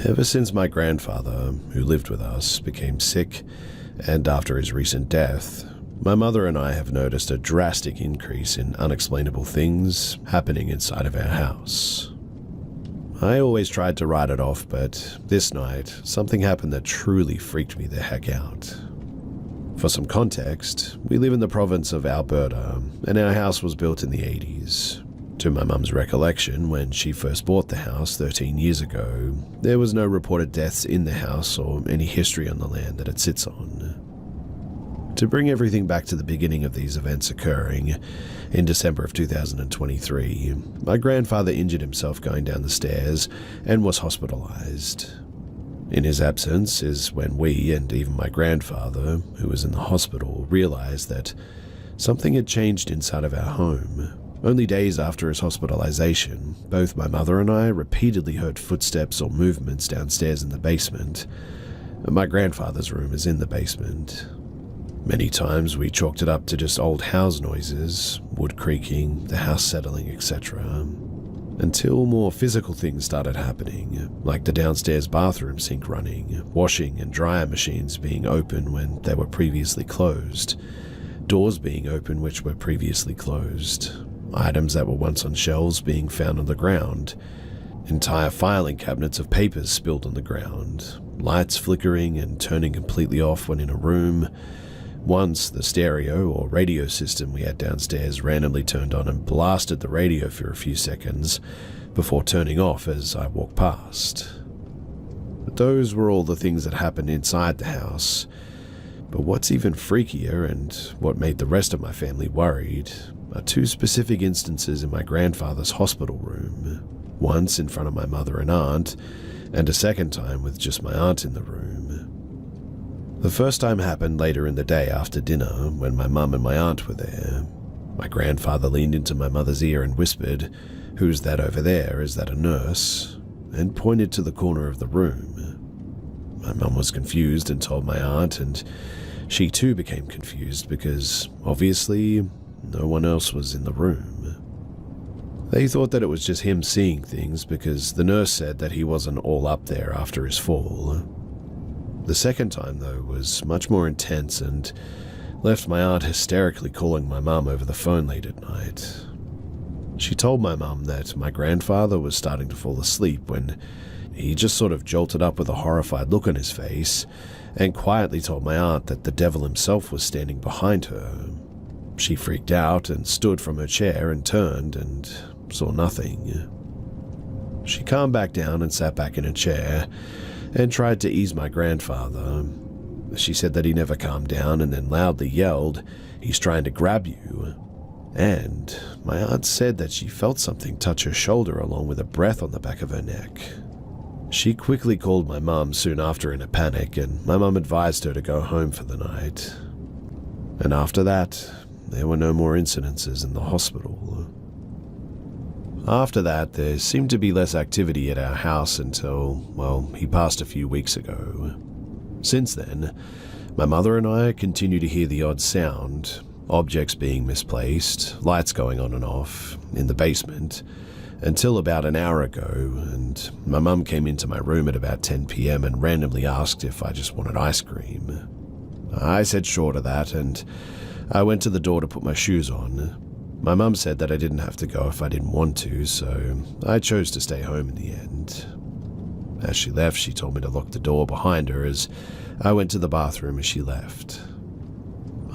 Ever since my grandfather, who lived with us, became sick, and after his recent death, my mother and I have noticed a drastic increase in unexplainable things happening inside of our house. I always tried to write it off, but this night, something happened that truly freaked me the heck out. For some context, we live in the province of Alberta, and our house was built in the 80s. To my mum's recollection, when she first bought the house 13 years ago, there was no reported deaths in the house or any history on the land that it sits on. To bring everything back to the beginning of these events occurring, in December of 2023, my grandfather injured himself going down the stairs and was hospitalized. In his absence is when we, and even my grandfather, who was in the hospital, realized that something had changed inside of our home. Only days after his hospitalization, both my mother and I repeatedly heard footsteps or movements downstairs in the basement. My grandfather's room is in the basement. Many times we chalked it up to just old house noises, wood creaking, the house settling, etc. until more physical things started happening, like the downstairs bathroom sink running, washing and dryer machines being open when they were previously closed, doors being open which were previously closed, items that were once on shelves being found on the ground, entire filing cabinets of papers spilled on the ground, lights flickering and turning completely off when in a room. Once, the stereo or radio system we had downstairs randomly turned on and blasted the radio for a few seconds before turning off as I walked past. But those were all the things that happened inside the house. But what's even freakier, and what made the rest of my family worried, are two specific instances in my grandfather's hospital room. Once in front of my mother and aunt, and a second time with just my aunt in the room. The first time happened later in the day after dinner, when my mum and my aunt were there. My grandfather leaned into my mother's ear and whispered, "Who's that over there? Is that a nurse?" and pointed to the corner of the room. My mum was confused and told my aunt, and she too became confused because, obviously, no one else was in the room. They thought that it was just him seeing things because the nurse said that he wasn't all up there after his fall. The second time, though, was much more intense and left my aunt hysterically calling my mum over the phone late at night. She told my mum that my grandfather was starting to fall asleep when he just sort of jolted up with a horrified look on his face and quietly told my aunt that the devil himself was standing behind her. She freaked out and stood from her chair and turned and saw nothing. She calmed back down and sat back in her chair and tried to ease my grandfather. She said that he never calmed down and then loudly yelled, "He's trying to grab you." And my aunt said that she felt something touch her shoulder along with a breath on the back of her neck. She quickly called my mum soon after in a panic, and my mum advised her to go home for the night. And after that, there were no more incidences in the hospital. After that, there seemed to be less activity at our house until, well, he passed a few weeks ago. Since then, my mother and I continue to hear the odd sound, objects being misplaced, lights going on and off, in the basement, until about an hour ago, and my mum came into my room at about 10 p.m. and randomly asked if I just wanted ice cream. I said sure to that, and I went to the door to put my shoes on. My mum said that I didn't have to go if I didn't want to, so I chose to stay home in the end. As she left, she told me to lock the door behind her as I went to the bathroom as she left.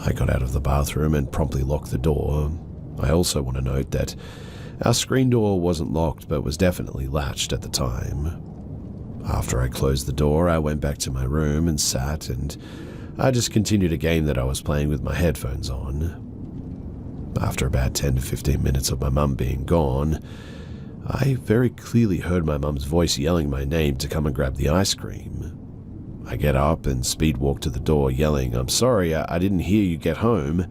I got out of the bathroom and promptly locked the door. I also want to note that our screen door wasn't locked but was definitely latched at the time. After I closed the door, I went back to my room and sat, and I just continued a game that I was playing with my headphones on. After about 10 to 15 minutes of my mum being gone, I very clearly heard my mum's voice yelling my name to come and grab the ice cream. I get up and speed walk to the door yelling, "I'm sorry, I didn't hear you get home."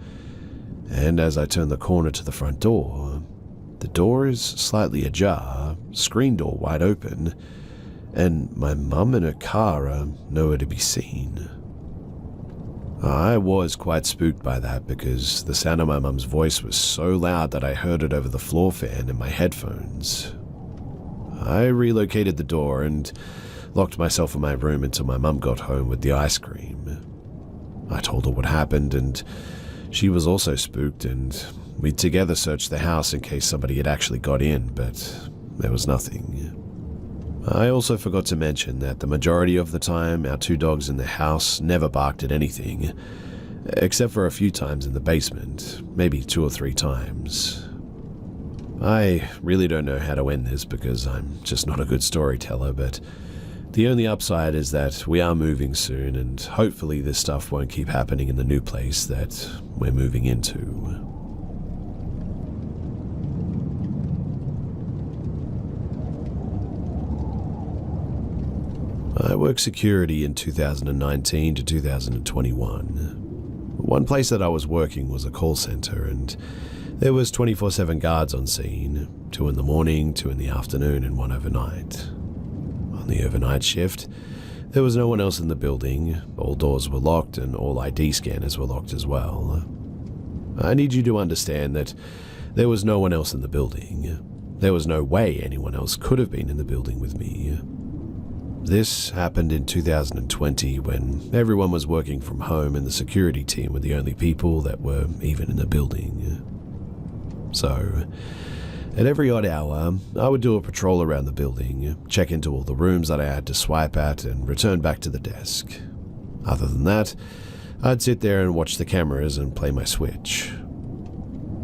And as I turn the corner to the front door, the door is slightly ajar, screen door wide open, and my mum and her car are nowhere to be seen. I was quite spooked by that because the sound of my mum's voice was so loud that I heard it over the floor fan in my headphones. I relocated the door and locked myself in my room until my mum got home with the ice cream. I told her what happened, and she was also spooked, and we together searched the house in case somebody had actually got in, but there was nothing. I also forgot to mention that the majority of the time our two dogs in the house never barked at anything, except for a few times in the basement, maybe 2 or 3 times. I really don't know how to end this because I'm just not a good storyteller, but the only upside is that we are moving soon, and hopefully this stuff won't keep happening in the new place that we're moving into. I worked security in 2019 to 2021. One place that I was working was a call center, and there was 24/7 guards on scene, 2 in the morning, 2 in the afternoon, and 1 overnight. On the overnight shift, there was no one else in the building, all doors were locked and all ID scanners were locked as well. I need you to understand that there was no one else in the building. There was no way anyone else could have been in the building with me. This happened in 2020 when everyone was working from home and the security team were the only people that were even in the building. So, at every odd hour, I would do a patrol around the building, check into all the rooms that I had to swipe at, and return back to the desk. Other than that, I'd sit there and watch the cameras and play my Switch.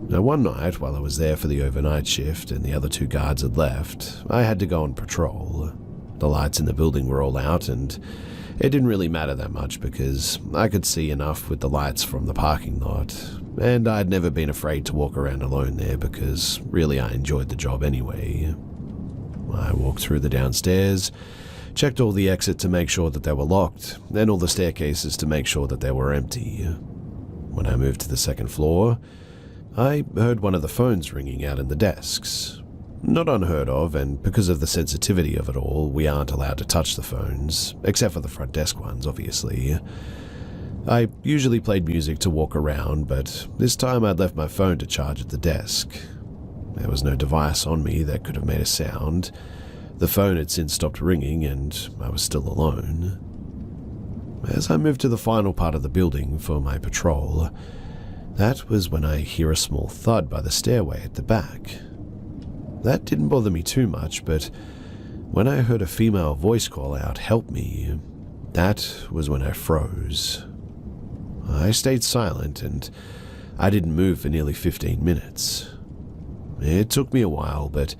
Now, one night, while I was there for the overnight shift and the other 2 guards had left, I had to go on patrol. The lights in the building were all out, and it didn't really matter that much because I could see enough with the lights from the parking lot, and I'd never been afraid to walk around alone there because really I enjoyed the job anyway. I walked through the downstairs, checked all the exits to make sure that they were locked, and all the staircases to make sure that they were empty. When I moved to the 2nd floor, I heard one of the phones ringing out in the desks. Not unheard of, and because of the sensitivity of it all, we aren't allowed to touch the phones, except for the front desk ones, obviously. I usually played music to walk around, but this time I'd left my phone to charge at the desk. There was no device on me that could have made a sound. The phone had since stopped ringing, and I was still alone. As I moved to the final part of the building for my patrol, that was when I hear a small thud by the stairway at the back. That didn't bother me too much, but when I heard a female voice call out, "Help me," that was when I froze. I stayed silent, and I didn't move for nearly 15 minutes. It took me a while, but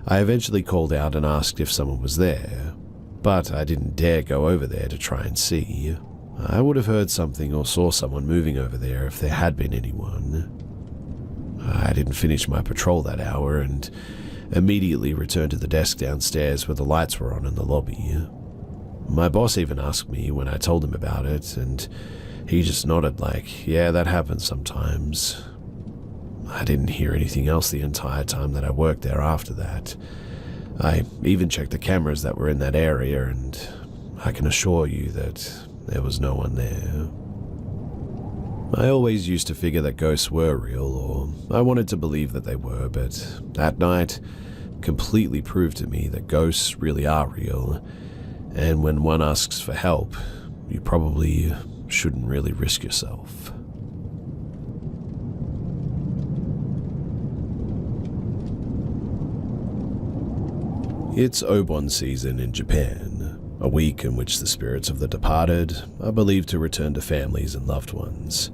I eventually called out and asked if someone was there, but I didn't dare go over there to try and see. I would have heard something or saw someone moving over there if there had been anyone. I didn't finish my patrol that hour and immediately returned to the desk downstairs where the lights were on in the lobby. My boss even asked me when I told him about it, and he just nodded like, yeah, that happens sometimes. I didn't hear anything else the entire time that I worked there after that. I even checked the cameras that were in that area, and I can assure you that there was no one there. I always used to figure that ghosts were real, or I wanted to believe that they were, but that night completely proved to me that ghosts really are real, and when one asks for help, you probably shouldn't really risk yourself. It's Obon season in Japan, a week in which the spirits of the departed are believed to return to families and loved ones.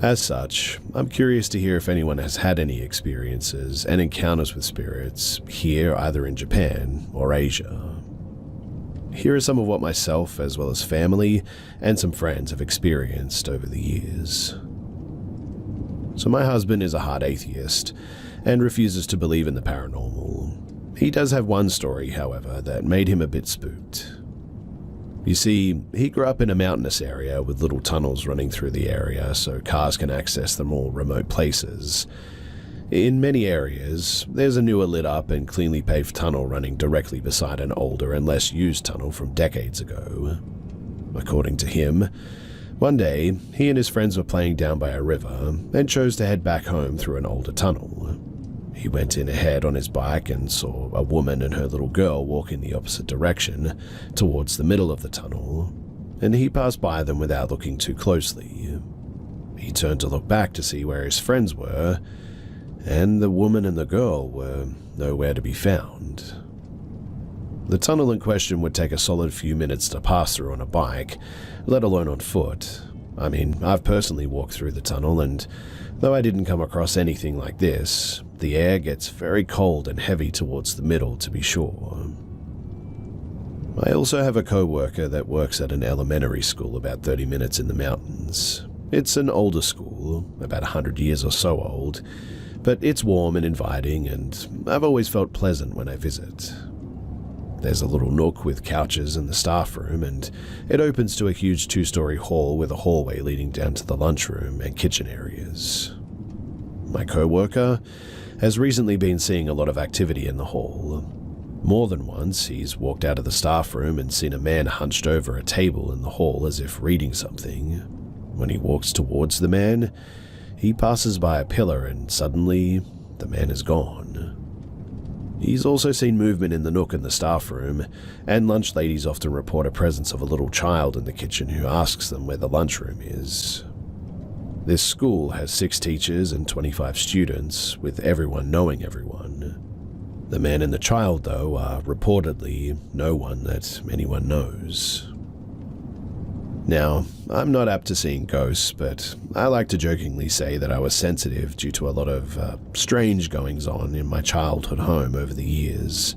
As such, I'm curious to hear if anyone has had any experiences and encounters with spirits here, either in Japan or Asia. Here are some of what myself, as well as family and some friends, have experienced over the years. So my husband is a hard atheist and refuses to believe in the paranormal. He does have one story, however, that made him a bit spooked. You see, he grew up in a mountainous area with little tunnels running through the area so cars can access the more remote places. In many areas, there's a newer lit up and cleanly paved tunnel running directly beside an older and less used tunnel from decades ago. According to him, one day, he and his friends were playing down by a river and chose to head back home through an older tunnel. He went in ahead on his bike and saw a woman and her little girl walk in the opposite direction, towards the middle of the tunnel, and he passed by them without looking too closely. He turned to look back to see where his friends were, and the woman and the girl were nowhere to be found. The tunnel in question would take a solid few minutes to pass through on a bike, let alone on foot. I mean, I've personally walked through the tunnel, and though I didn't come across anything like this, the air gets very cold and heavy towards the middle, to be sure. I also have a co-worker that works at an elementary school about 30 minutes in the mountains. It's an older school, about 100 years or so old, but it's warm and inviting, and I've always felt pleasant when I visit. There's a little nook with couches in the staff room, and it opens to a huge 2-story hall with a hallway leading down to the lunchroom and kitchen areas. My co-worker has recently been seeing a lot of activity in the hall. More than once, he's walked out of the staff room and seen a man hunched over a table in the hall as if reading something. When he walks towards the man, he passes by a pillar and suddenly, the man is gone. He's also seen movement in the nook in the staff room, and lunch ladies often report a presence of a little child in the kitchen who asks them where the lunchroom is. This school has 6 teachers and 25 students, with everyone knowing everyone. The man and the child, though, are reportedly no one that anyone knows. Now, I'm not apt to seeing ghosts, but I like to jokingly say that I was sensitive due to a lot of strange goings-on in my childhood home over the years.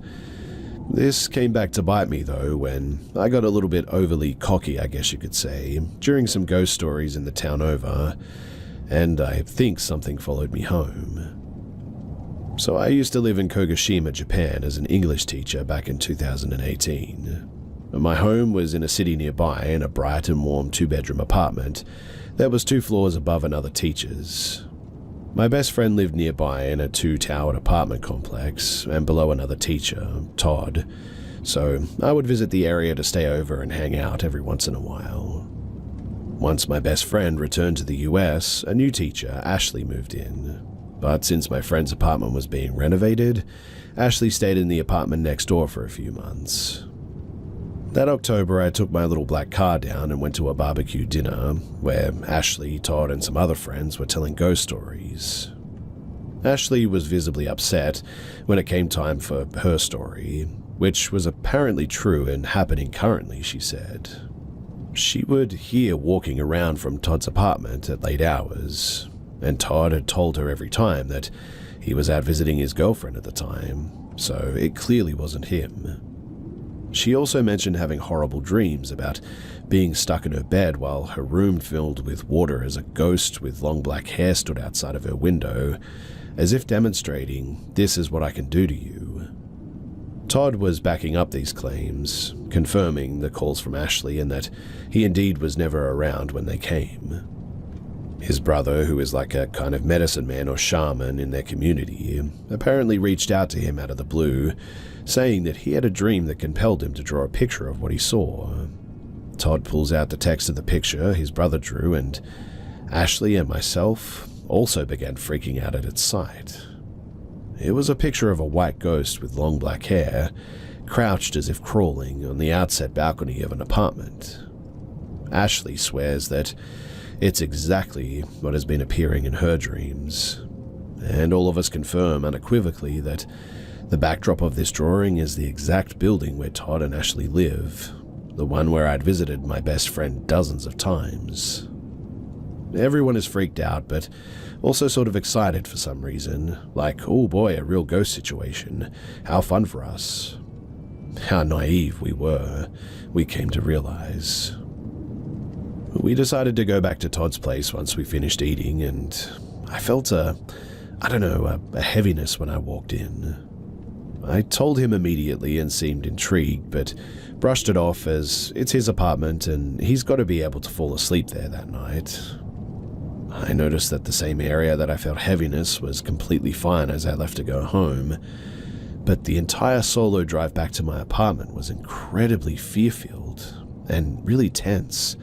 This came back to bite me, though, when I got a little bit overly cocky, I guess you could say, during some ghost stories in the town over, and I think something followed me home. So I used to live in Kagoshima, Japan as an English teacher back in 2018. My home was in a city nearby in a bright and warm 2-bedroom apartment that was 2 floors above another teacher's. My best friend lived nearby in a 2-towered apartment complex and below another teacher, Todd, so I would visit the area to stay over and hang out every once in a while. Once my best friend returned to the US, a new teacher, Ashley, moved in. But since my friend's apartment was being renovated, Ashley stayed in the apartment next door for a few months. That October, I took my little black car down and went to a barbecue dinner where Ashley, Todd, and some other friends were telling ghost stories. Ashley was visibly upset when it came time for her story, which was apparently true and happening currently, she said. She would hear walking around from Todd's apartment at late hours, and Todd had told her every time that he was out visiting his girlfriend at the time, so it clearly wasn't him. She also mentioned having horrible dreams about being stuck in her bed while her room filled with water as a ghost with long black hair stood outside of her window, as if demonstrating, "This is what I can do to you." Todd was backing up these claims, confirming the calls from Ashley and that he indeed was never around when they came. His brother, who is like a kind of medicine man or shaman in their community, apparently reached out to him out of the blue, saying that he had a dream that compelled him to draw a picture of what he saw. Todd pulls out the text of the picture his brother drew, and Ashley and myself also began freaking out at its sight. It was a picture of a white ghost with long black hair, crouched as if crawling on the outset balcony of an apartment. Ashley swears that it's exactly what has been appearing in her dreams, and all of us confirm unequivocally that the backdrop of this drawing is the exact building where Todd and Ashley live, the one where I'd visited my best friend dozens of times. Everyone is freaked out, but also sort of excited for some reason, like, oh boy, a real ghost situation, how fun for us. How naive we were, we came to realize. We decided to go back to Todd's place once we finished eating, and I felt a heaviness when I walked in. I told him immediately and seemed intrigued, but brushed it off as it's his apartment and he's got to be able to fall asleep there that night. I noticed that the same area that I felt heaviness was completely fine as I left to go home, but the entire solo drive back to my apartment was incredibly fear-filled and really tense,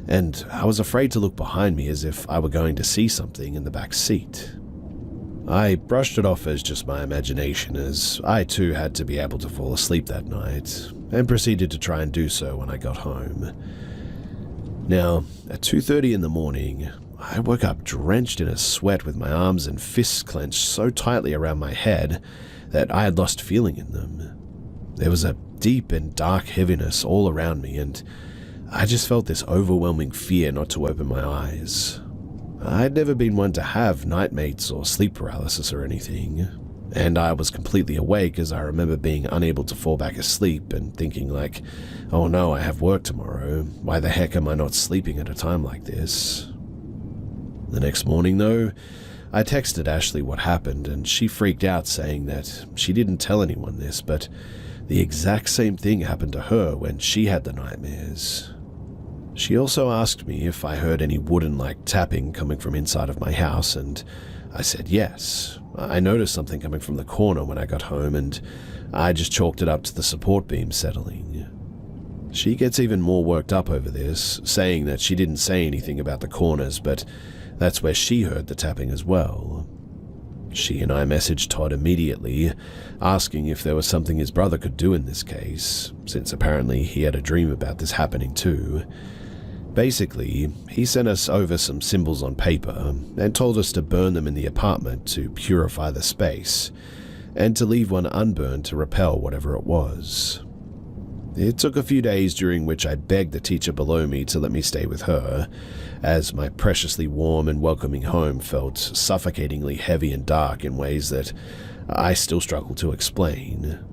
and I was afraid to look behind me as if I were going to see something in the back seat. I brushed it off as just my imagination, as I too had to be able to fall asleep that night, and proceeded to try and do so when I got home. Now, at 2:30 in the morning, I woke up drenched in a sweat with my arms and fists clenched so tightly around my head that I had lost feeling in them. There was a deep and dark heaviness all around me, and I just felt this overwhelming fear not to open my eyes. I'd never been one to have nightmares or sleep paralysis or anything, and I was completely awake as I remember being unable to fall back asleep and thinking like, oh no, I have work tomorrow, why the heck am I not sleeping at a time like this? The next morning though, I texted Ashley what happened and she freaked out saying that she didn't tell anyone this, but the exact same thing happened to her when she had the nightmares. She also asked me if I heard any wooden-like tapping coming from inside of my house, and I said yes. I noticed something coming from the corner when I got home, and I just chalked it up to the support beam settling. She gets even more worked up over this, saying that she didn't say anything about the corners, but that's where she heard the tapping as well. She and I messaged Todd immediately, asking if there was something his brother could do in this case, since apparently he had a dream about this happening too. Basically, he sent us over some symbols on paper and told us to burn them in the apartment to purify the space, and to leave one unburned to repel whatever it was. It took a few days during which I begged the teacher below me to let me stay with her, as my preciously warm and welcoming home felt suffocatingly heavy and dark in ways that I still struggle to explain.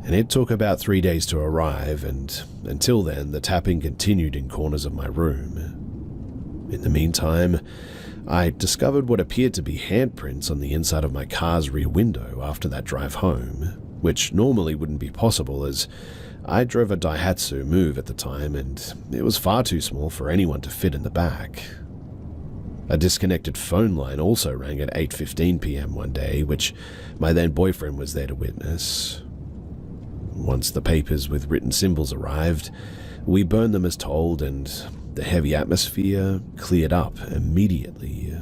And it took about 3 days to arrive, and until then the tapping continued in corners of my room. In the meantime, I discovered what appeared to be handprints on the inside of my car's rear window after that drive home, which normally wouldn't be possible as I drove a Daihatsu Move at the time and it was far too small for anyone to fit in the back. A disconnected phone line also rang at 8:15 p.m. one day, which my then boyfriend was there to witness. Once the papers with written symbols arrived, we burned them as told and the heavy atmosphere cleared up immediately.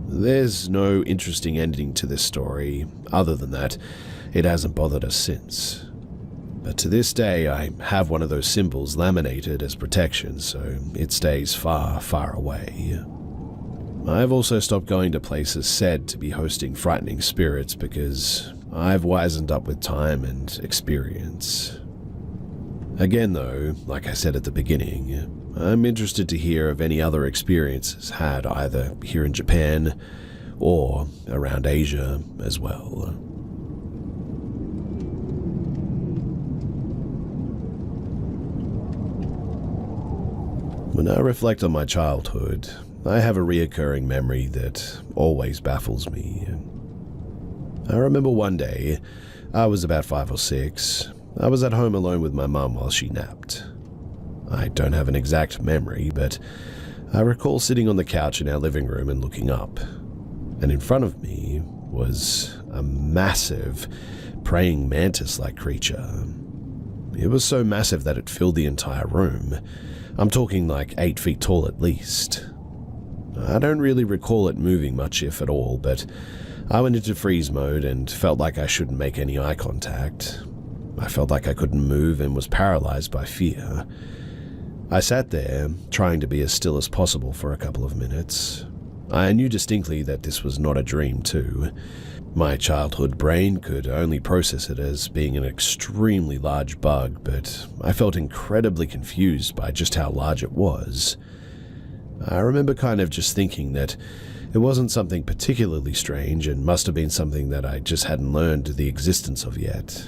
There's no interesting ending to this story, other than that it hasn't bothered us since. But to this day, I have one of those symbols laminated as protection, so it stays far, far away. I've also stopped going to places said to be hosting frightening spirits because I've wisened up with time and experience. Again though, like I said at the beginning, I'm interested to hear of any other experiences had either here in Japan or around Asia as well. When I reflect on my childhood, I have a reoccurring memory that always baffles me. I remember one day, I was about 5 or 6, I was at home alone with my mum while she napped. I don't have an exact memory, but I recall sitting on the couch in our living room and looking up, and in front of me was a massive, praying mantis-like creature. It was so massive that it filled the entire room. I'm talking like 8 feet tall at least. I don't really recall it moving much, if at all, but I went into freeze mode and felt like I shouldn't make any eye contact. I felt like I couldn't move and was paralyzed by fear. I sat there, trying to be as still as possible for a couple of minutes. I knew distinctly that this was not a dream too. My childhood brain could only process it as being an extremely large bug, but I felt incredibly confused by just how large it was. I remember kind of just thinking that it wasn't something particularly strange and must have been something that I just hadn't learned the existence of yet.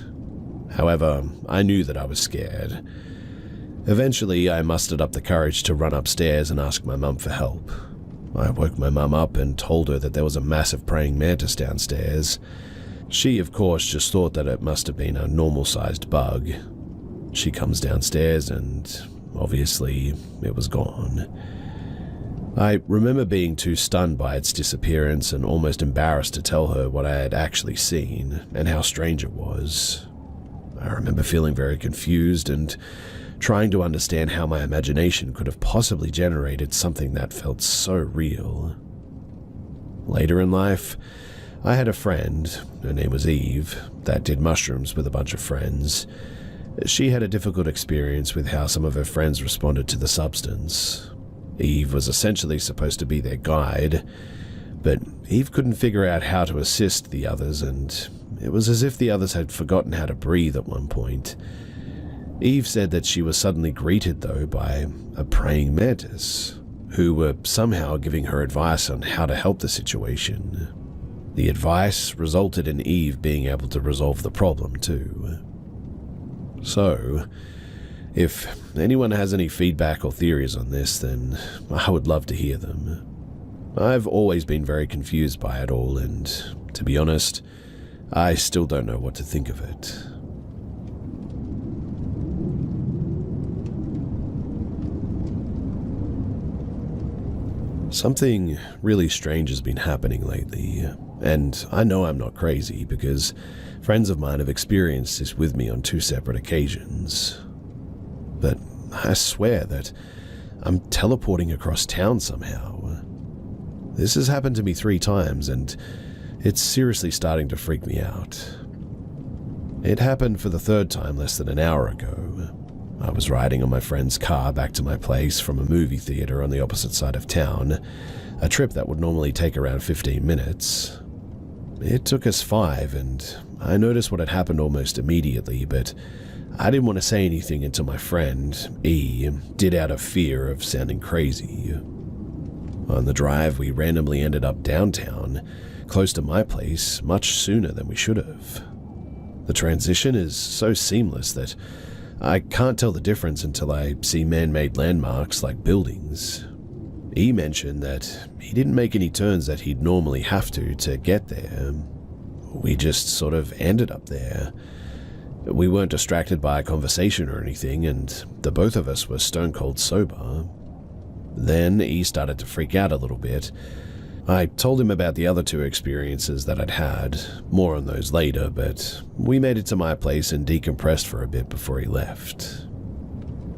However, I knew that I was scared. Eventually, I mustered up the courage to run upstairs and ask my mum for help. I woke my mum up and told her that there was a massive praying mantis downstairs. She, of course, just thought that it must have been a normal-sized bug. She comes downstairs and, obviously, it was gone. I remember being too stunned by its disappearance and almost embarrassed to tell her what I had actually seen and how strange it was. I remember feeling very confused and trying to understand how my imagination could have possibly generated something that felt so real. Later in life, I had a friend, her name was Eve, that did mushrooms with a bunch of friends. She had a difficult experience with how some of her friends responded to the substance. Eve was essentially supposed to be their guide, but Eve couldn't figure out how to assist the others, and it was as if the others had forgotten how to breathe at one point. Eve said that she was suddenly greeted, though, by a praying mantis, who were somehow giving her advice on how to help the situation. The advice resulted in Eve being able to resolve the problem, too. So, if anyone has any feedback or theories on this, then I would love to hear them. I've always been very confused by it all, and, to be honest, I still don't know what to think of it. Something really strange has been happening lately, and I know I'm not crazy because friends of mine have experienced this with me on 2 separate occasions. But I swear that I'm teleporting across town somehow. This has happened to me 3 times, and it's seriously starting to freak me out. It happened for the 3rd time less than an hour ago. I was riding on my friend's car back to my place from a movie theater on the opposite side of town, a trip that would normally take around 15 minutes. It took us 5, and I noticed what had happened almost immediately, but I didn't want to say anything until my friend, E, did out of fear of sounding crazy. On the drive, we randomly ended up downtown, close to my place, much sooner than we should have. The transition is so seamless that I can't tell the difference until I see man-made landmarks like buildings. E mentioned that he didn't make any turns that he'd normally have to get there. We just sort of ended up there. We weren't distracted by a conversation or anything, and the both of us were stone cold sober. Then E started to freak out a little bit. I told him about the other 2 experiences that I'd had, more on those later, but we made it to my place and decompressed for a bit before he left.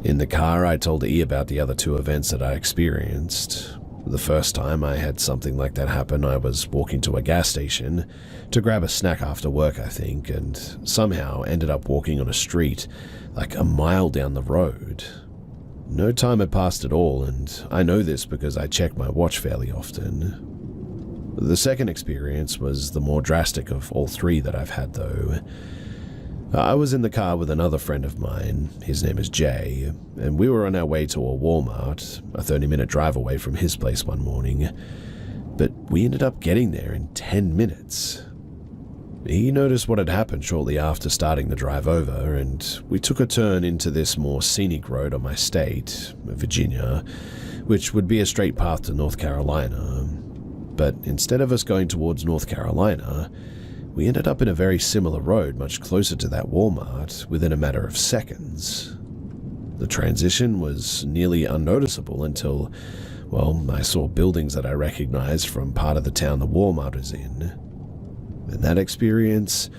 In the car, I told E about the other 2 events that I experienced. The first time I had something like that happen, I was walking to a gas station to grab a snack after work, I think, and somehow ended up walking on a street like a mile down the road. No time had passed at all, and I know this because I check my watch fairly often. The second experience was the more drastic of all 3 that I've had, though. I was in the car with another friend of mine, his name is Jay, and we were on our way to a Walmart, a 30-minute drive away from his place one morning, but we ended up getting there in 10 minutes. He noticed what had happened shortly after starting the drive over, and we took a turn into this more scenic road on my state, Virginia, which would be a straight path to North Carolina. But instead of us going towards North Carolina, we ended up in a very similar road much closer to that Walmart within a matter of seconds. The transition was nearly unnoticeable until, well, I saw buildings that I recognized from part of the town the Walmart was in. And that experience,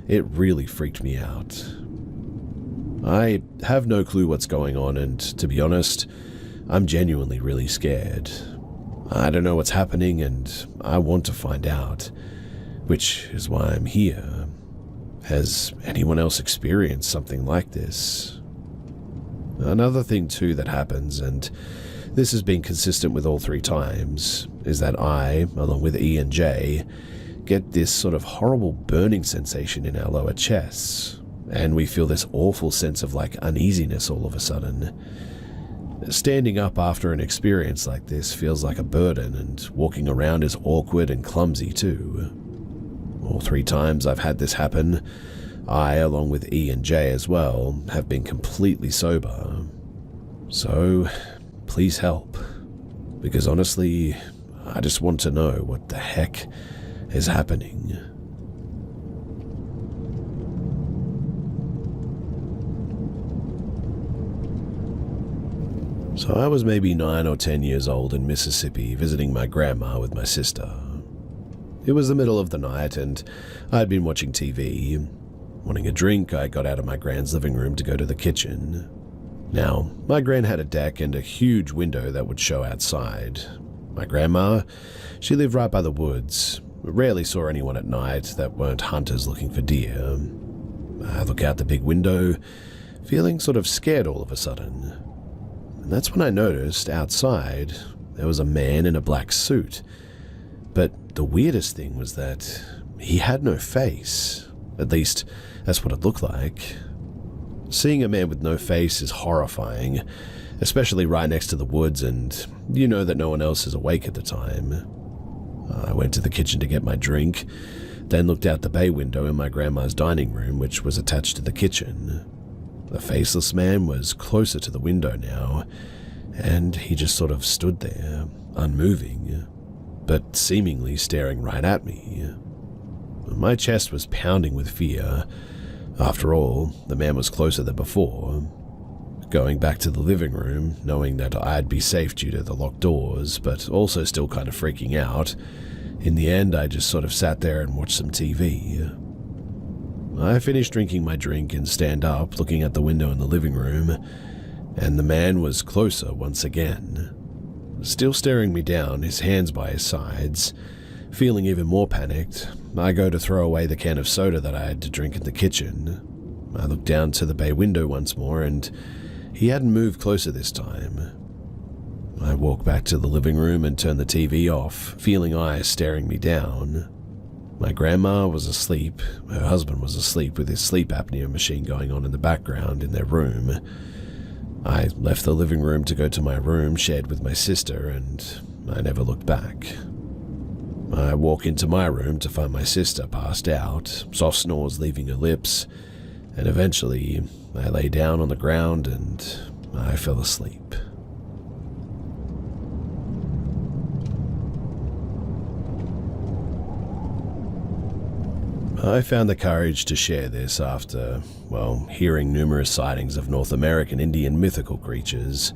it really freaked me out. I have no clue what's going on, and to be honest, I'm genuinely really scared. I don't know what's happening, and I want to find out, which is why I'm here. Has anyone else experienced something like this? Another thing too that happens, and this has been consistent with all 3 times, is that I, along with E and J, get this sort of horrible burning sensation in our lower chests, and we feel this awful sense of like uneasiness all of a sudden. Standing up after an experience like this feels like a burden, and walking around is awkward and clumsy too. All 3 times I've had this happen, I, along with E and J as well, have been completely sober. So, please help. Because honestly, I just want to know what the heck is happening. So I was maybe 9 or 10 years old in Mississippi visiting my grandma with my sister. It was the middle of the night and I'd been watching TV. Wanting a drink, I got out of my grand's living room to go to the kitchen. Now, my gran had a deck and a huge window that would show outside. My grandma, she lived right by the woods. Rarely saw anyone at night that weren't hunters looking for deer. I look out the big window, feeling sort of scared all of a sudden. And that's when I noticed, outside, there was a man in a black suit. But the weirdest thing was that he had no face. At least, that's what it looked like. Seeing a man with no face is horrifying, especially right next to the woods, and you know that no one else is awake at the time. I went to the kitchen to get my drink, then looked out the bay window in my grandma's dining room, which was attached to the kitchen. The faceless man was closer to the window now, and he just sort of stood there, unmoving, but seemingly staring right at me. My chest was pounding with fear. After all, the man was closer than before. Going back to the living room, knowing that I'd be safe due to the locked doors, but also still kind of freaking out, in the end I just sort of sat there and watched some TV. I finished drinking my drink and stand up, looking at the window in the living room, and the man was closer once again. Still staring me down, his hands by his sides. Feeling even more panicked, I go to throw away the can of soda that I had to drink in the kitchen. I look down to the bay window once more, and he hadn't moved closer this time. I walk back to the living room and turn the TV off, feeling eyes staring me down. My grandma was asleep, her husband was asleep with his sleep apnea machine going on in the background in their room. I left the living room to go to my room shared with my sister, and I never looked back. I walk into my room to find my sister passed out, soft snores leaving her lips, and eventually I lay down on the ground and I fell asleep. I found the courage to share this after, hearing numerous sightings of North American Indian mythical creatures,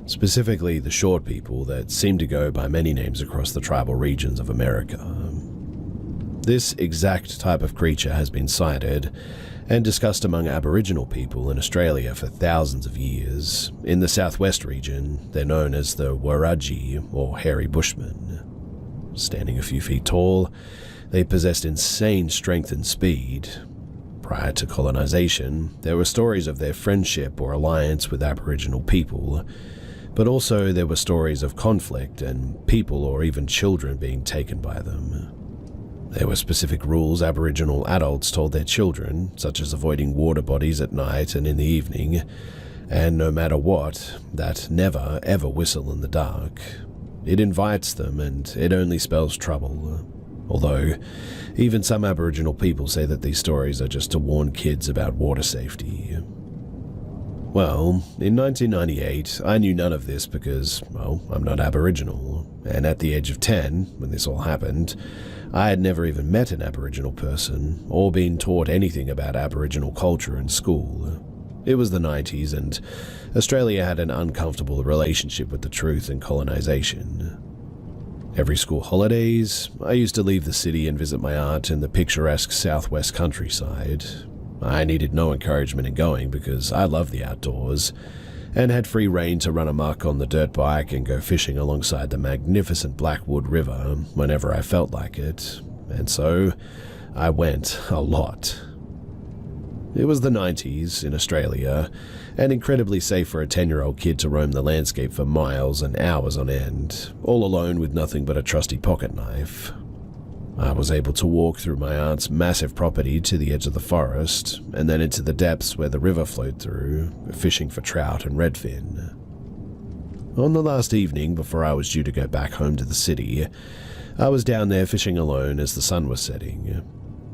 specifically the short people that seem to go by many names across the tribal regions of America. This exact type of creature has been sighted and discussed among Aboriginal people in Australia for thousands of years. In the southwest region, they're known as the Wurundjeri, or hairy bushmen. Standing a few feet tall, they possessed insane strength and speed. Prior to colonization, there were stories of their friendship or alliance with Aboriginal people, but also there were stories of conflict and people or even children being taken by them. There were specific rules Aboriginal adults told their children, such as avoiding water bodies at night and in the evening, and no matter what, that never ever whistle in the dark. It invites them and it only spells trouble. Although, even some Aboriginal people say that these stories are just to warn kids about water safety. Well, in 1998, I knew none of this because, I'm not Aboriginal, and at the age of 10, when this all happened, I had never even met an Aboriginal person or been taught anything about Aboriginal culture in school. It was the 90s, and Australia had an uncomfortable relationship with the truth and colonization. Every school holidays, I used to leave the city and visit my aunt in the picturesque southwest countryside. I needed no encouragement in going because I loved the outdoors and had free rein to run amok on the dirt bike and go fishing alongside the magnificent Blackwood River whenever I felt like it, and so I went a lot. It was the 90s in Australia, and incredibly safe for a 10-year-old kid to roam the landscape for miles and hours on end, all alone with nothing but a trusty pocket knife. I was able to walk through my aunt's massive property to the edge of the forest, and then into the depths where the river flowed through, fishing for trout and redfin. On the last evening before I was due to go back home to the city, I was down there fishing alone as the sun was setting.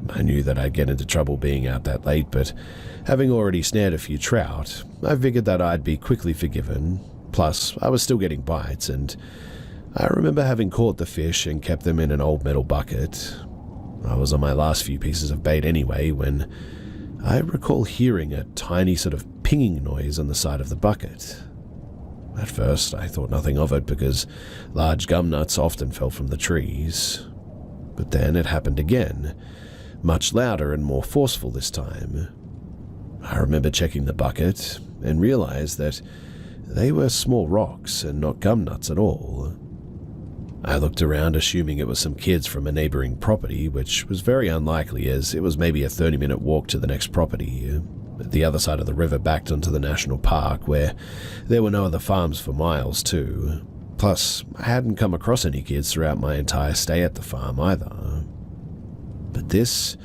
I knew that I'd get into trouble being out that late, but having already snared a few trout, I figured that I'd be quickly forgiven. Plus, I was still getting bites, and I remember having caught the fish and kept them in an old metal bucket. I was on my last few pieces of bait anyway when I recall hearing a tiny sort of pinging noise on the side of the bucket. At first, I thought nothing of it because large gum nuts often fell from the trees. But then it happened again, much louder and more forceful this time. I remember checking the bucket and realized that they were small rocks and not gum nuts at all. I looked around assuming it was some kids from a neighboring property, which was very unlikely as it was maybe a 30-minute walk to the next property, at the other side of the river backed onto the national park where there were no other farms for miles too. Plus, I hadn't come across any kids throughout my entire stay at the farm either. But this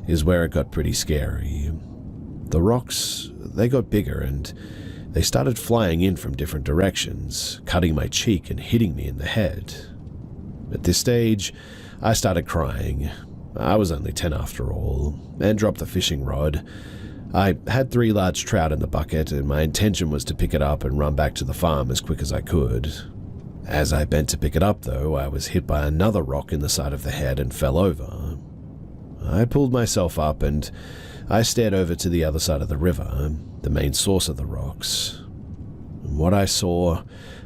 is where it got pretty scary. The rocks, they got bigger and they started flying in from different directions, cutting my cheek and hitting me in the head. At this stage, I started crying. I was only 10 after all, and dropped the fishing rod. I had 3 large trout in the bucket, and my intention was to pick it up and run back to the farm as quick as I could. As I bent to pick it up, though, I was hit by another rock in the side of the head and fell over. I pulled myself up and I stared over to the other side of the river, the main source of the rocks. And what I saw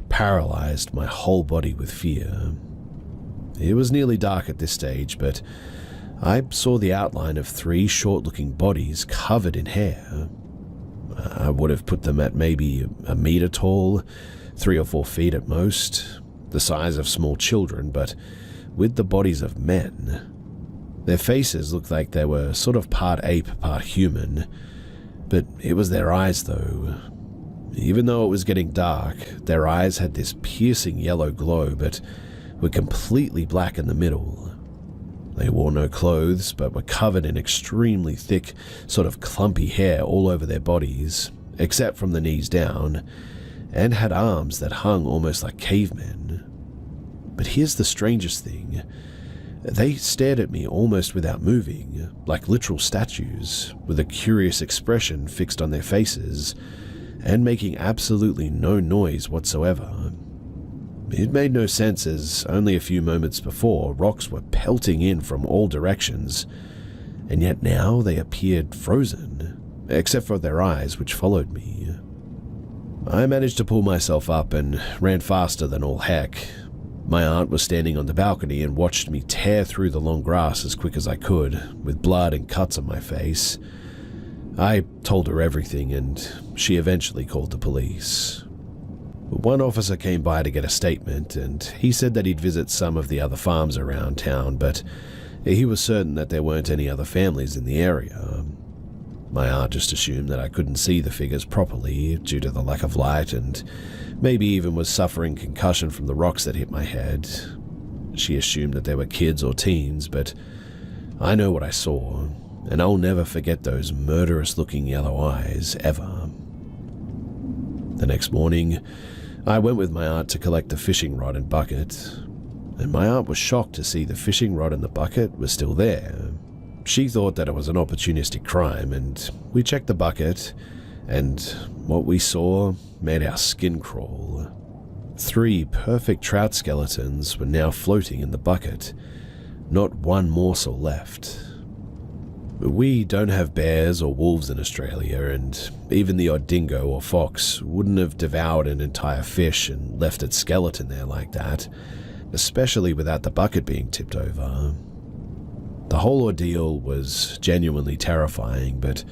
paralyzed my whole body with fear. It was nearly dark at this stage, but I saw the outline of 3 short-looking bodies covered in hair. I would have put them at maybe a meter tall, 3 or 4 feet at most, the size of small children, but with the bodies of men. Their faces looked like they were sort of part ape, part human, but it was their eyes though. Even though it was getting dark, their eyes had this piercing yellow glow, but were completely black in the middle. They wore no clothes, but were covered in extremely thick, sort of clumpy hair all over their bodies, except from the knees down, and had arms that hung almost like cavemen. But here's the strangest thing. They stared at me almost without moving, like literal statues, with a curious expression fixed on their faces, and making absolutely no noise whatsoever. It made no sense, as only a few moments before rocks were pelting in from all directions, and yet now they appeared frozen, except for their eyes, which followed me. I managed to pull myself up and ran faster than all heck. My aunt was standing on the balcony and watched me tear through the long grass as quick as I could, with blood and cuts on my face. I told her everything, and she eventually called the police. One officer came by to get a statement, and he said that he'd visit some of the other farms around town, but he was certain that there weren't any other families in the area. My aunt just assumed that I couldn't see the figures properly due to the lack of light, and maybe even was suffering concussion from the rocks that hit my head. She assumed that they were kids or teens, but I know what I saw, and I'll never forget those murderous-looking yellow eyes, ever. The next morning, I went with my aunt to collect the fishing rod and bucket, and my aunt was shocked to see the fishing rod and the bucket were still there. She thought that it was an opportunistic crime, and we checked the bucket, and what we saw made our skin crawl. 3 perfect trout skeletons were now floating in the bucket, not one morsel left. We don't have bears or wolves in Australia, and even the odd dingo or fox wouldn't have devoured an entire fish and left its skeleton there like that, especially without the bucket being tipped over. The whole ordeal was genuinely terrifying, but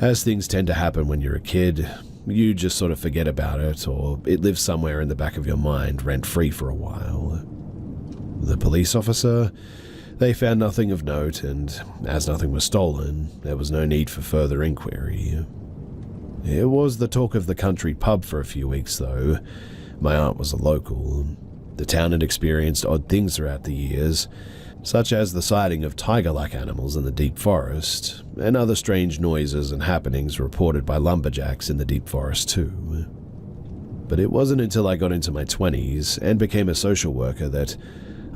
as things tend to happen when you're a kid, you just sort of forget about it, or it lives somewhere in the back of your mind rent-free for a while. The police officer, they found nothing of note, and as nothing was stolen, there was no need for further inquiry. It was the talk of the country pub for a few weeks, though. My aunt was a local. The town had experienced odd things throughout the years, such as the sighting of tiger-like animals in the deep forest, and other strange noises and happenings reported by lumberjacks in the deep forest too. But it wasn't until I got into my 20s and became a social worker that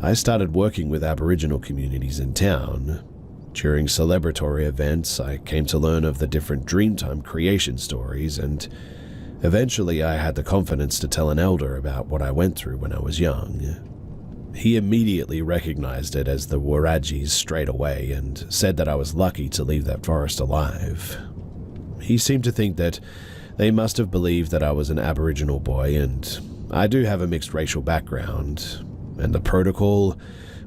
I started working with Aboriginal communities in town. During celebratory events, I came to learn of the different Dreamtime creation stories, and eventually I had the confidence to tell an elder about what I went through when I was young. He immediately recognized it as the Wurundjis straight away and said that I was lucky to leave that forest alive. He seemed to think that they must have believed that I was an Aboriginal boy, and I do have a mixed racial background, and the protocol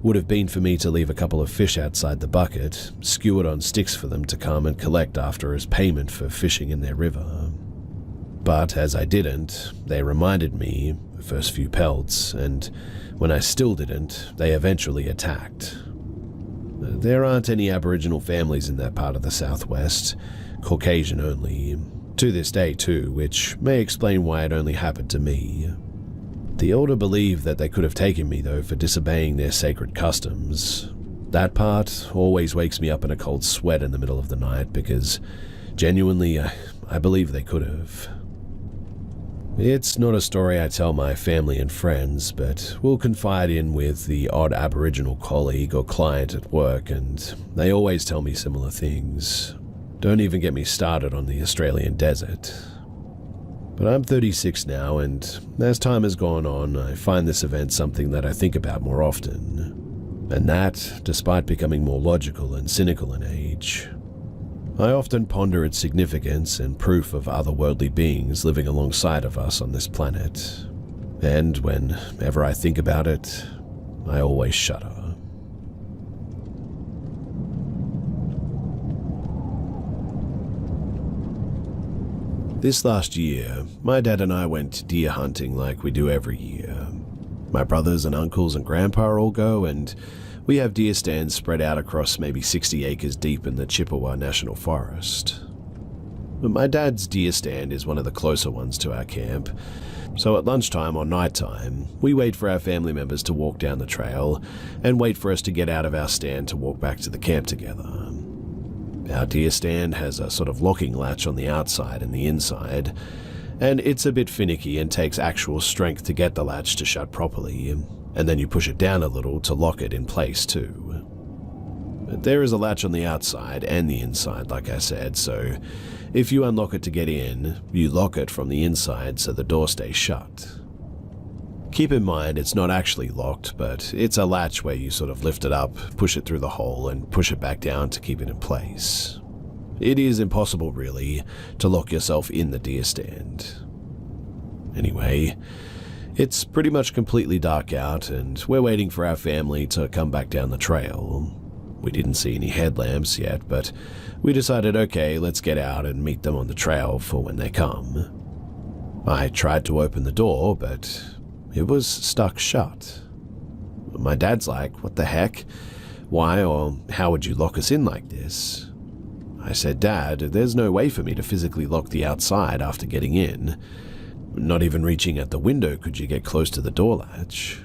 would have been for me to leave a couple of fish outside the bucket, skewered on sticks for them to come and collect after as payment for fishing in their river. But as I didn't, they reminded me the first few pelts, and when I still didn't, they eventually attacked. There aren't any Aboriginal families in that part of the southwest, Caucasian only, to this day too, which may explain why it only happened to me. The elder believed that they could have taken me, though, for disobeying their sacred customs. That part always wakes me up in a cold sweat in the middle of the night, because genuinely, I believe they could have. It's not a story I tell my family and friends, but will confide in with the odd Aboriginal colleague or client at work, and they always tell me similar things. Don't even get me started on the Australian desert. But I'm 36 now, and as time has gone on, I find this event something that I think about more often. And that, despite becoming more logical and cynical in age. I often ponder its significance and proof of otherworldly beings living alongside of us on this planet. And whenever I think about it, I always shudder. This last year, my dad and I went deer hunting like we do every year. My brothers and uncles and grandpa all go, and we have deer stands spread out across maybe 60 acres deep in the Chippewa National Forest. But my dad's deer stand is one of the closer ones to our camp, so at lunchtime or nighttime, we wait for our family members to walk down the trail and wait for us to get out of our stand to walk back to the camp together. Our deer stand has a sort of locking latch on the outside and the inside, and it's a bit finicky and takes actual strength to get the latch to shut properly, and then you push it down a little to lock it in place too. But there is a latch on the outside and the inside, like I said, so if you unlock it to get in, you lock it from the inside so the door stays shut. Keep in mind it's not actually locked, but it's a latch where you sort of lift it up, push it through the hole, and push it back down to keep it in place. It is impossible, really, to lock yourself in the deer stand. Anyway, it's pretty much completely dark out, and we're waiting for our family to come back down the trail. We didn't see any headlamps yet, but we decided, okay, let's get out and meet them on the trail for when they come. I tried to open the door, but it was stuck shut. My dad's like, what the heck? Why or how would you lock us in like this? I said, Dad, there's no way for me to physically lock the outside after getting in. Not even reaching at the window could you get close to the door latch.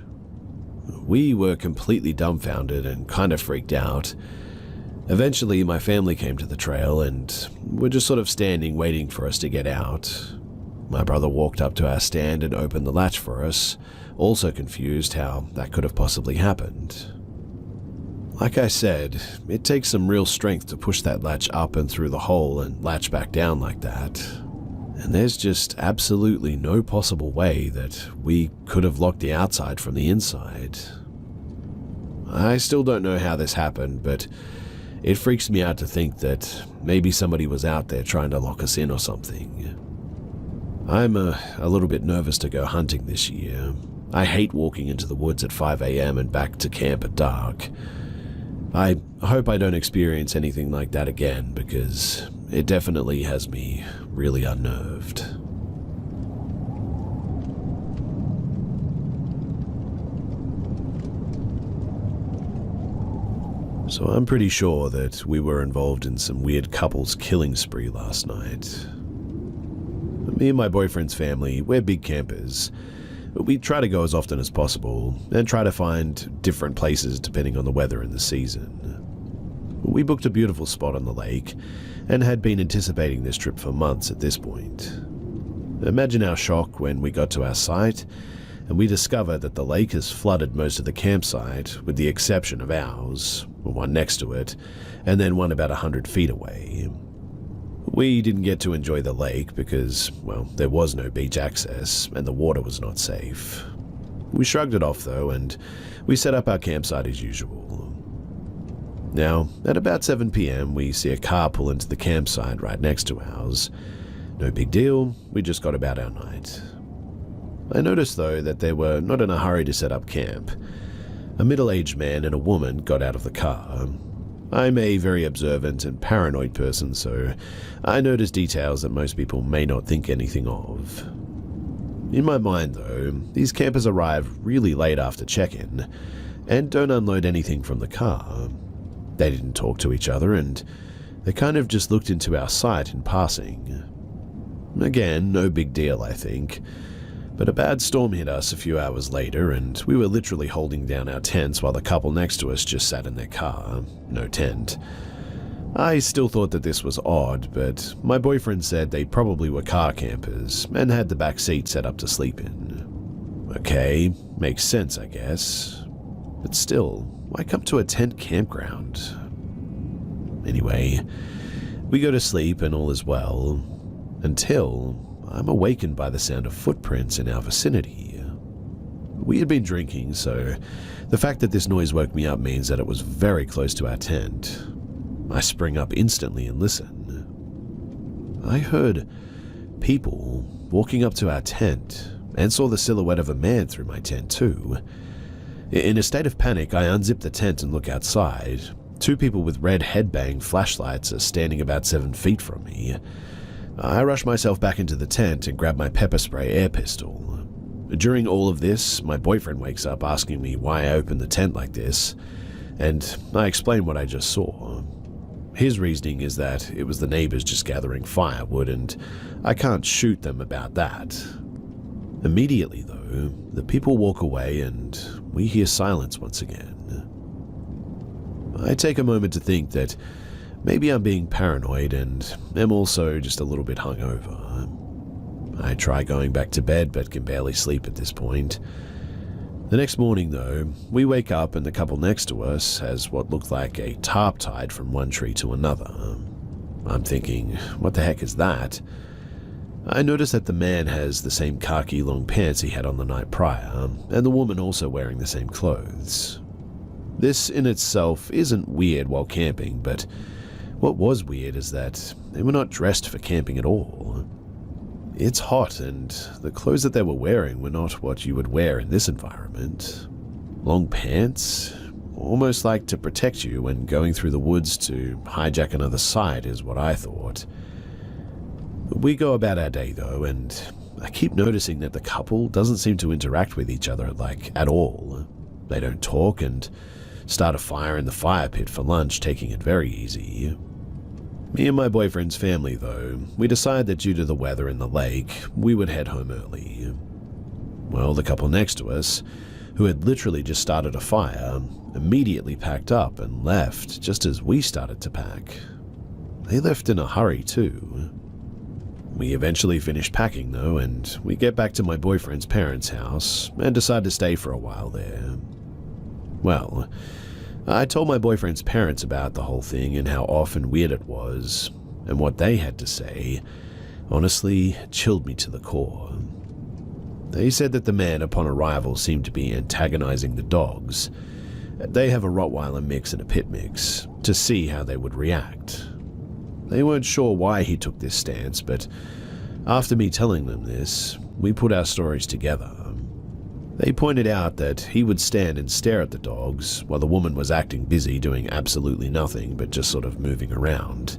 We were completely dumbfounded and kind of freaked out. Eventually, my family came to the trail and were just sort of standing waiting for us to get out. My brother walked up to our stand and opened the latch for us, also confused how that could have possibly happened. Like I said, it takes some real strength to push that latch up and through the hole and latch back down like that. And there's just absolutely no possible way that we could have locked the outside from the inside. I still don't know how this happened, but it freaks me out to think that maybe somebody was out there trying to lock us in or something. I'm a little bit nervous to go hunting this year. I hate walking into the woods at 5 a.m. and back to camp at dark. I hope I don't experience anything like that again, because it definitely has me really unnerved. So I'm pretty sure that we were involved in some weird couples killing spree last night. Me and my boyfriend's family, we're big campers. We try to go as often as possible and try to find different places depending on the weather and the season. We booked a beautiful spot on the lake and had been anticipating this trip for months at this point. Imagine our shock when we got to our site and we discovered that the lake has flooded most of the campsite with the exception of ours, one next to it, and then one about 100 feet away. We didn't get to enjoy the lake because, well, there was no beach access and the water was not safe. We shrugged it off though, and we set up our campsite as usual. Now, at about 7 p.m, we see a car pull into the campsite right next to ours. No big deal, we just got about our night. I noticed though that they were not in a hurry to set up camp. A middle-aged man and a woman got out of the car. I'm a very observant and paranoid person, so I notice details that most people may not think anything of. In my mind though, these campers arrive really late after check-in and don't unload anything from the car. They didn't talk to each other and they kind of just looked into our site in passing. Again, no big deal I think, but a bad storm hit us a few hours later and we were literally holding down our tents while the couple next to us just sat in their car, no tent. I still thought that this was odd, but my boyfriend said they probably were car campers and had the back seat set up to sleep in. Okay, makes sense I guess, but still, why come to a tent campground? Anyway, we go to sleep and all is well, until I'm awakened by the sound of footprints in our vicinity. We had been drinking, so the fact that this noise woke me up means that it was very close to our tent. I spring up instantly and listen. I heard people walking up to our tent and saw the silhouette of a man through my tent too. In a state of panic, I unzip the tent and look outside. Two people with red headbang flashlights are standing about 7 feet from me. I rush myself back into the tent and grab my pepper spray air pistol. During all of this, my boyfriend wakes up asking me why I opened the tent like this, and I explain what I just saw. His reasoning is that it was the neighbors just gathering firewood, and I can't shoot them about that. Immediately, though, the people walk away and we hear silence once again. I take a moment to think that maybe I'm being paranoid and am also just a little bit hungover. I try going back to bed but can barely sleep at this point. The next morning, though, we wake up and the couple next to us has what looked like a tarp tied from one tree to another. I'm thinking, what the heck is that? I notice that the man has the same khaki long pants he had on the night prior, and the woman also wearing the same clothes. This in itself isn't weird while camping, but what was weird is that they were not dressed for camping at all. It's hot, and the clothes that they were wearing were not what you would wear in this environment. Long pants, almost like to protect you when going through the woods to hijack another site is what I thought. We go about our day though, and I keep noticing that the couple doesn't seem to interact with each other at all. They don't talk and start a fire in the fire pit for lunch, taking it very easy. Me and my boyfriend's family, though, we decide that due to the weather in the lake, we would head home early. Well, the couple next to us, who had literally just started a fire, immediately packed up and left just as we started to pack. They left in a hurry, too. We eventually finished packing, though, and we get back to my boyfriend's parents' house and decide to stay for a while there. Well, I told my boyfriend's parents about the whole thing and how off and weird it was, and what they had to say honestly chilled me to the core. They said that the man upon arrival seemed to be antagonizing the dogs. They have a Rottweiler mix and a pit mix, to see how they would react. They weren't sure why he took this stance, but after me telling them this, we put our stories together. They pointed out that he would stand and stare at the dogs while the woman was acting busy doing absolutely nothing but just sort of moving around.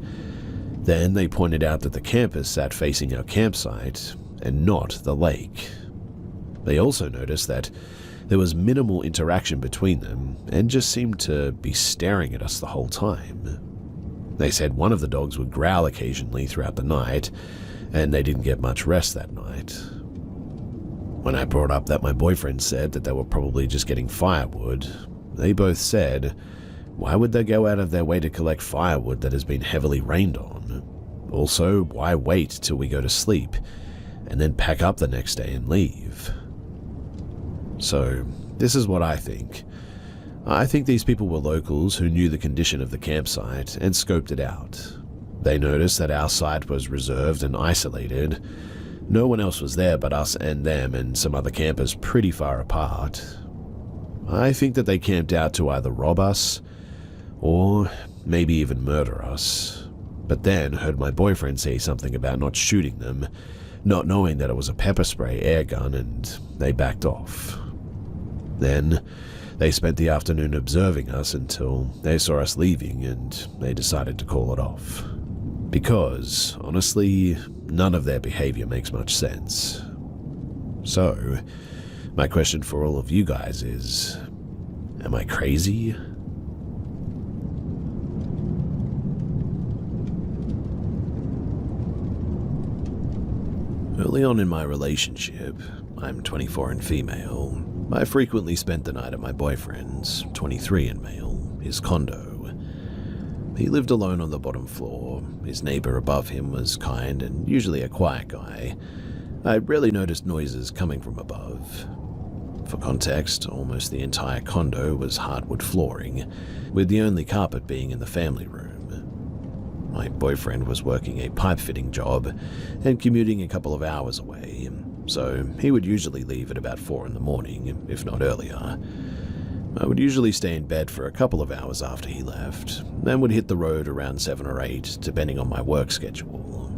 Then they pointed out that the campers sat facing our campsite and not the lake. They also noticed that there was minimal interaction between them and just seemed to be staring at us the whole time. They said one of the dogs would growl occasionally throughout the night, and they didn't get much rest that night. When I brought up that my boyfriend said that they were probably just getting firewood, they both said, why would they go out of their way to collect firewood that has been heavily rained on? Also, why wait till we go to sleep and then pack up the next day and leave? So, this is what I think. I think these people were locals who knew the condition of the campsite and scoped it out. They noticed that our site was reserved and isolated. No one else was there but us and them and some other campers pretty far apart. I think that they camped out to either rob us or maybe even murder us, but then heard my boyfriend say something about not shooting them, not knowing that it was a pepper spray air gun, and they backed off. Then they spent the afternoon observing us until they saw us leaving and they decided to call it off. Because, honestly, none of their behavior makes much sense. So, my question for all of you guys is, am I crazy? Early on in my relationship, I'm 24 and female, I frequently spent the night at my boyfriend's, 23 and male, his condo. He lived alone on the bottom floor. His neighbor above him was kind and usually a quiet guy. I rarely noticed noises coming from above. For context, almost the entire condo was hardwood flooring, with the only carpet being in the family room. My boyfriend was working a pipe fitting job and commuting a couple of hours away, so he would usually leave at about 4 in the morning, if not earlier. I would usually stay in bed for a couple of hours after he left, then would hit the road around 7 or 8, depending on my work schedule.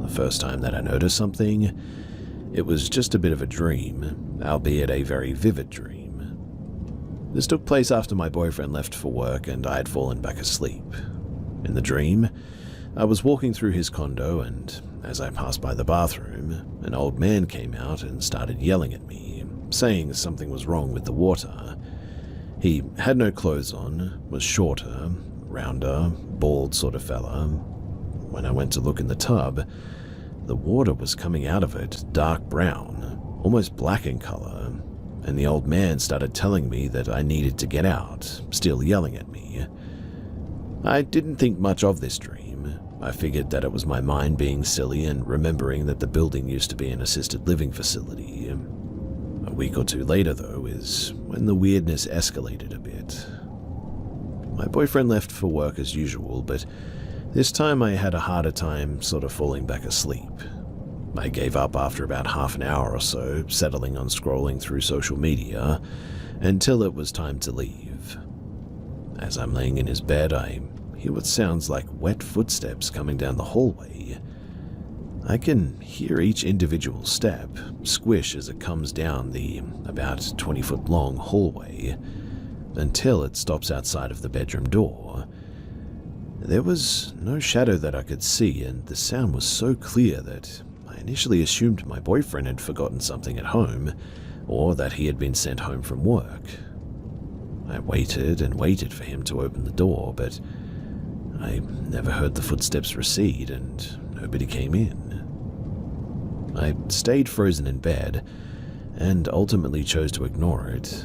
The first time that I noticed something, it was just a bit of a dream, albeit a very vivid dream. This took place after my boyfriend left for work and I had fallen back asleep. In the dream, I was walking through his condo, and as I passed by the bathroom, an old man came out and started yelling at me, saying something was wrong with the water. He had no clothes on, was shorter, rounder, bald sort of fella. When I went to look in the tub, the water was coming out of it dark brown, almost black in color, and the old man started telling me that I needed to get out, still yelling at me. I didn't think much of this dream. I figured that it was my mind being silly and remembering that the building used to be an assisted living facility. A week or two later, though, is when the weirdness escalated a bit. My boyfriend left for work as usual, but this time I had a harder time sort of falling back asleep. I gave up after about half an hour or so, settling on scrolling through social media, until it was time to leave. As I'm laying in his bed, I hear what sounds like wet footsteps coming down the hallway. I can hear each individual step squish as it comes down the about 20-foot long hallway, until it stops outside of the bedroom door. There was no shadow that I could see, and the sound was so clear that I initially assumed my boyfriend had forgotten something at home, or that he had been sent home from work. I waited and waited for him to open the door, but I never heard the footsteps recede, and nobody came in. I stayed frozen in bed, and ultimately chose to ignore it.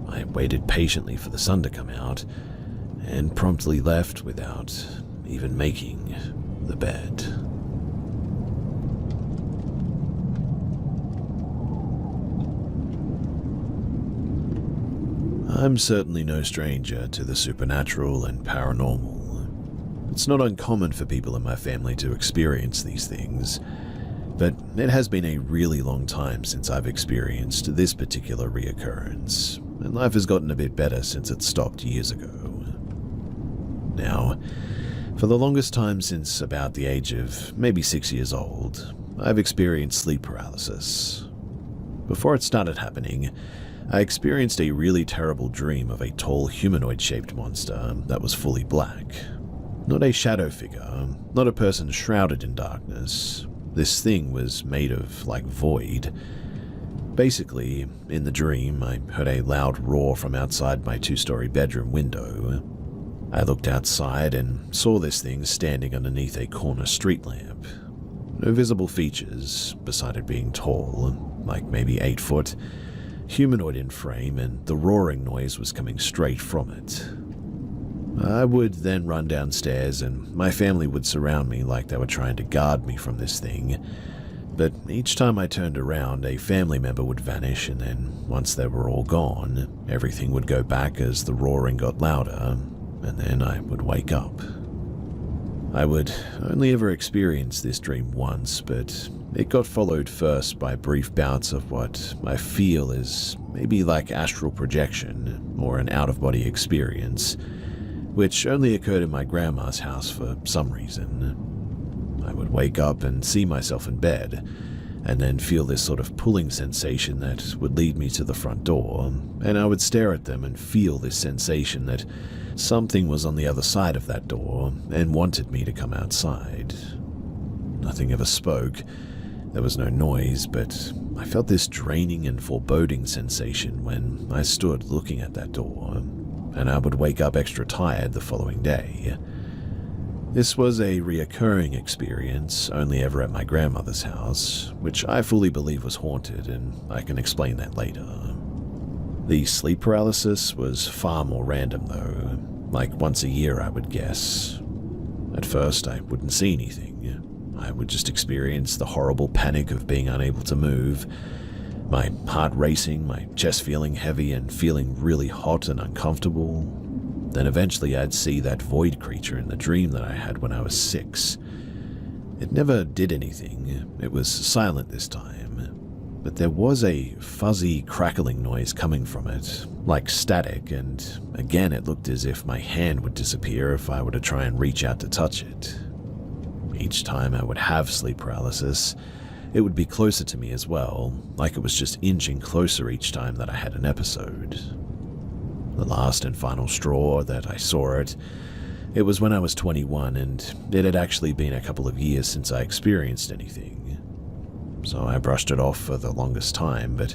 I waited patiently for the sun to come out, and promptly left without even making the bed. I'm certainly no stranger to the supernatural and paranormal. It's not uncommon for people in my family to experience these things, but it has been a really long time since I've experienced this particular reoccurrence, and life has gotten a bit better since it stopped years ago. Now, for the longest time since about the age of maybe 6 years old, I've experienced sleep paralysis. Before it started happening, I experienced a really terrible dream of a tall humanoid-shaped monster that was fully black. Not a shadow figure, not a person shrouded in darkness. This thing was made of, like, void. Basically, in the dream, I heard a loud roar from outside my 2-story bedroom window. I looked outside and saw this thing standing underneath a corner street lamp. No visible features, beside it being tall, like maybe 8 foot, humanoid in frame, and the roaring noise was coming straight from it. I would then run downstairs, and my family would surround me like they were trying to guard me from this thing. But each time I turned around, a family member would vanish, and then once they were all gone, everything would go back as the roaring got louder, and then I would wake up. I would only ever experience this dream once, but it got followed first by brief bouts of what I feel is maybe like astral projection or an out-of-body experience, which only occurred in my grandma's house for some reason. I would wake up and see myself in bed, and then feel this sort of pulling sensation that would lead me to the front door, and I would stare at them and feel this sensation that something was on the other side of that door and wanted me to come outside. Nothing ever spoke. There was no noise, but I felt this draining and foreboding sensation when I stood looking at that door, and I would wake up extra tired the following day. This was a reoccurring experience, only ever at my grandmother's house, which I fully believe was haunted, and I can explain that later. The sleep paralysis was far more random though, like once a year I would guess. At first I wouldn't see anything. I would just experience the horrible panic of being unable to move, my heart racing, my chest feeling heavy and feeling really hot and uncomfortable. Then eventually I'd see that void creature in the dream that I had when I was 6. It never did anything. It was silent this time, but there was a fuzzy crackling noise coming from it, like static, and again it looked as if my hand would disappear if I were to try and reach out to touch it. Each time I would have sleep paralysis, it would be closer to me as well, like it was just inching closer each time that I had an episode. The last and final straw that I saw it It was when I was 21, and it had actually been a couple of years since I experienced anything. So I brushed it off for the longest time, but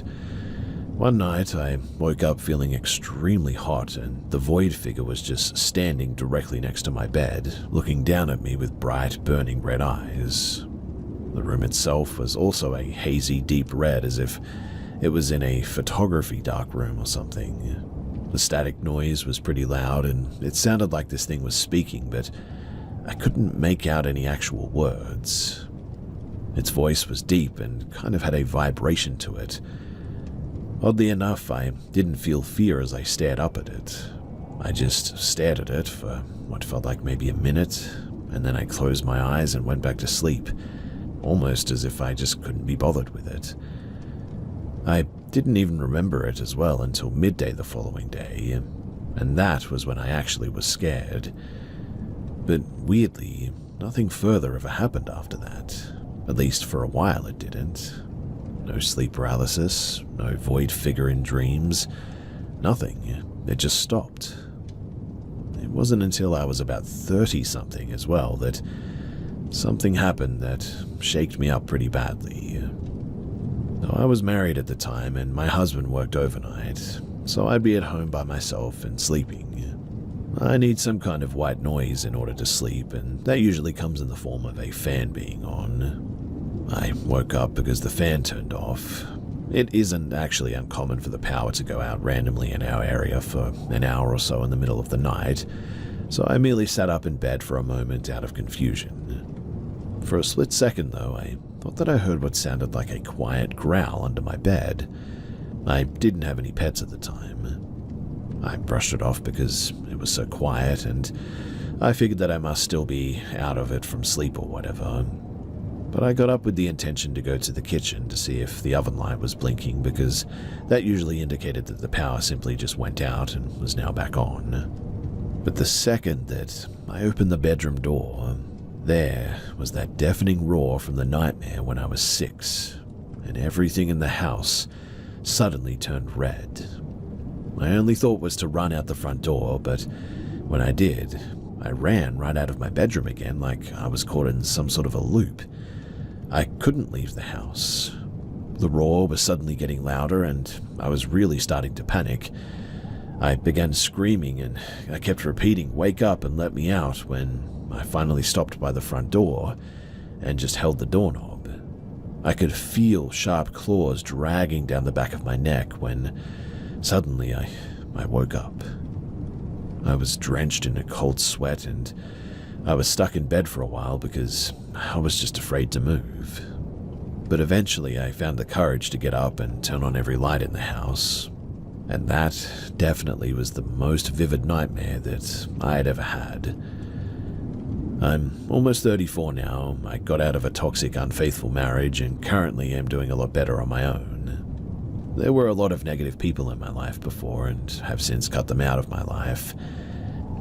one night I woke up feeling extremely hot, and the void figure was just standing directly next to my bed, looking down at me with bright, burning red eyes. The room itself was also a hazy, deep red, as if it was in a photography darkroom or something. The static noise was pretty loud, and it sounded like this thing was speaking, but I couldn't make out any actual words. Its voice was deep and kind of had a vibration to it. Oddly enough, I didn't feel fear as I stared up at it. I just stared at it for what felt like maybe a minute, and then I closed my eyes and went back to sleep, almost as if I just couldn't be bothered with it. I didn't even remember it as well until midday the following day, and that was when I actually was scared. But weirdly, nothing further ever happened after that. At least for a while it didn't. No sleep paralysis, no void figure in dreams, nothing. It just stopped. It wasn't until I was about 30-something as well that something happened that shaked me up pretty badly. Now, I was married at the time, and my husband worked overnight, so I'd be at home by myself and sleeping. I need some kind of white noise in order to sleep, and that usually comes in the form of a fan being on. I woke up because the fan turned off. It isn't actually uncommon for the power to go out randomly in our area for an hour or so in the middle of the night, so I merely sat up in bed for a moment out of confusion. For a split second, though, I thought that I heard what sounded like a quiet growl under my bed. I didn't have any pets at the time. I brushed it off because it was so quiet, and I figured that I must still be out of it from sleep or whatever. But I got up with the intention to go to the kitchen to see if the oven light was blinking, because that usually indicated that the power simply just went out and was now back on. But the second that I opened the bedroom door, there was that deafening roar from the nightmare when I was 6, and everything in the house suddenly turned red. My only thought was to run out the front door, but when I did, I ran right out of my bedroom again like I was caught in some sort of a loop. I couldn't leave the house. The roar was suddenly getting louder, and I was really starting to panic. I began screaming, and I kept repeating, "Wake up and let me out," when I finally stopped by the front door and just held the doorknob. I could feel sharp claws dragging down the back of my neck when suddenly I woke up. I was drenched in a cold sweat, and I was stuck in bed for a while because I was just afraid to move. But eventually I found the courage to get up and turn on every light in the house, and that definitely was the most vivid nightmare that I had ever had. I'm almost 34 now. I got out of a toxic, unfaithful marriage and currently am doing a lot better on my own. There were a lot of negative people in my life before and have since cut them out of my life.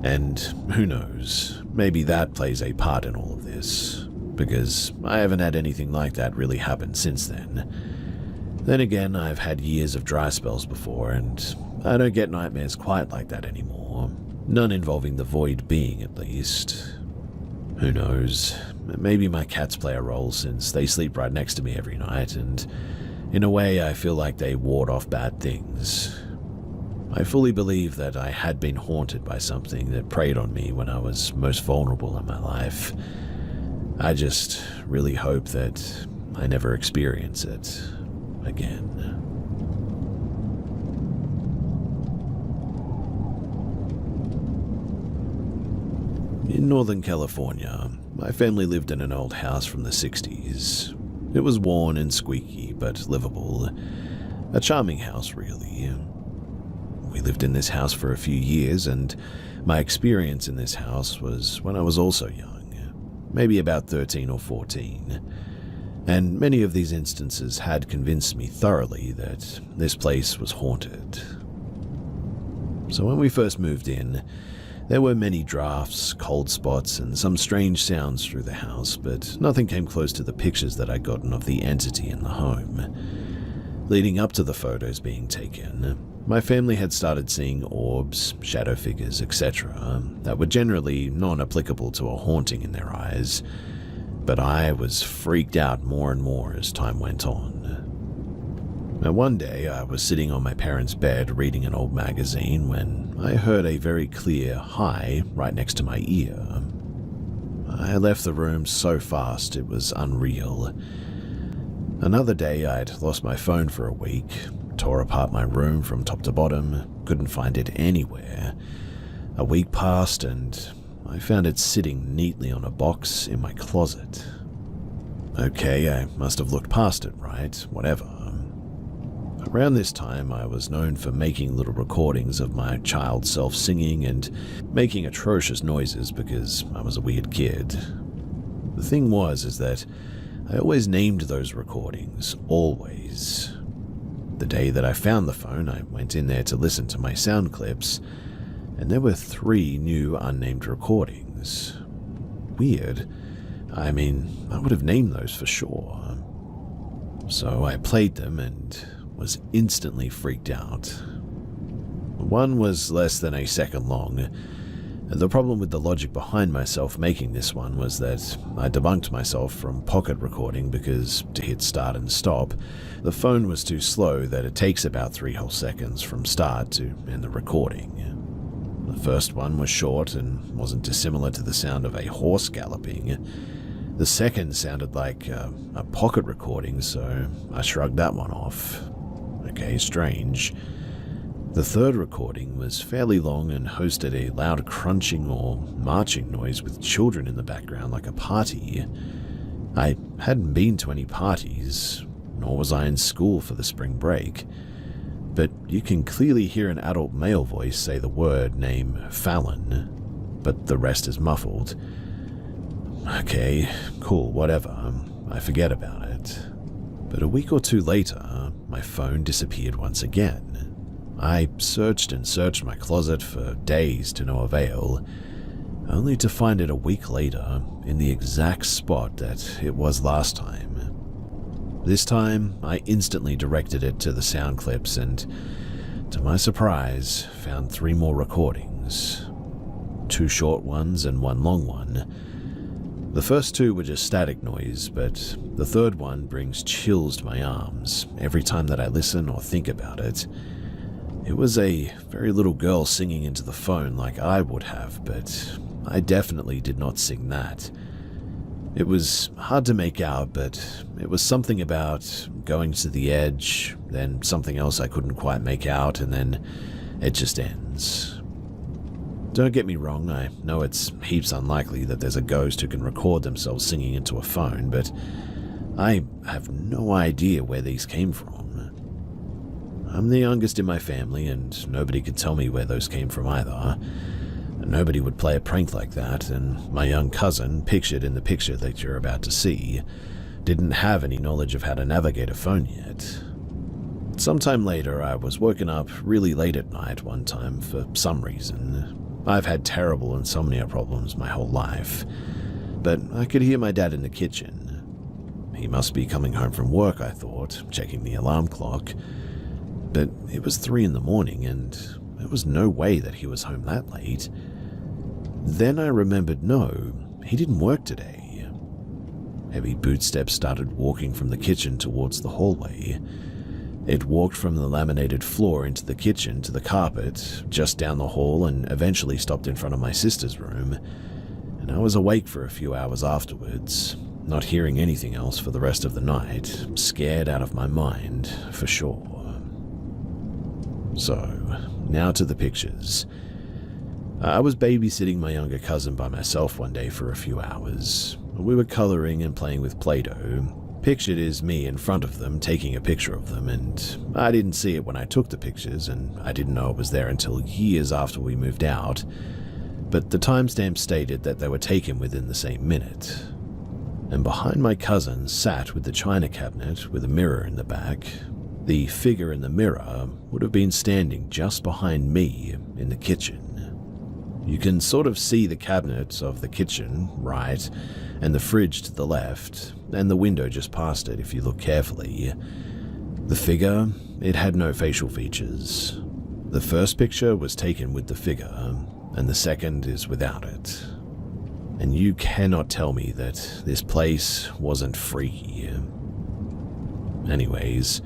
And who knows, maybe that plays a part in all of this, because I haven't had anything like that really happen since then. Then again, I've had years of dry spells before, and I don't get nightmares quite like that anymore. None involving the void being, at least. Who knows, maybe my cats play a role since they sleep right next to me every night, and in a way I feel like they ward off bad things. I fully believe that I had been haunted by something that preyed on me when I was most vulnerable in my life. I just really hope that I never experience it again. In Northern California, my family lived in an old house from the 60s. It was worn and squeaky, but livable. A charming house, really. We lived in this house for a few years, and my experience in this house was when I was also young, maybe about 13 or 14. And many of these instances had convinced me thoroughly that this place was haunted. So when we first moved in, there were many drafts, cold spots, and some strange sounds through the house, but nothing came close to the pictures that I'd gotten of the entity in the home. Leading up to the photos being taken, My family had started seeing orbs, shadow figures, etc., that were generally non-applicable to a haunting in their eyes, but I was freaked out more and more as time went on. Now, one day, I was sitting on my parents' bed reading an old magazine when I heard a very clear hi right next to my ear. I left the room so fast it was unreal. Another day, I'd lost my phone for a week, tore apart my room from top to bottom, couldn't find it anywhere. A week passed and I found it sitting neatly on a box in my closet. Okay, I must have looked past it, right? Whatever. Around this time, I was known for making little recordings of my child self singing and making atrocious noises because I was a weird kid. The thing is that I always named those recordings, always. The day that I found the phone, I went in there to listen to my sound clips, and there were 3 new unnamed recordings. Weird. I mean, I would have named those for sure. So I played them and was instantly freaked out. One was less than a second long. The problem with the logic behind myself making this one was that I debunked myself from pocket recording because to hit start and stop, the phone was too slow that it takes about 3 whole seconds from start to end the recording. The first one was short and wasn't dissimilar to the sound of a horse galloping. The second sounded like a pocket recording, so I shrugged that one off. Okay, strange. The third recording was fairly long and hosted a loud crunching or marching noise with children in the background like a party. I hadn't been to any parties, nor was I in school for the spring break, but you can clearly hear an adult male voice say the word name Fallon, but the rest is muffled. Okay, cool, whatever. I forget about it. But a week or 2 later, my phone disappeared once again. I searched and searched my closet for days to no avail, only to find it a week later in the exact spot that it was last time. This time, I instantly directed it to the sound clips and, to my surprise, found 3 more recordings. 2 short ones and 1 long one. The first 2 were just static noise, but the third one brings chills to my arms every time that I listen or think about it. It was a very little girl singing into the phone like I would have, but I definitely did not sing that. It was hard to make out, but it was something about going to the edge, then something else I couldn't quite make out, and then it just ends. Don't get me wrong, I know it's heaps unlikely that there's a ghost who can record themselves singing into a phone, but I have no idea where these came from. I'm the youngest in my family, and nobody could tell me where those came from either. Nobody would play a prank like that, and my young cousin, pictured in the picture that you're about to see, didn't have any knowledge of how to navigate a phone yet. Sometime later, I was woken up really late at night one time for some reason. I've had terrible insomnia problems my whole life, but I could hear my dad in the kitchen. He must be coming home from work, I thought, checking the alarm clock. But it was 3 in the morning, and there was no way that he was home that late. Then I remembered, no, he didn't work today. Heavy bootsteps started walking from the kitchen towards the hallway. It walked from the laminated floor into the kitchen to the carpet, just down the hall, and eventually stopped in front of my sister's room. And I was awake for a few hours afterwards, not hearing anything else for the rest of the night, scared out of my mind, for sure. So, now to the pictures. I was babysitting my younger cousin by myself one day for a few hours. We were coloring and playing with Play-Doh. Pictured is me in front of them taking a picture of them, and I didn't see it when I took the pictures, and I didn't know it was there until years after we moved out. But the timestamp stated that they were taken within the same minute. And behind my cousin sat with the china cabinet with a mirror in the back. The figure in the mirror would have been standing just behind me in the kitchen. You can sort of see the cabinet of the kitchen, right, and the fridge to the left, and the window just past it if you look carefully. The figure, it had no facial features. The first picture was taken with the figure, and the second is without it. And you cannot tell me that this place wasn't freaky. Anyways,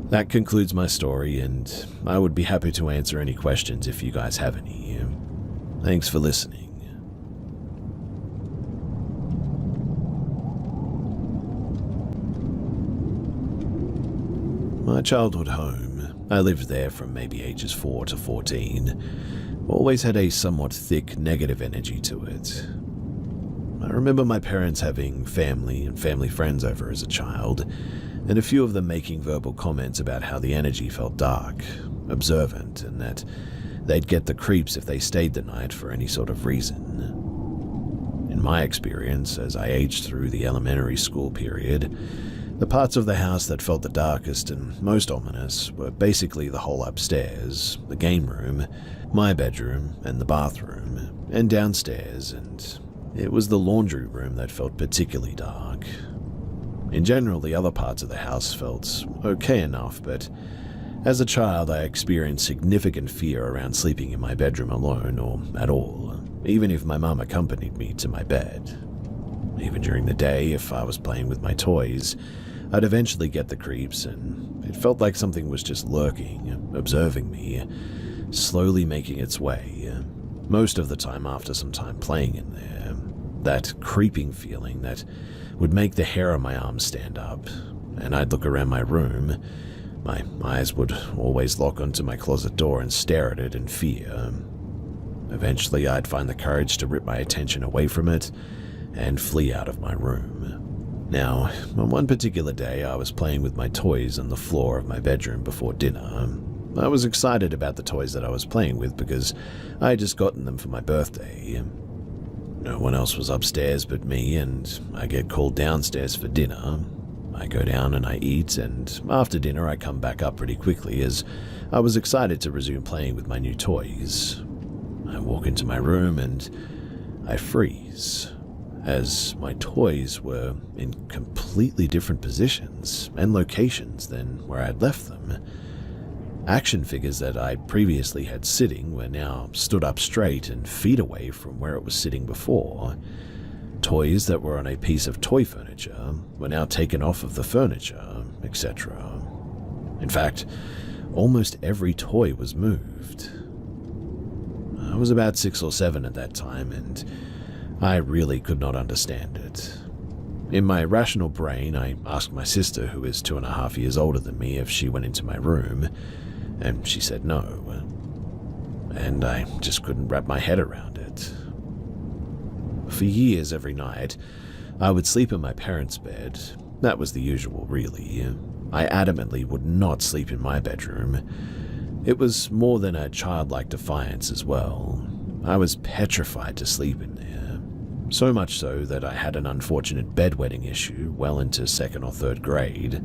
that concludes my story, and I would be happy to answer any questions if you guys have any. Thanks for listening. My childhood home, I lived there from maybe ages 4 to 14, always had a somewhat thick negative energy to it. I remember my parents having family and family friends over as a child, and a few of them making verbal comments about how the energy felt dark, observant, and that they'd get the creeps if they stayed the night for any sort of reason. In my experience, as I aged through the elementary school period, the parts of the house that felt the darkest and most ominous were basically the whole upstairs, the game room, my bedroom, and the bathroom, and downstairs, and it was the laundry room that felt particularly dark. In general, the other parts of the house felt okay enough, but as a child I experienced significant fear around sleeping in my bedroom alone or at all, even if my mum accompanied me to my bed. Even during the day, if I was playing with my toys, I'd eventually get the creeps, and it felt like something was just lurking, observing me, slowly making its way, most of the time after some time playing in there. That creeping feeling that would make the hair on my arms stand up, and I'd look around my room. My eyes would always lock onto my closet door and stare at it in fear. Eventually, I'd find the courage to rip my attention away from it and flee out of my room. Now, on one particular day, I was playing with my toys on the floor of my bedroom before dinner. I was excited about the toys that I was playing with because I had just gotten them for my birthday. No one else was upstairs but me, and I get called downstairs for dinner. I go down and I eat, and after dinner I come back up pretty quickly as I was excited to resume playing with my new toys. I walk into my room and I freeze, as my toys were in completely different positions and locations than where I'd left them. Action figures that I previously had sitting were now stood up straight and feet away from where it was sitting before. Toys that were on a piece of toy furniture were now taken off of the furniture, etc. In fact, almost every toy was moved. I was about 6 or 7 at that time, and I really could not understand it. In my rational brain, I asked my sister, who is 2.5 years older than me, if she went into my room, and she said no. And I just couldn't wrap my head around it. For years, every night, I would sleep in my parents' bed. That was the usual, really. I adamantly would not sleep in my bedroom. It was more than a childlike defiance as well. I was petrified to sleep in there. So much so that I had an unfortunate bedwetting issue well into 2nd or 3rd grade.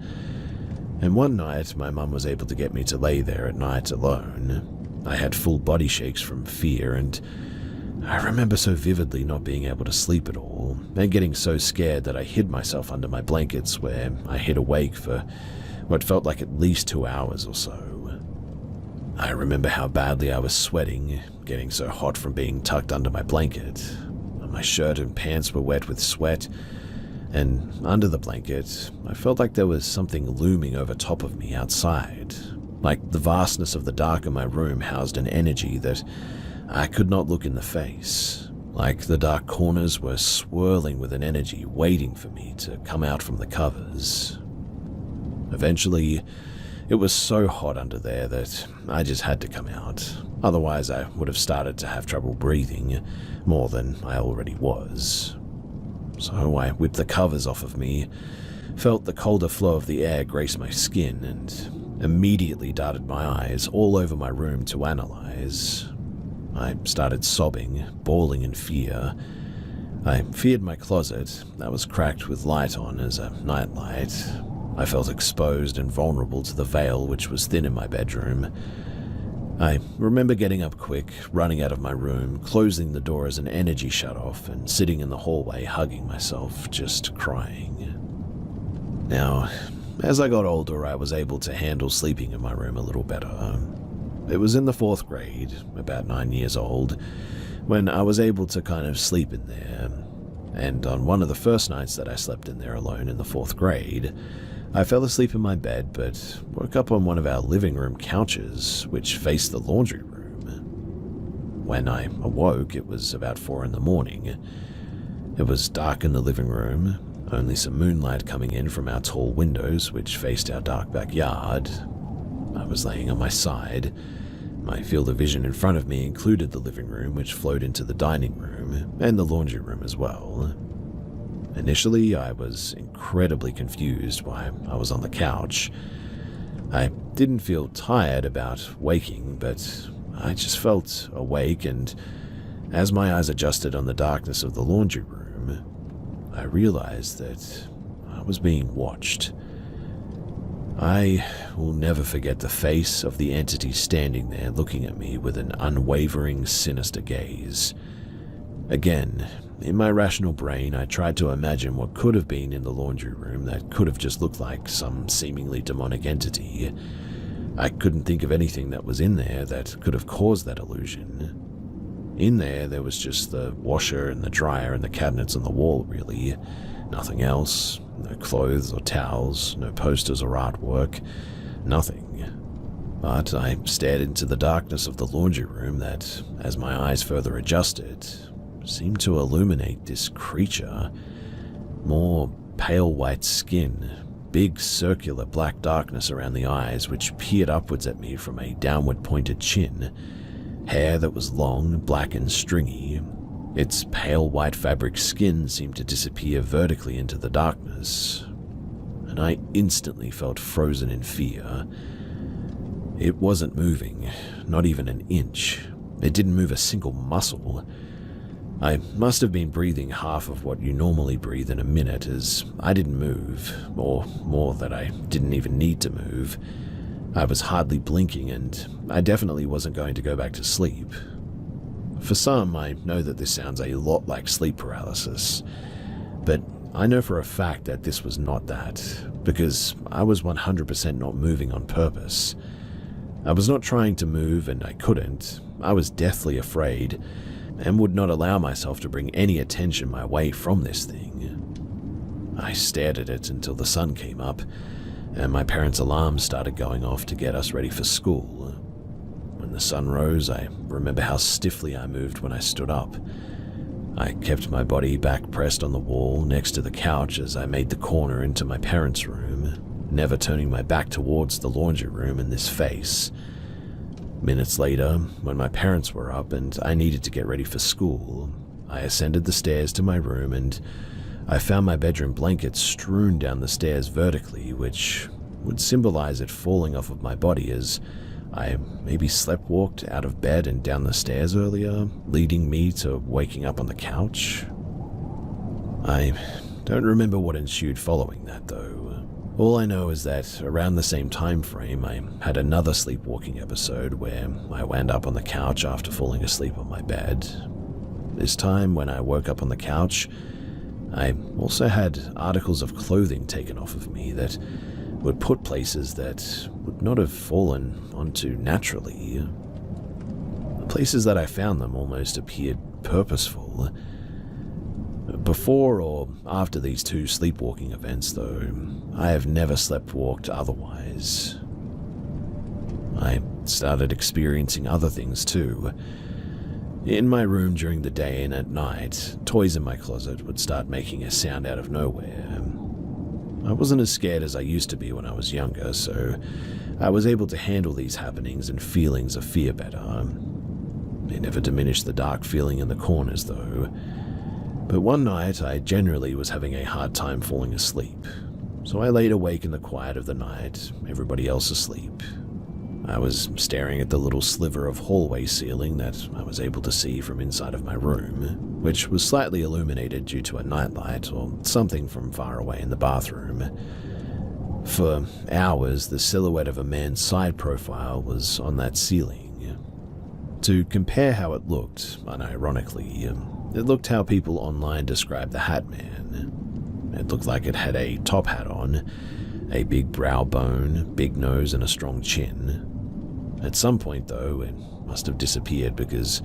And one night, my mum was able to get me to lay there at night alone. I had full body shakes from fear, and I remember so vividly not being able to sleep at all, and getting so scared that I hid myself under my blankets, where I hid awake for what felt like at least 2 hours or so. I remember how badly I was sweating, getting so hot from being tucked under my blanket. My shirt and pants were wet with sweat, and under the blanket, I felt like there was something looming over top of me outside, like the vastness of the dark in my room housed an energy that I could not look in the face, like the dark corners were swirling with an energy waiting for me to come out from the covers. Eventually, it was so hot under there that I just had to come out. Otherwise, I would have started to have trouble breathing, more than I already was. So I whipped the covers off of me, felt the colder flow of the air grace my skin, and immediately darted my eyes all over my room to analyze. I started sobbing, bawling in fear. I feared my closet, that was cracked with light on as a nightlight. I felt exposed and vulnerable to the veil which was thin in my bedroom. I remember getting up quick, running out of my room, closing the door as an energy shut off, and sitting in the hallway hugging myself, just crying. Now, as I got older, I was able to handle sleeping in my room a little better. It was in the 4th grade, about 9 years old, when I was able to kind of sleep in there. And on one of the first nights that I slept in there alone in the 4th grade, I fell asleep in my bed but woke up on one of our living room couches, which faced the laundry room. When I awoke, it was about 4 in the morning. It was dark in the living room, only some moonlight coming in from our tall windows which faced our dark backyard. I was laying on my side. My field of vision in front of me included the living room, which flowed into the dining room, and the laundry room as well. Initially, I was incredibly confused why I was on the couch. I didn't feel tired about waking, but I just felt awake, and as my eyes adjusted on the darkness of the laundry room, I realized that I was being watched. I will never forget the face of the entity standing there looking at me with an unwavering, sinister gaze. Again, in my rational brain, I tried to imagine what could have been in the laundry room that could have just looked like some seemingly demonic entity. I couldn't think of anything that was in there that could have caused that illusion. In there was just the washer and the dryer and the cabinets on the wall, really. Nothing else. No clothes or towels, no posters or artwork. Nothing. But I stared into the darkness of the laundry room that, as my eyes further adjusted, seemed to illuminate this creature. More pale white skin, big circular black darkness around the eyes which peered upwards at me from a downward pointed chin, hair that was long, black and stringy. Its pale white fabric skin seemed to disappear vertically into the darkness, and I instantly felt frozen in fear. It wasn't moving, not even an inch. It didn't move a single muscle. I must have been breathing half of what you normally breathe in a minute, as I didn't move, or more that I didn't even need to move. I was hardly blinking, and I definitely wasn't going to go back to sleep. For some, I know that this sounds a lot like sleep paralysis, but I know for a fact that this was not that, because I was 100% not moving on purpose. I was not trying to move, and I couldn't. I was deathly afraid, and would not allow myself to bring any attention my way from this thing. I stared at it until the sun came up, and my parents' alarms started going off to get us ready for school. When the sun rose, I remember how stiffly I moved when I stood up. I kept my body back pressed on the wall next to the couch as I made the corner into my parents' room, never turning my back towards the laundry room in this face. Minutes later, when my parents were up and I needed to get ready for school, I ascended the stairs to my room and I found my bedroom blanket strewn down the stairs vertically, which would symbolize it falling off of my body as I maybe sleepwalked out of bed and down the stairs earlier, leading me to waking up on the couch. I don't remember what ensued following that, though. All I know is that around the same time frame, I had another sleepwalking episode where I wound up on the couch after falling asleep on my bed. This time, when I woke up on the couch, I also had articles of clothing taken off of me that would put places that would not have fallen onto naturally. The places that I found them almost appeared purposeful. Before or after these 2 sleepwalking events, though, I have never sleptwalked otherwise. I started experiencing other things too. In my room during the day and at night, toys in my closet would start making a sound out of nowhere. I wasn't as scared as I used to be when I was younger, so I was able to handle these happenings and feelings of fear better. It never diminished the dark feeling in the corners, though. But one night, I generally was having a hard time falling asleep, so I laid awake in the quiet of the night, everybody else asleep. I was staring at the little sliver of hallway ceiling that I was able to see from inside of my room, which was slightly illuminated due to a nightlight or something from far away in the bathroom. For hours, the silhouette of a man's side profile was on that ceiling. To compare how it looked, unironically, it looked how people online describe the Hat Man. It looked like it had a top hat on, a big brow bone, big nose, and a strong chin. At some point, though, it must have disappeared because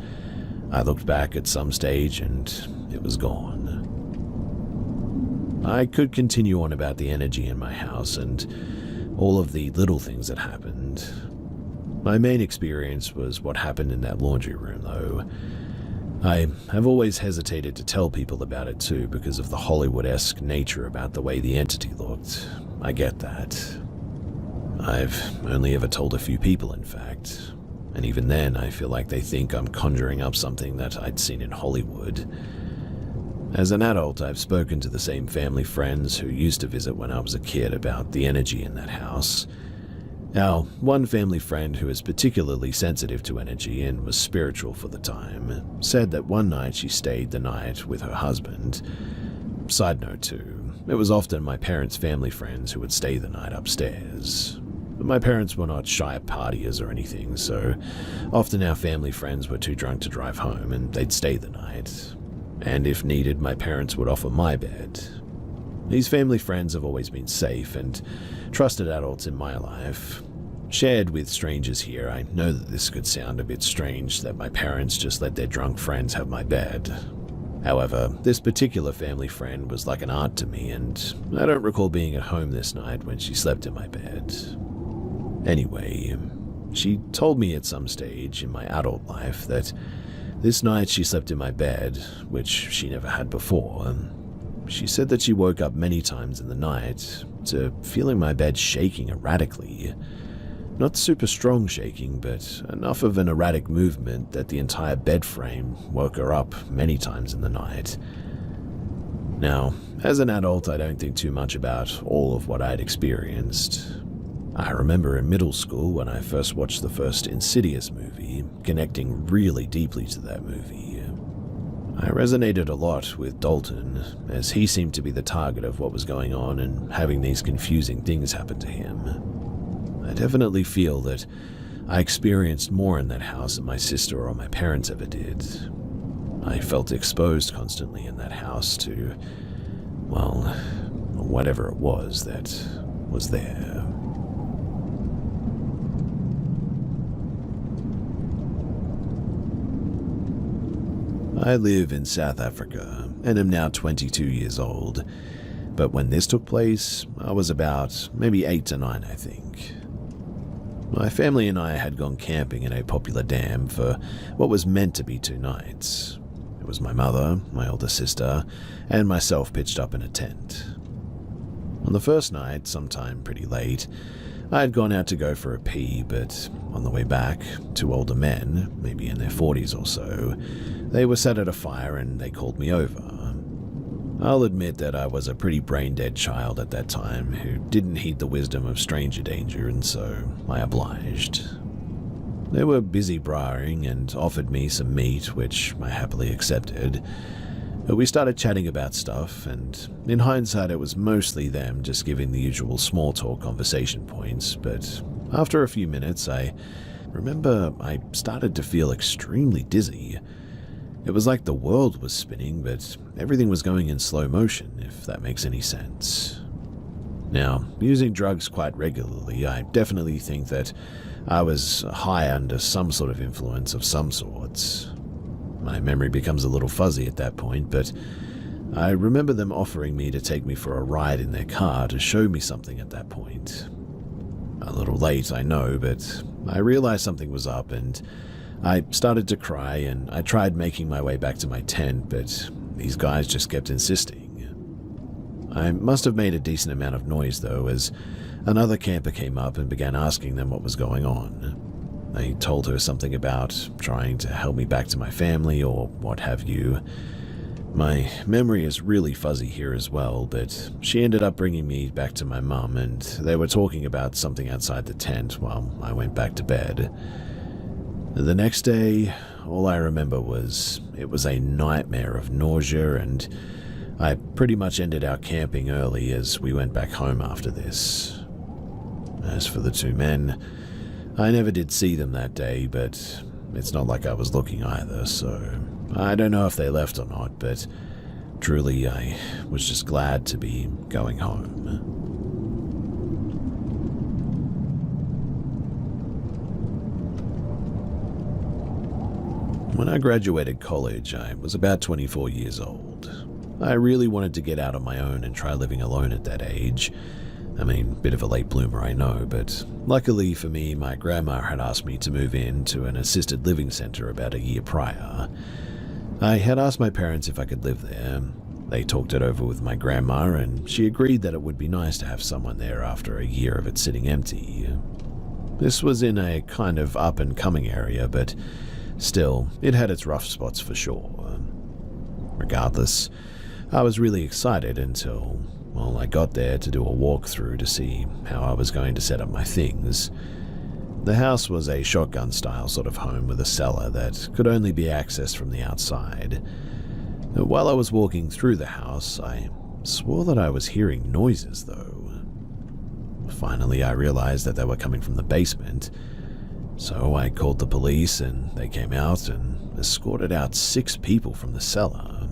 I looked back at some stage and it was gone. I could continue on about the energy in my house and all of the little things that happened. My main experience was what happened in that laundry room, though. I have always hesitated to tell people about it too because of the Hollywood-esque nature about the way the entity looked. I get that. I've only ever told a few people, in fact. And even then, I feel like they think I'm conjuring up something that I'd seen in Hollywood. As an adult, I've spoken to the same family friends who used to visit when I was a kid about the energy in that house. Now, one family friend who is particularly sensitive to energy and was spiritual for the time said that one night she stayed the night with her husband. Side note too, it was often my parents' family friends who would stay the night upstairs. But my parents were not shy partiers or anything, so often our family friends were too drunk to drive home and they'd stay the night. And if needed, my parents would offer my bed. These family friends have always been safe and trusted adults in my life. Shared with strangers here, I know that this could sound a bit strange that my parents just let their drunk friends have my bed. However, this particular family friend was like an aunt to me, and I don't recall being at home this night when she slept in my bed. Anyway, she told me at some stage in my adult life that this night she slept in my bed, which she never had before. She said that she woke up many times in the night to feeling my bed shaking erratically. Not super strong shaking, but enough of an erratic movement that the entire bed frame woke her up many times in the night. Now, as an adult, I don't think too much about all of what I'd experienced. I remember in middle school when I first watched the first Insidious movie, connecting really deeply to that movie. I resonated a lot with Dalton, as he seemed to be the target of what was going on and having these confusing things happen to him. I definitely feel that I experienced more in that house than my sister or my parents ever did. I felt exposed constantly in that house to, well, whatever it was that was there. I live in South Africa and am now 22 years old, but when this took place, I was about maybe 8 to 9, I think. My family and I had gone camping in a popular dam for what was meant to be 2 nights. It was my mother, my older sister, and myself pitched up in a tent. On the first night, sometime pretty late, I had gone out to go for a pee, but on the way back, 2 older men, maybe in their 40s or so, they were sat at a fire and they called me over. I'll admit that I was a pretty brain-dead child at that time who didn't heed the wisdom of stranger danger, and so I obliged. They were busy braaiing and offered me some meat, which I happily accepted. We started chatting about stuff, and in hindsight it was mostly them just giving the usual small talk conversation points, but after a few minutes I remember I started to feel extremely dizzy. It was like the world was spinning, but everything was going in slow motion, if that makes any sense. Now, using drugs quite regularly, I definitely think that I was high under some sort of influence of some sorts. My memory becomes a little fuzzy at that point, but I remember them offering me to take me for a ride in their car to show me something at that point. A little late, I know, but I realized something was up and I started to cry, and I tried making my way back to my tent, but these guys just kept insisting. I must have made a decent amount of noise, though, as another camper came up and began asking them what was going on. They told her something about trying to help me back to my family or what have you. My memory is really fuzzy here as well, but she ended up bringing me back to my mum, and they were talking about something outside the tent while I went back to bed. The next day, all I remember was it was a nightmare of nausea, and I pretty much ended our camping early as we went back home after this. As for the 2 men, I never did see them that day, but it's not like I was looking either, so I don't know if they left or not, but truly I was just glad to be going home. When I graduated college, I was about 24 years old. I really wanted to get out on my own and try living alone at that age. I mean, bit of a late bloomer, I know, but luckily for me, my grandma had asked me to move in to an assisted living centre about a year prior. I had asked my parents if I could live there. They talked it over with my grandma, and she agreed that it would be nice to have someone there after a year of it sitting empty. This was in a kind of up-and-coming area, but still, it had its rough spots for sure. Regardless, I was really excited until, well, I got there to do a walkthrough to see how I was going to set up my things. The house was a shotgun-style sort of home with a cellar that could only be accessed from the outside. While I was walking through the house, I swore that I was hearing noises, though. Finally, I realized that they were coming from the basement, so I called the police and they came out and escorted out 6 people from the cellar.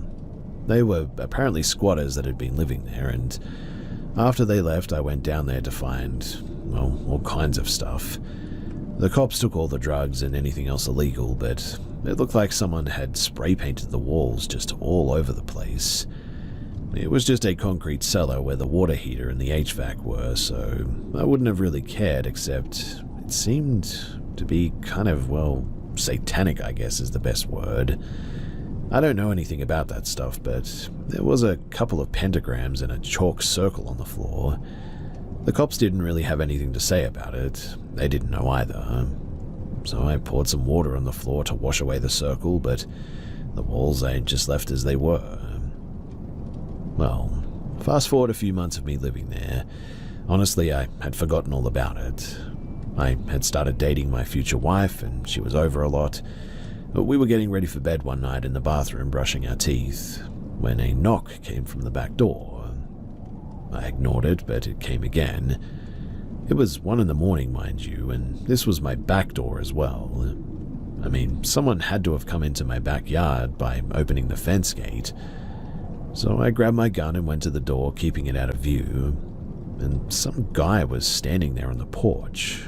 They were apparently squatters that had been living there, and after they left, I went down there to find, well, all kinds of stuff. The cops took all the drugs and anything else illegal, but it looked like someone had spray painted the walls just all over the place. It was just a concrete cellar where the water heater and the HVAC were, so I wouldn't have really cared, except it seemed to be kind of, well, satanic, I guess is the best word. I don't know anything about that stuff, but there was a couple of pentagrams and a chalk circle on the floor. The cops didn't really have anything to say about it. They didn't know either. So I poured some water on the floor to wash away the circle, but the walls I just left as they were. Well, fast forward a few months of me living there. Honestly, I had forgotten all about it. I had started dating my future wife, and she was over a lot. We were getting ready for bed one night in the bathroom brushing our teeth, when a knock came from the back door. I ignored it, but it came again. It was 1 a.m, mind you, and this was my back door as well. I mean, someone had to have come into my backyard by opening the fence gate. So I grabbed my gun and went to the door, keeping it out of view, and some guy was standing there on the porch.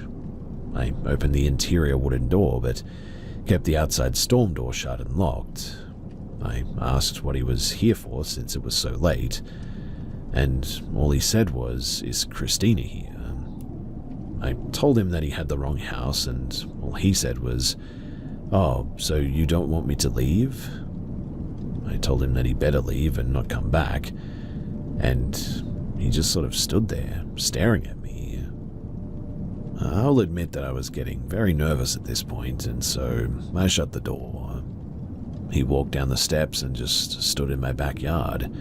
I opened the interior wooden door, but kept the outside storm door shut and locked. I asked what he was here for since it was so late, and all he said was, "Is Christina here?" I told him that he had the wrong house, and all he said was, "Oh, so you don't want me to leave?" I told him that he better leave and not come back, and he just sort of stood there, staring at me. I'll admit that I was getting very nervous at this point, and so I shut the door. He walked down the steps and just stood in my backyard,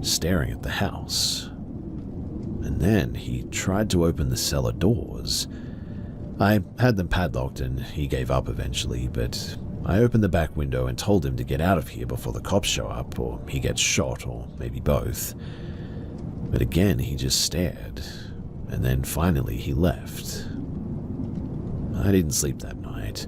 staring at the house. And then he tried to open the cellar doors. I had them padlocked and he gave up eventually, but I opened the back window and told him to get out of here before the cops show up, or he gets shot, or maybe both. But again, he just stared, and then finally he left. I didn't sleep that night.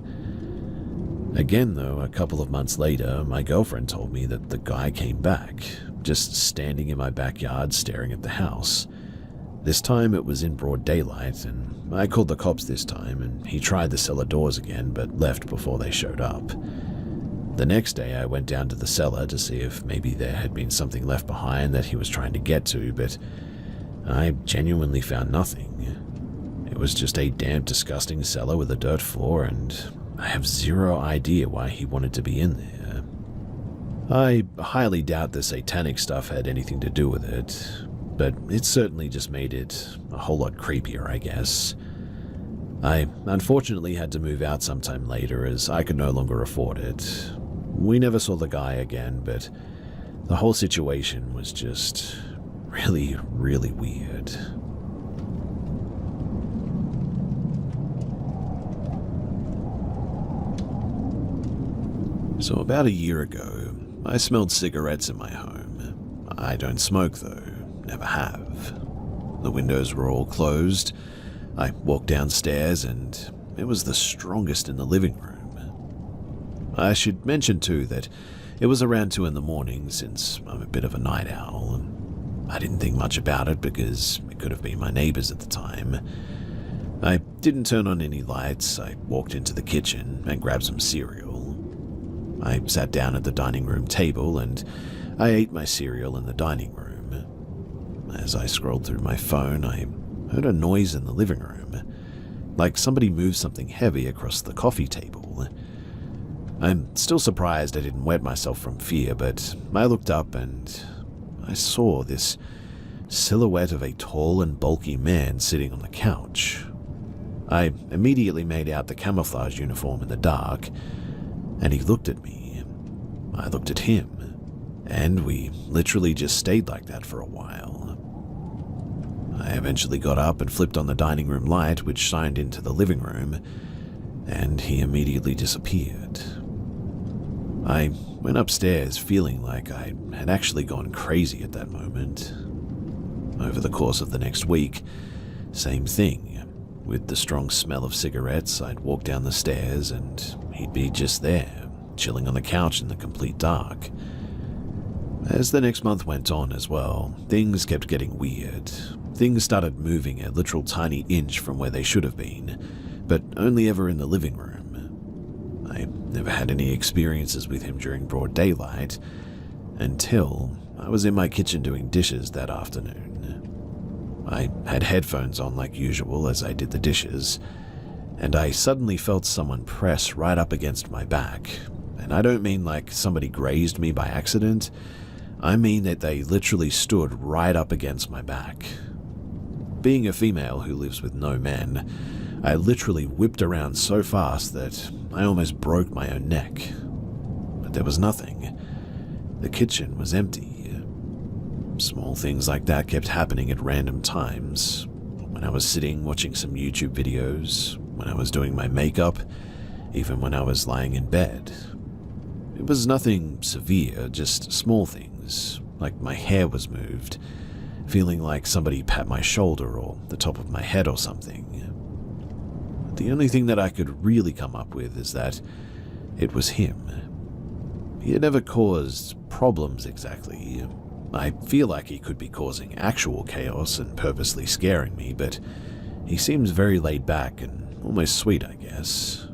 Again, though, a couple of months later, my girlfriend told me that the guy came back, just standing in my backyard staring at the house. This time it was in broad daylight, and I called the cops this time, and he tried the cellar doors again but left before they showed up. The next day I went down to the cellar to see if maybe there had been something left behind that he was trying to get to, but I genuinely found nothing. It was just a damp, disgusting cellar with a dirt floor, and I have zero idea why he wanted to be in there. I highly doubt the satanic stuff had anything to do with it, but it certainly just made it a whole lot creepier, I guess. I unfortunately had to move out sometime later as I could no longer afford it. We never saw the guy again, but the whole situation was just really, really weird. So about a year ago, I smelled cigarettes in my home. I don't smoke though, never have. The windows were all closed. I walked downstairs and it was the strongest in the living room. I should mention too that it was around 2 a.m. since I'm a bit of a night owl. I didn't think much about it because it could have been my neighbors at the time. I didn't turn on any lights. I walked into the kitchen and grabbed some cereal. I sat down at the dining room table and I ate my cereal in the dining room. As I scrolled through my phone, I heard a noise in the living room, like somebody moved something heavy across the coffee table. I'm still surprised I didn't wet myself from fear, but I looked up and I saw this silhouette of a tall and bulky man sitting on the couch. I immediately made out the camouflage uniform in the dark, and he looked at me. I looked at him, and we literally just stayed like that for a while. I eventually got up and flipped on the dining room light, which shined into the living room, and he immediately disappeared. I went upstairs feeling like I had actually gone crazy at that moment. Over the course of the next week, same thing. With the strong smell of cigarettes, I'd walk down the stairs and he'd be just there, chilling on the couch in the complete dark. As the next month went on as well, things kept getting weird. Things started moving a literal tiny inch from where they should have been, but only ever in the living room. I never had any experiences with him during broad daylight until I was in my kitchen doing dishes that afternoon. I had headphones on like usual as I did the dishes, and I suddenly felt someone press right up against my back. And I don't mean like somebody grazed me by accident, I mean that they literally stood right up against my back. Being a female who lives with no men, I literally whipped around so fast that I almost broke my own neck. But there was nothing. The kitchen was empty. Small things like that kept happening at random times. When I was sitting watching some YouTube videos, when I was doing my makeup, even when I was lying in bed. It was nothing severe, just small things, like my hair was moved, feeling like somebody pat my shoulder or the top of my head or something. The only thing that I could really come up with is that it was him. He had never caused problems exactly. I feel like he could be causing actual chaos and purposely scaring me, but he seems very laid back and almost sweet, I guess.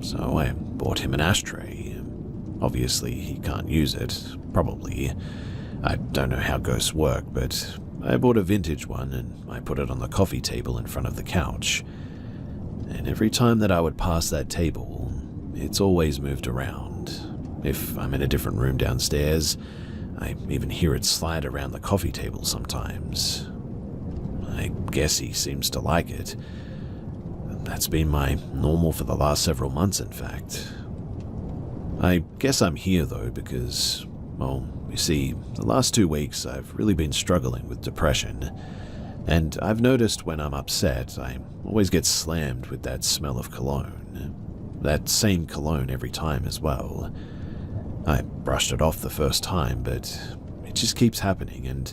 So I bought him an ashtray. Obviously, he can't use it, probably. I don't know how ghosts work, but I bought a vintage one and I put it on the coffee table in front of the couch. And every time that I would pass that table, it's always moved around. If I'm in a different room downstairs, I even hear it slide around the coffee table sometimes. I guess he seems to like it. That's been my normal for the last several months, in fact. I guess I'm here, though, because, well, you see, the last 2 weeks I've really been struggling with depression, and I've noticed when I'm upset, I always get slammed with that smell of cologne. That same cologne every time as well. I brushed it off the first time, but it just keeps happening, and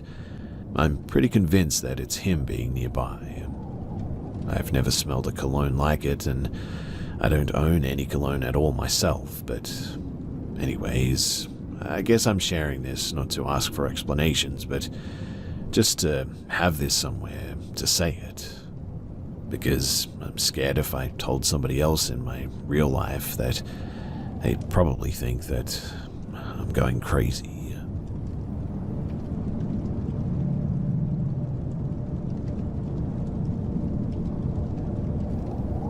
I'm pretty convinced that it's him being nearby. I've never smelled a cologne like it, and I don't own any cologne at all myself, but anyways, I guess I'm sharing this not to ask for explanations, but just to have this somewhere to say it. Because I'm scared if I told somebody else in my real life that they'd probably think that I'm going crazy.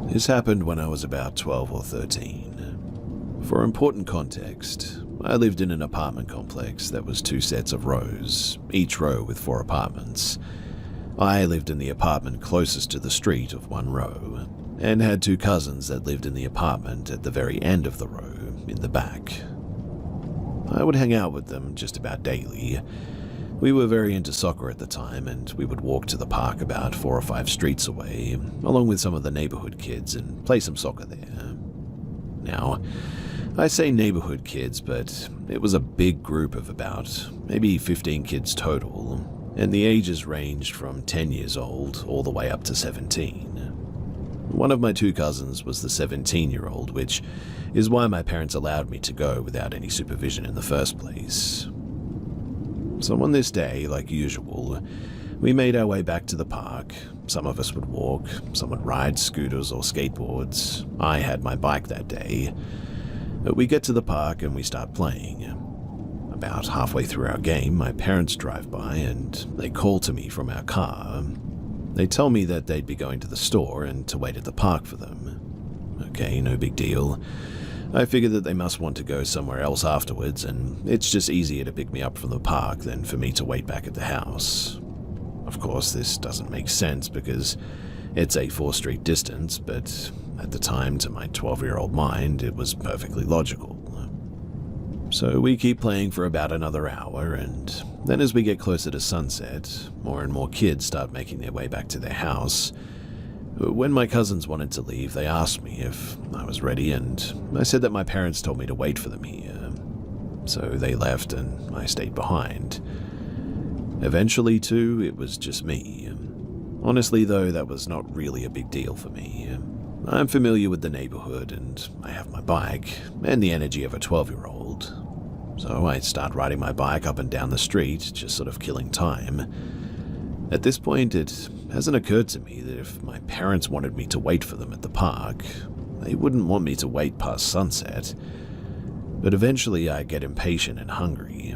This happened when I was about 12 or 13. For important context, I lived in an apartment complex that was 2 sets of rows, each row with 4 apartments. I lived in the apartment closest to the street of one row, and had 2 cousins that lived in the apartment at the very end of the row, in the back. I would hang out with them just about daily. We were very into soccer at the time, and we would walk to the park about 4 or 5 streets away, along with some of the neighborhood kids, and play some soccer there. Now, I say neighborhood kids, but it was a big group of about maybe 15 kids total, and the ages ranged from 10 years old all the way up to 17. One of my 2 cousins was the 17-year-old, which is why my parents allowed me to go without any supervision in the first place. So on this day, like usual, we made our way back to the park. Some of us would walk, some would ride scooters or skateboards. I had my bike that day. We get to the park and we start playing. About halfway through our game, my parents drive by and they call to me from our car. They tell me that they'd be going to the store and to wait at the park for them. Okay, no big deal. I figure that they must want to go somewhere else afterwards, and it's just easier to pick me up from the park than for me to wait back at the house. Of course, this doesn't make sense because it's a 4-street distance, but at the time, to my 12-year-old mind, it was perfectly logical. So we keep playing for about another hour, and then as we get closer to sunset, more and more kids start making their way back to their house. When my cousins wanted to leave, they asked me if I was ready, and I said that my parents told me to wait for them here. So they left, and I stayed behind. Eventually, too, it was just me. Honestly, though, that was not really a big deal for me. I'm familiar with the neighborhood, and I have my bike, and the energy of a 12-year-old. So I start riding my bike up and down the street, just sort of killing time. At this point, it hasn't occurred to me that if my parents wanted me to wait for them at the park, they wouldn't want me to wait past sunset. But eventually I get impatient and hungry,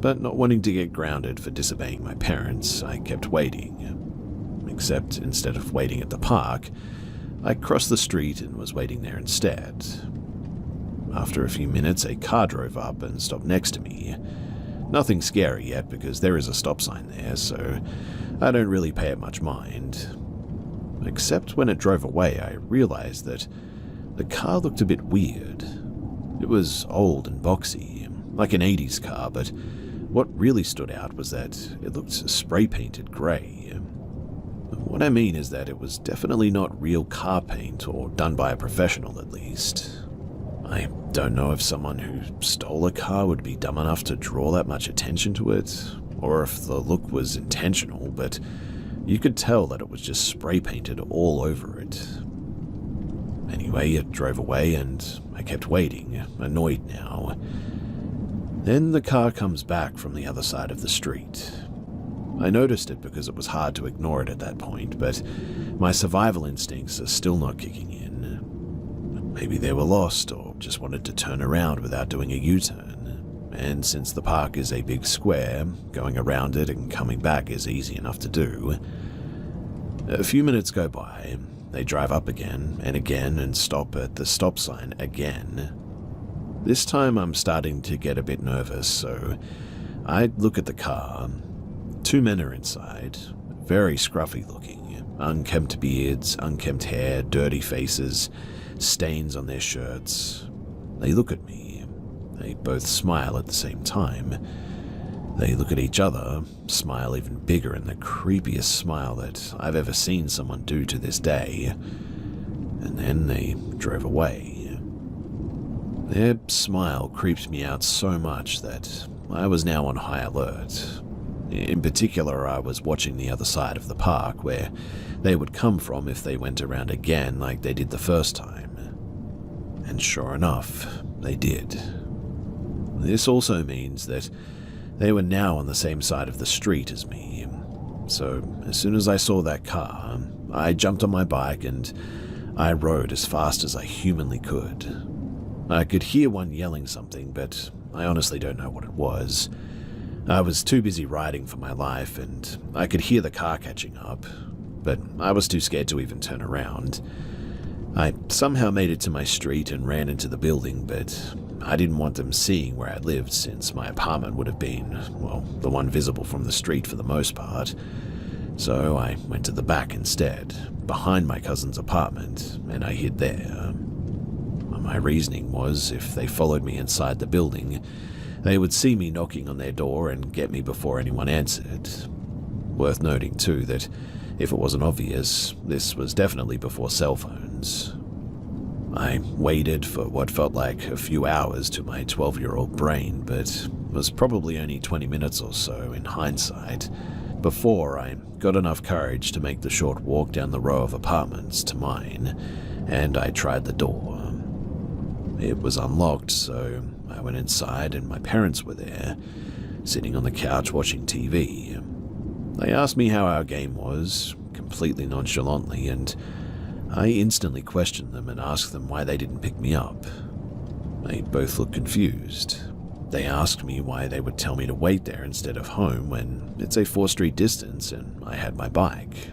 but not wanting to get grounded for disobeying my parents, I kept waiting. Except instead of waiting at the park, I crossed the street and was waiting there instead. After a few minutes, a car drove up and stopped next to me. Nothing scary yet because there is a stop sign there, so I don't really pay it much mind. Except when it drove away, I realized that the car looked a bit weird. It was old and boxy, like an 80s car, but what really stood out was that it looked spray-painted grey. What I mean is that it was definitely not real car paint, or done by a professional at least. I don't know if someone who stole a car would be dumb enough to draw that much attention to it, or if the look was intentional, but you could tell that it was just spray-painted all over it. Anyway, it drove away and I kept waiting, annoyed now. Then the car comes back from the other side of the street. I noticed it because it was hard to ignore it at that point, but my survival instincts are still not kicking in. Maybe they were lost or just wanted to turn around without doing a U-turn. And since the park is a big square, going around it and coming back is easy enough to do. A few minutes go by, they drive up again and stop at the stop sign again. This time I'm starting to get a bit nervous, so I look at the car. 2 men are inside, very scruffy looking, unkempt beards, unkempt hair, dirty faces, stains on their shirts. They look at me. They both smile at the same time. They look at each other, smile even bigger in the creepiest smile that I've ever seen someone do to this day. And then they drove away. Their smile creeped me out so much that I was now on high alert. In particular, I was watching the other side of the park, where they would come from if they went around again like they did the first time. And sure enough, they did. This also means that they were now on the same side of the street as me. So as soon as I saw that car, I jumped on my bike and I rode as fast as I humanly could. I could hear one yelling something, but I honestly don't know what it was. I was too busy riding for my life, and I could hear the car catching up, but I was too scared to even turn around. I somehow made it to my street and ran into the building, but I didn't want them seeing where I lived since my apartment would have been, well, the one visible from the street for the most part. So I went to the back instead, behind my cousin's apartment, and I hid there. My reasoning was, if they followed me inside the building, they would see me knocking on their door and get me before anyone answered. Worth noting, too, that if it wasn't obvious, this was definitely before cell phones. I waited for what felt like a few hours to my 12-year-old brain, but was probably only 20 minutes or so in hindsight, before I got enough courage to make the short walk down the row of apartments to mine, and I tried the door. It was unlocked, so I went inside and my parents were there, sitting on the couch watching TV. They asked me how our game was, completely nonchalantly, and I instantly questioned them and asked them why they didn't pick me up. They both looked confused. They asked me why they would tell me to wait there instead of home when it's a 4-street distance and I had my bike.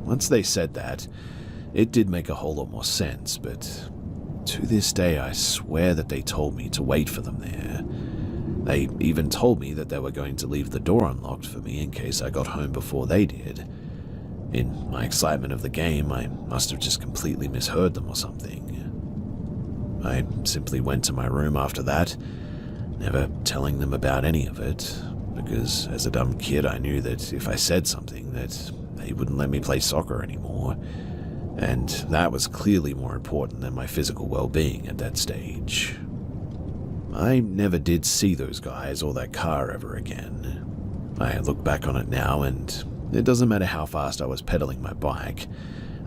Once they said that, it did make a whole lot more sense, but to this day I swear that they told me to wait for them there. They even told me that they were going to leave the door unlocked for me in case I got home before they did. In my excitement of the game, I must have just completely misheard them or something. I simply went to my room after that, never telling them about any of it, because as a dumb kid I knew that if I said something that they wouldn't let me play soccer anymore, and that was clearly more important than my physical well-being at that stage. I never did see those guys or that car ever again. I look back on it now and it doesn't matter how fast I was pedaling my bike.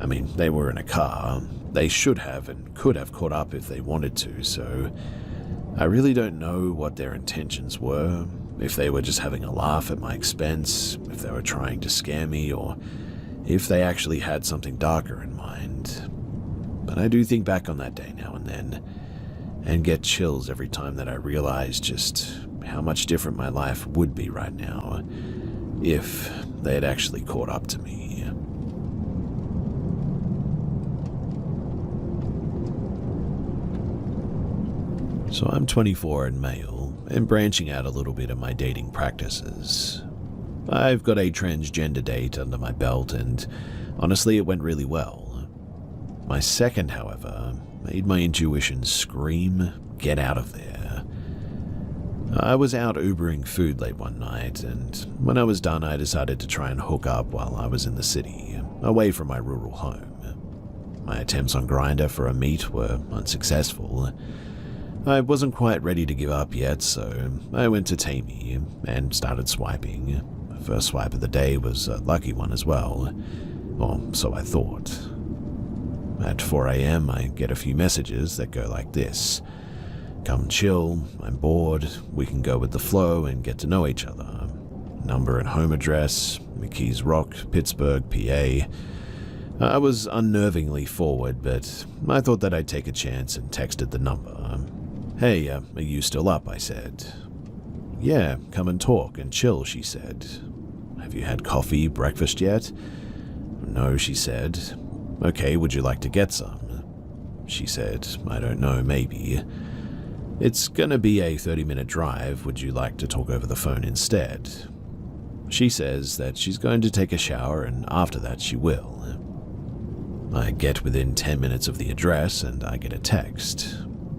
I mean, they were in a car. They should have and could have caught up if they wanted to, so I really don't know what their intentions were, if they were just having a laugh at my expense, if they were trying to scare me, or if they actually had something darker in mind. But I do think back on that day now and then, and get chills every time that I realize just how much different my life would be right now if they had actually caught up to me. So I'm 24 and male, and branching out a little bit in my dating practices. I've got a transgender date under my belt, and honestly it went really well. My second, however, made my intuition scream, get out of there. I was out Ubering food late one night, and when I was done I decided to try and hook up while I was in the city, away from my rural home. My attempts on Grindr for a meet were unsuccessful. I wasn't quite ready to give up yet, so I went to Tammy and started swiping. The first swipe of the day was a lucky one as well, or so I thought. At 4 a.m. I get a few messages that go like this: "Come chill, I'm bored, we can go with the flow and get to know each other. Number and home address, McKees Rock, Pittsburgh, PA. I was unnervingly forward, but I thought that I'd take a chance and texted the number. "Hey, are you still up?" I said. "Yeah, come and talk and chill," she said. "Have you had coffee, breakfast yet?" "No," she said. "Okay, would you like to get some?" She said, "I don't know, maybe." "It's gonna be a 30-minute drive, would you like to talk over the phone instead?" She says that she's going to take a shower and after that she will. I get within 10 minutes of the address and I get a text.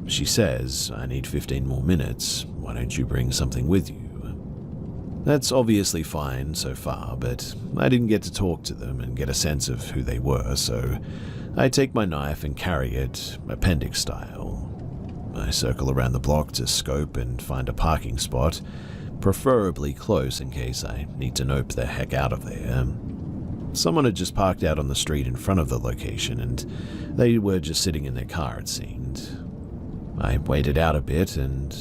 She says, "I need 15 more minutes, why don't you bring something with you?" That's obviously fine so far, but I didn't get to talk to them and get a sense of who they were, so I take my knife and carry it, appendix style. I circle around the block to scope and find a parking spot, preferably close in case I need to nope the heck out of there. Someone had just parked out on the street in front of the location, and they were just sitting in their car, it seemed. I waited out a bit, and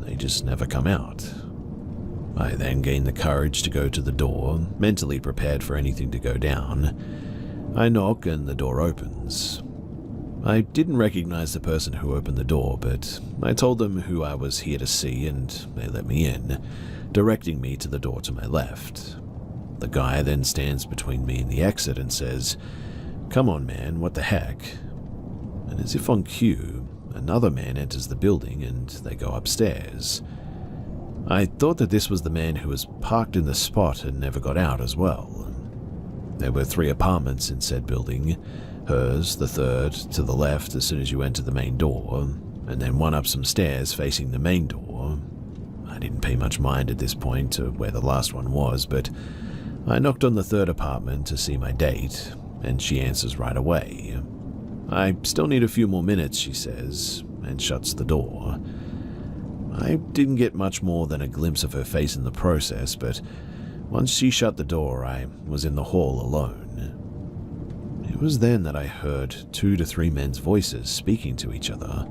they just never come out. I then gained the courage to go to the door, mentally prepared for anything to go down. I knock, and the door opens. I didn't recognize the person who opened the door, but I told them who I was here to see, and they let me in, directing me to the door to my left. The guy then stands between me and the exit and says, "Come on, man, what the heck?" And as if on cue, another man enters the building and they go upstairs. I thought that this was the man who was parked in the spot and never got out as well. There were 3 apartments in said building, hers, the third, to the left as soon as you enter the main door, and then one up some stairs facing the main door. I didn't pay much mind at this point to where the last one was, but I knocked on the 3rd apartment to see my date, and she answers right away. "I still need a few more minutes," she says, and shuts the door. I didn't get much more than a glimpse of her face in the process, but once she shut the door, I was in the hall alone. It was then that I heard 2 to 3 men's voices speaking to each other,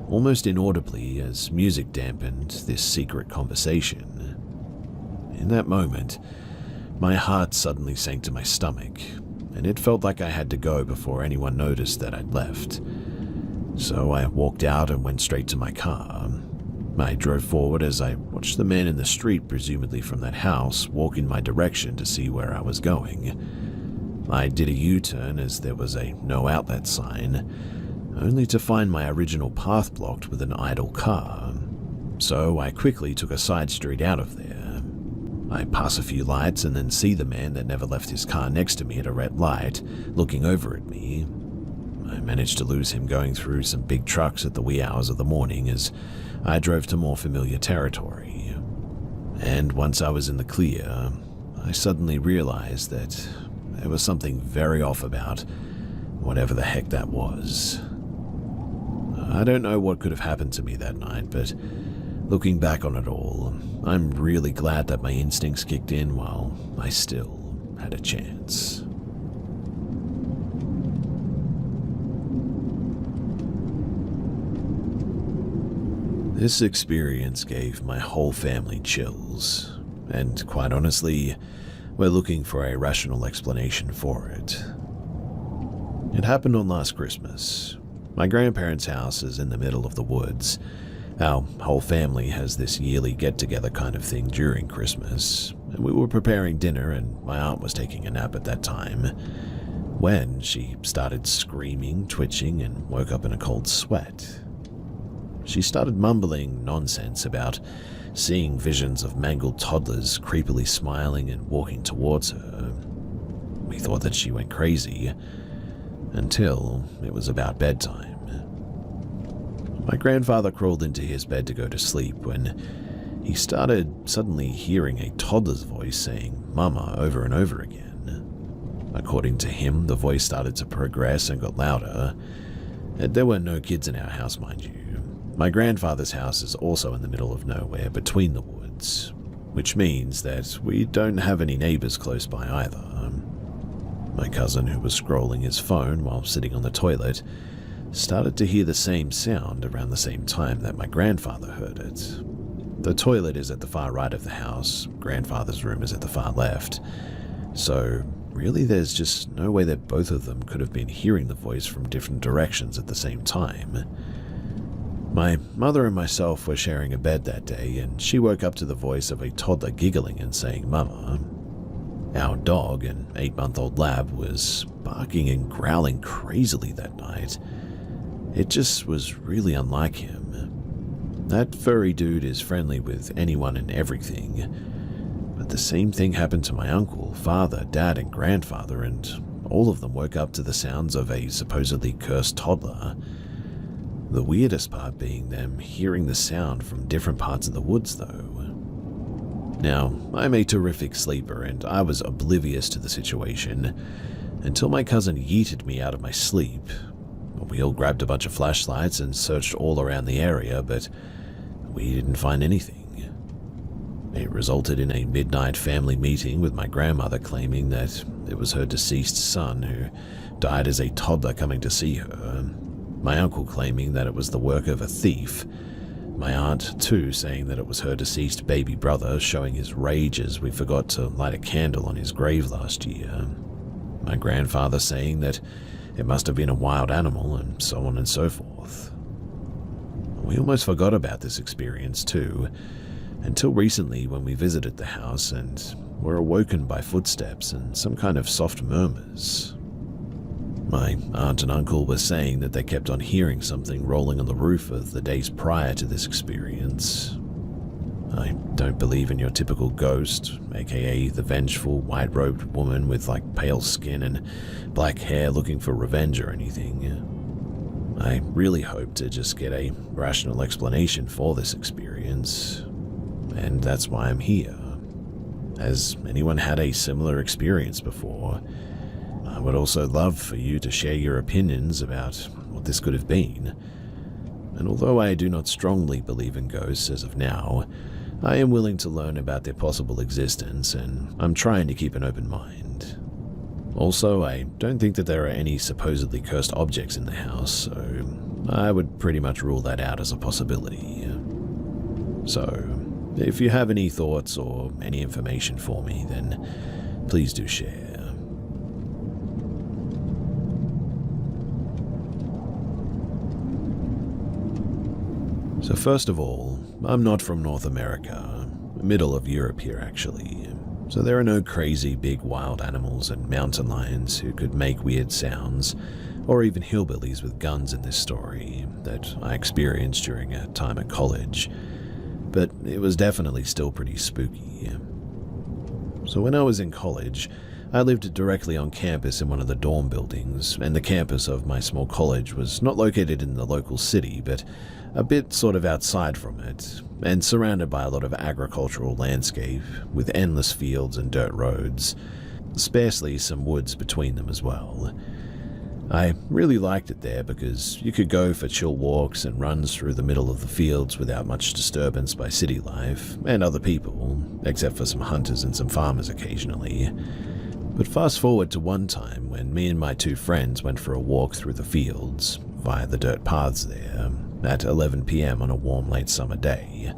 almost inaudibly as music dampened this secret conversation. In that moment, my heart suddenly sank to my stomach, and it felt like I had to go before anyone noticed that I'd left. So I walked out and went straight to my car. I drove forward as I watched the man in the street, presumably from that house, walk in my direction to see where I was going. I did a U-turn as there was a no outlet sign, only to find my original path blocked with an idle car. So I quickly took a side street out of there. I pass a few lights and then see the man that never left his car next to me at a red light, looking over at me. I managed to lose him going through some big trucks at the wee hours of the morning as I drove to more familiar territory. And once I was in the clear, I suddenly realized that there was something very off about whatever the heck that was. I don't know what could have happened to me that night, but looking back on it all, I'm really glad that my instincts kicked in while I still had a chance. This experience gave my whole family chills, and quite honestly, we're looking for a rational explanation for it. It happened on last Christmas. My grandparents' house is in the middle of the woods. Our whole family has this yearly get-together kind of thing during Christmas, and we were preparing dinner and my aunt was taking a nap at that time when she started screaming, twitching, and woke up in a cold sweat. She started mumbling nonsense about seeing visions of mangled toddlers creepily smiling and walking towards her. We thought that she went crazy until it was about bedtime. My grandfather crawled into his bed to go to sleep when he started suddenly hearing a toddler's voice saying "Mama" over and over again. According to him, the voice started to progress and got louder. There were no kids in our house, mind you. My grandfather's house is also in the middle of nowhere between the woods, which means that we don't have any neighbors close by either. My cousin, who was scrolling his phone while sitting on the toilet, started to hear the same sound around the same time that my grandfather heard it. The toilet is at the far right of the house, grandfather's room is at the far left, so really there's just no way that both of them could have been hearing the voice from different directions at the same time. My mother and myself were sharing a bed that day, and she woke up to the voice of a toddler giggling and saying "Mama." Our dog, an 8-month-old lab, was barking and growling crazily that night. It just was really unlike him. That furry dude is friendly with anyone and everything, but the same thing happened to my uncle, father, dad, and grandfather, and all of them woke up to the sounds of a supposedly cursed toddler. The weirdest part being them hearing the sound from different parts of the woods, though. Now, I'm a terrific sleeper, and I was oblivious to the situation until my cousin yeeted me out of my sleep. We all grabbed a bunch of flashlights and searched all around the area, but we didn't find anything. It resulted in a midnight family meeting with my grandmother claiming that it was her deceased son who died as a toddler coming to see her. My uncle claiming that it was the work of a thief. My aunt, too, saying that it was her deceased baby brother showing his rage as we forgot to light a candle on his grave last year. My grandfather saying that it must have been a wild animal, and so on and so forth. We almost forgot about this experience, too, until recently when we visited the house and were awoken by footsteps and some kind of soft murmurs. My aunt and uncle were saying that they kept on hearing something rolling on the roof of the days prior to this experience. I don't believe in your typical ghost, aka the vengeful, white-robed woman with pale skin and black hair looking for revenge or anything. I really hope to just get a rational explanation for this experience, and that's why I'm here. Has anyone had a similar experience before? I would also love for you to share your opinions about what this could have been. And although I do not strongly believe in ghosts as of now, I am willing to learn about their possible existence, and I'm trying to keep an open mind. Also, I don't think that there are any supposedly cursed objects in the house, so I would pretty much rule that out as a possibility. So, if you have any thoughts or any information for me, then please do share. So first of all, I'm not from North America, middle of Europe here actually. So there are no crazy big wild animals and mountain lions who could make weird sounds, or even hillbillies with guns in this story that I experienced during a time at college. But it was definitely still pretty spooky. So when I was in college, I lived directly on campus in one of the dorm buildings, and the campus of my small college was not located in the local city, but a bit sort of outside from it, and surrounded by a lot of agricultural landscape, with endless fields and dirt roads, sparsely some woods between them as well. I really liked it there because you could go for chill walks and runs through the middle of the fields without much disturbance by city life and other people, except for some hunters and some farmers occasionally. But fast forward to one time when me and my two friends went for a walk through the fields, via the dirt paths there, at 11 p.m. on a warm late summer day.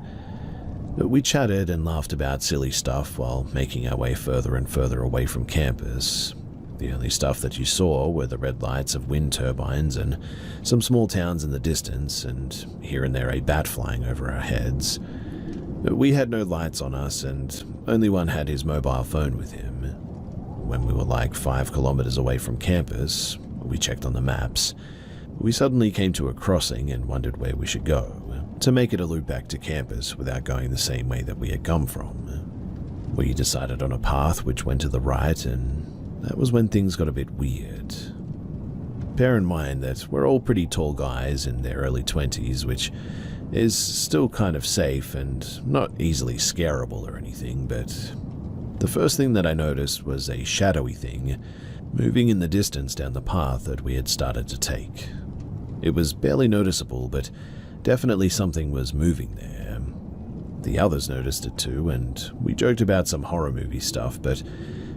We chatted and laughed about silly stuff while making our way further and further away from campus. The only stuff that you saw were the red lights of wind turbines and some small towns in the distance, and here and there a bat flying over our heads. We had no lights on us, and only one had his mobile phone with him. When we were like 5 kilometers away from campus, we checked on the maps. We suddenly came to a crossing and wondered where we should go, to make it a loop back to campus without going the same way that we had come from. We decided on a path which went to the right, and that was when things got a bit weird. Bear in mind that we're all pretty tall guys in their early 20s, which is still kind of safe and not easily scarable or anything, but the first thing that I noticed was a shadowy thing moving in the distance down the path that we had started to take. It was barely noticeable, but definitely something was moving there. The others noticed it too, and we joked about some horror movie stuff, but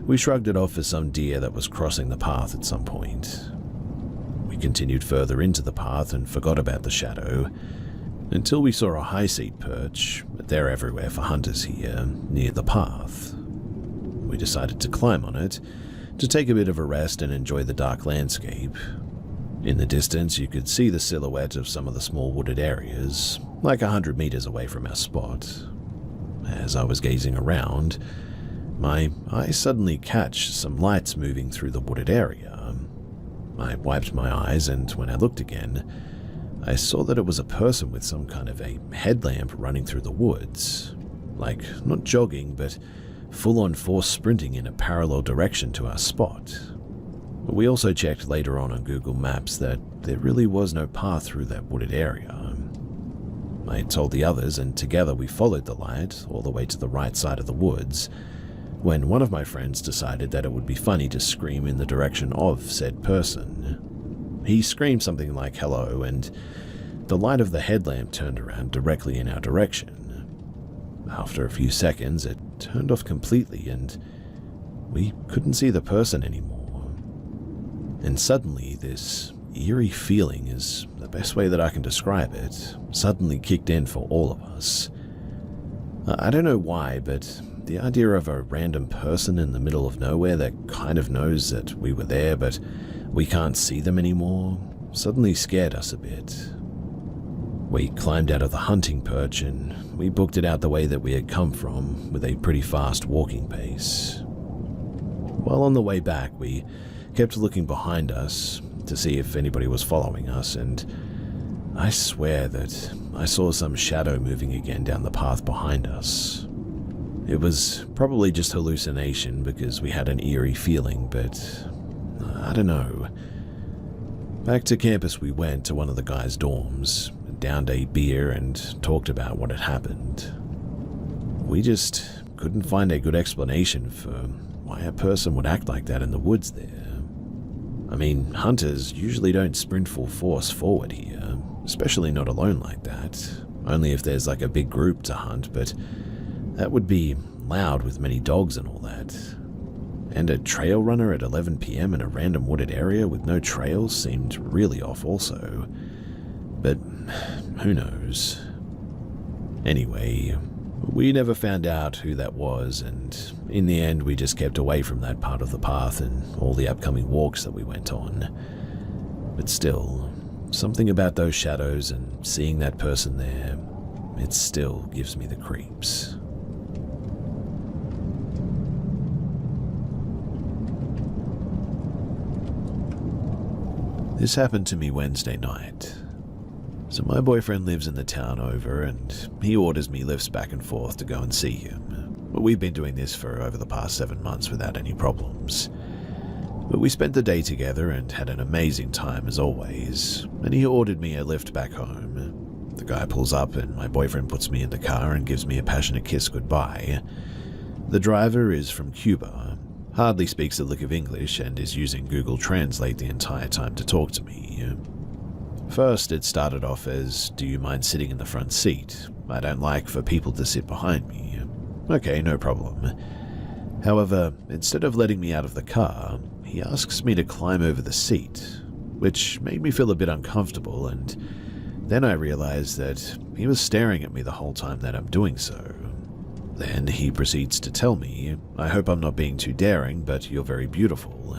we shrugged it off as some deer that was crossing the path at some point. We continued further into the path and forgot about the shadow, until we saw a high seat perch, but they're everywhere for hunters here, near the path. We decided to climb on it, to take a bit of a rest and enjoy the dark landscape. In the distance, you could see the silhouette of some of the small wooded areas, like 100 meters away from our spot. As I was gazing around, my eyes suddenly catch some lights moving through the wooded area. I wiped my eyes, and when I looked again, I saw that it was a person with some kind of a headlamp running through the woods. Like, not jogging, but full-on force sprinting in a parallel direction to our spot. We also checked later on Google Maps that there really was no path through that wooded area. I told the others, and together we followed the light all the way to the right side of the woods, when one of my friends decided that it would be funny to scream in the direction of said person. He screamed something like hello, and the light of the headlamp turned around directly in our direction. After a few seconds, it turned off completely, and we couldn't see the person anymore. And suddenly, this eerie feeling is the best way that I can describe it, suddenly kicked in for all of us. I don't know why, but the idea of a random person in the middle of nowhere that kind of knows that we were there, but we can't see them anymore, suddenly scared us a bit. We climbed out of the hunting perch and we booked it out the way that we had come from, with a pretty fast walking pace. While on the way back, we kept looking behind us to see if anybody was following us, and I swear that I saw some shadow moving again down the path behind us. It was probably just hallucination because we had an eerie feeling, but I don't know. Back to campus we went to one of the guys' dorms, downed a beer and talked about what had happened. We just couldn't find a good explanation for why a person would act like that in the woods there. I mean, hunters usually don't sprint full force forward here, especially not alone like that, only if there's like a big group to hunt, but that would be loud with many dogs and all that. And a trail runner at 11 p.m. in a random wooded area with no trails seemed really off also. But who knows? Anyway, we never found out who that was, and in the end we just kept away from that part of the path and all the upcoming walks that we went on. But still, something about those shadows and seeing that person there, it still gives me the creeps. This happened to me Wednesday night. So my boyfriend lives in the town over and he orders me lifts back and forth to go and see him. We've been doing this for over the past 7 months without any problems. But we spent the day together and had an amazing time as always, and he ordered me a lift back home. The guy pulls up and my boyfriend puts me in the car and gives me a passionate kiss goodbye. The driver is from Cuba, hardly speaks a lick of English and is using Google Translate the entire time to talk to me. First, it started off as, "Do you mind sitting in the front seat? I don't like for people to sit behind me." Okay, no problem. However, instead of letting me out of the car, he asks me to climb over the seat, which made me feel a bit uncomfortable, and then I realized that he was staring at me the whole time that I'm doing so. Then he proceeds to tell me, "I hope I'm not being too daring, but you're very beautiful."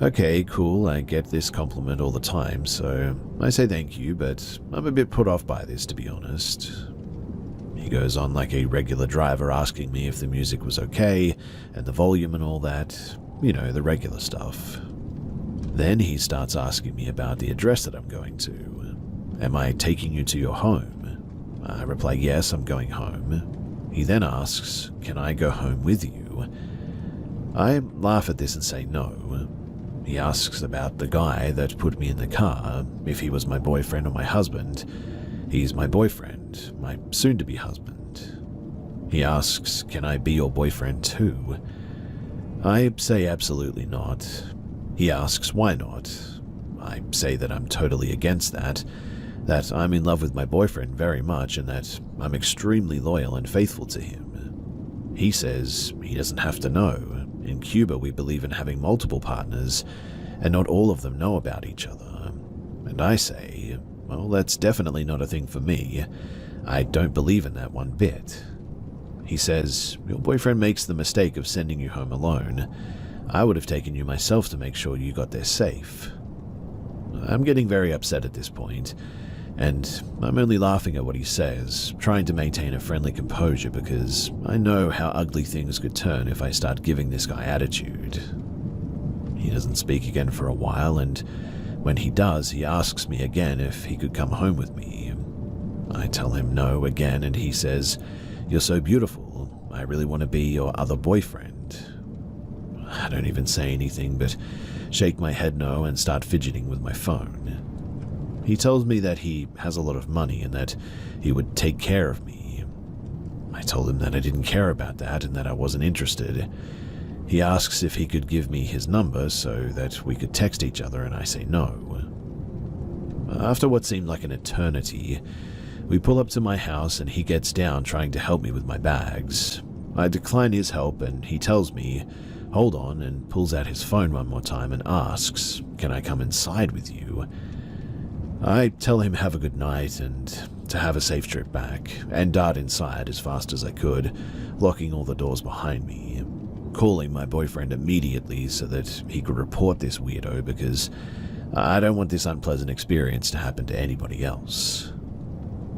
Okay, cool, I get this compliment all the time, so I say thank you, but I'm a bit put off by this, to be honest. He goes on like a regular driver, asking me if the music was okay, and the volume and all that, you know, the regular stuff. Then he starts asking me about the address that I'm going to. "Am I taking you to your home?" I reply, "Yes, I'm going home." He then asks, "Can I go home with you?" I laugh at this and say no. He asks about the guy that put me in the car, if he was my boyfriend or my husband. He's my boyfriend, my soon-to-be husband. He asks, "Can I be your boyfriend too?" I say absolutely not. He asks why not. I say that I'm totally against that I'm in love with my boyfriend very much and that I'm extremely loyal and faithful to him. He says he doesn't have to know. In Cuba, we believe in having multiple partners, and not all of them know about each other. And I say, well, that's definitely not a thing for me. I don't believe in that one bit. He says, "Your boyfriend makes the mistake of sending you home alone. I would have taken you myself to make sure you got there safe." I'm getting very upset at this point, and I'm only laughing at what he says, trying to maintain a friendly composure because I know how ugly things could turn if I start giving this guy attitude. He doesn't speak again for a while, and when he does, he asks me again if he could come home with me. I tell him no again, and he says, "You're so beautiful. I really want to be your other boyfriend." I don't even say anything, but shake my head no and start fidgeting with my phone. He tells me that he has a lot of money and that he would take care of me. I told him that I didn't care about that and that I wasn't interested. He asks if he could give me his number so that we could text each other, and I say no. After what seemed like an eternity, we pull up to my house and he gets down trying to help me with my bags. I decline his help and he tells me, "Hold on," and pulls out his phone one more time and asks, "Can I come inside with you?" I tell him have a good night and to have a safe trip back, and dart inside as fast as I could, locking all the doors behind me, calling my boyfriend immediately so that he could report this weirdo because I don't want this unpleasant experience to happen to anybody else.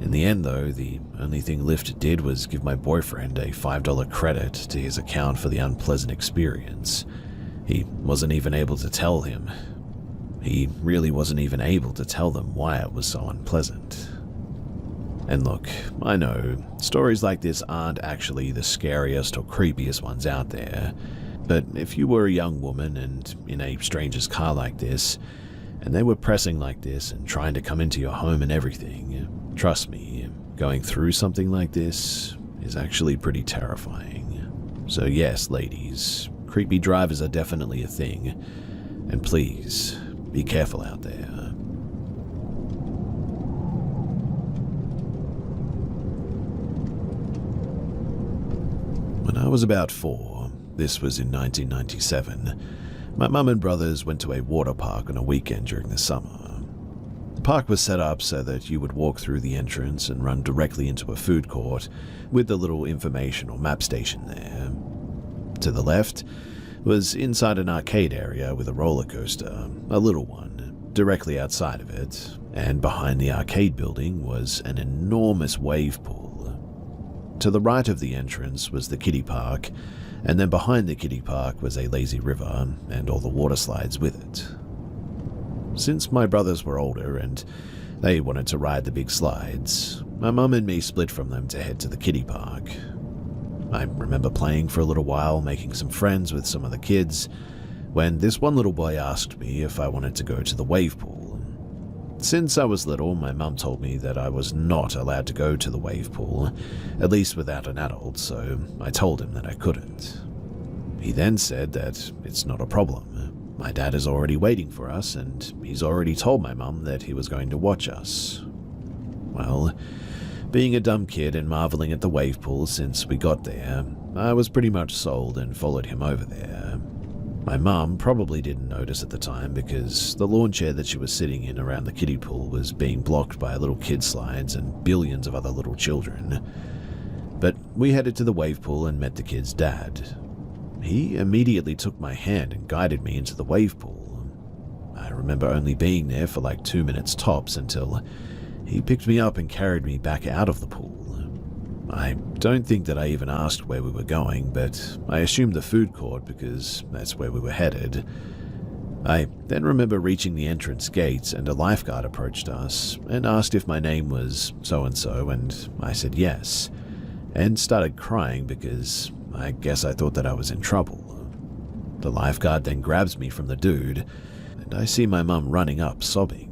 In the end, though, the only thing Lyft did was give my boyfriend a $5 credit to his account for the unpleasant experience. He wasn't even able to tell him. He really wasn't even able to tell them why it was so unpleasant. And look, I know, stories like this aren't actually the scariest or creepiest ones out there, but if you were a young woman and in a stranger's car like this, and they were pressing like this and trying to come into your home and everything, trust me, going through something like this is actually pretty terrifying. So yes, ladies, creepy drivers are definitely a thing, and please, be careful out there. When I was about 4, this was in 1997, my mum and brothers went to a water park on a weekend during the summer. The park was set up so that you would walk through the entrance and run directly into a food court with the little information or map station there. To the left was inside an arcade area with a roller coaster, a little one, directly outside of it, and behind the arcade building was an enormous wave pool. To the right of the entrance was the kiddie park, and then behind the kiddie park was a lazy river and all the water slides with it. Since my brothers were older and they wanted to ride the big slides, my mum and me split from them to head to the kiddie park. I remember playing for a little while, making some friends with some of the kids, when this one little boy asked me if I wanted to go to the wave pool. Since I was little, my mum told me that I was not allowed to go to the wave pool, at least without an adult, so I told him that I couldn't. He then said that it's not a problem. My dad is already waiting for us, and he's already told my mum that he was going to watch us. Well, being a dumb kid and marveling at the wave pool since we got there, I was pretty much sold and followed him over there. My mum probably didn't notice at the time because the lawn chair that she was sitting in around the kiddie pool was being blocked by little kid slides and billions of other little children. But we headed to the wave pool and met the kid's dad. He immediately took my hand and guided me into the wave pool. I remember only being there for like 2 minutes tops until he picked me up and carried me back out of the pool. I don't think that I even asked where we were going, but I assumed the food court because that's where we were headed. I then remember reaching the entrance gates and a lifeguard approached us and asked if my name was so-and-so, and I said yes, and started crying because I guess I thought that I was in trouble. The lifeguard then grabs me from the dude, and I see my mum running up sobbing.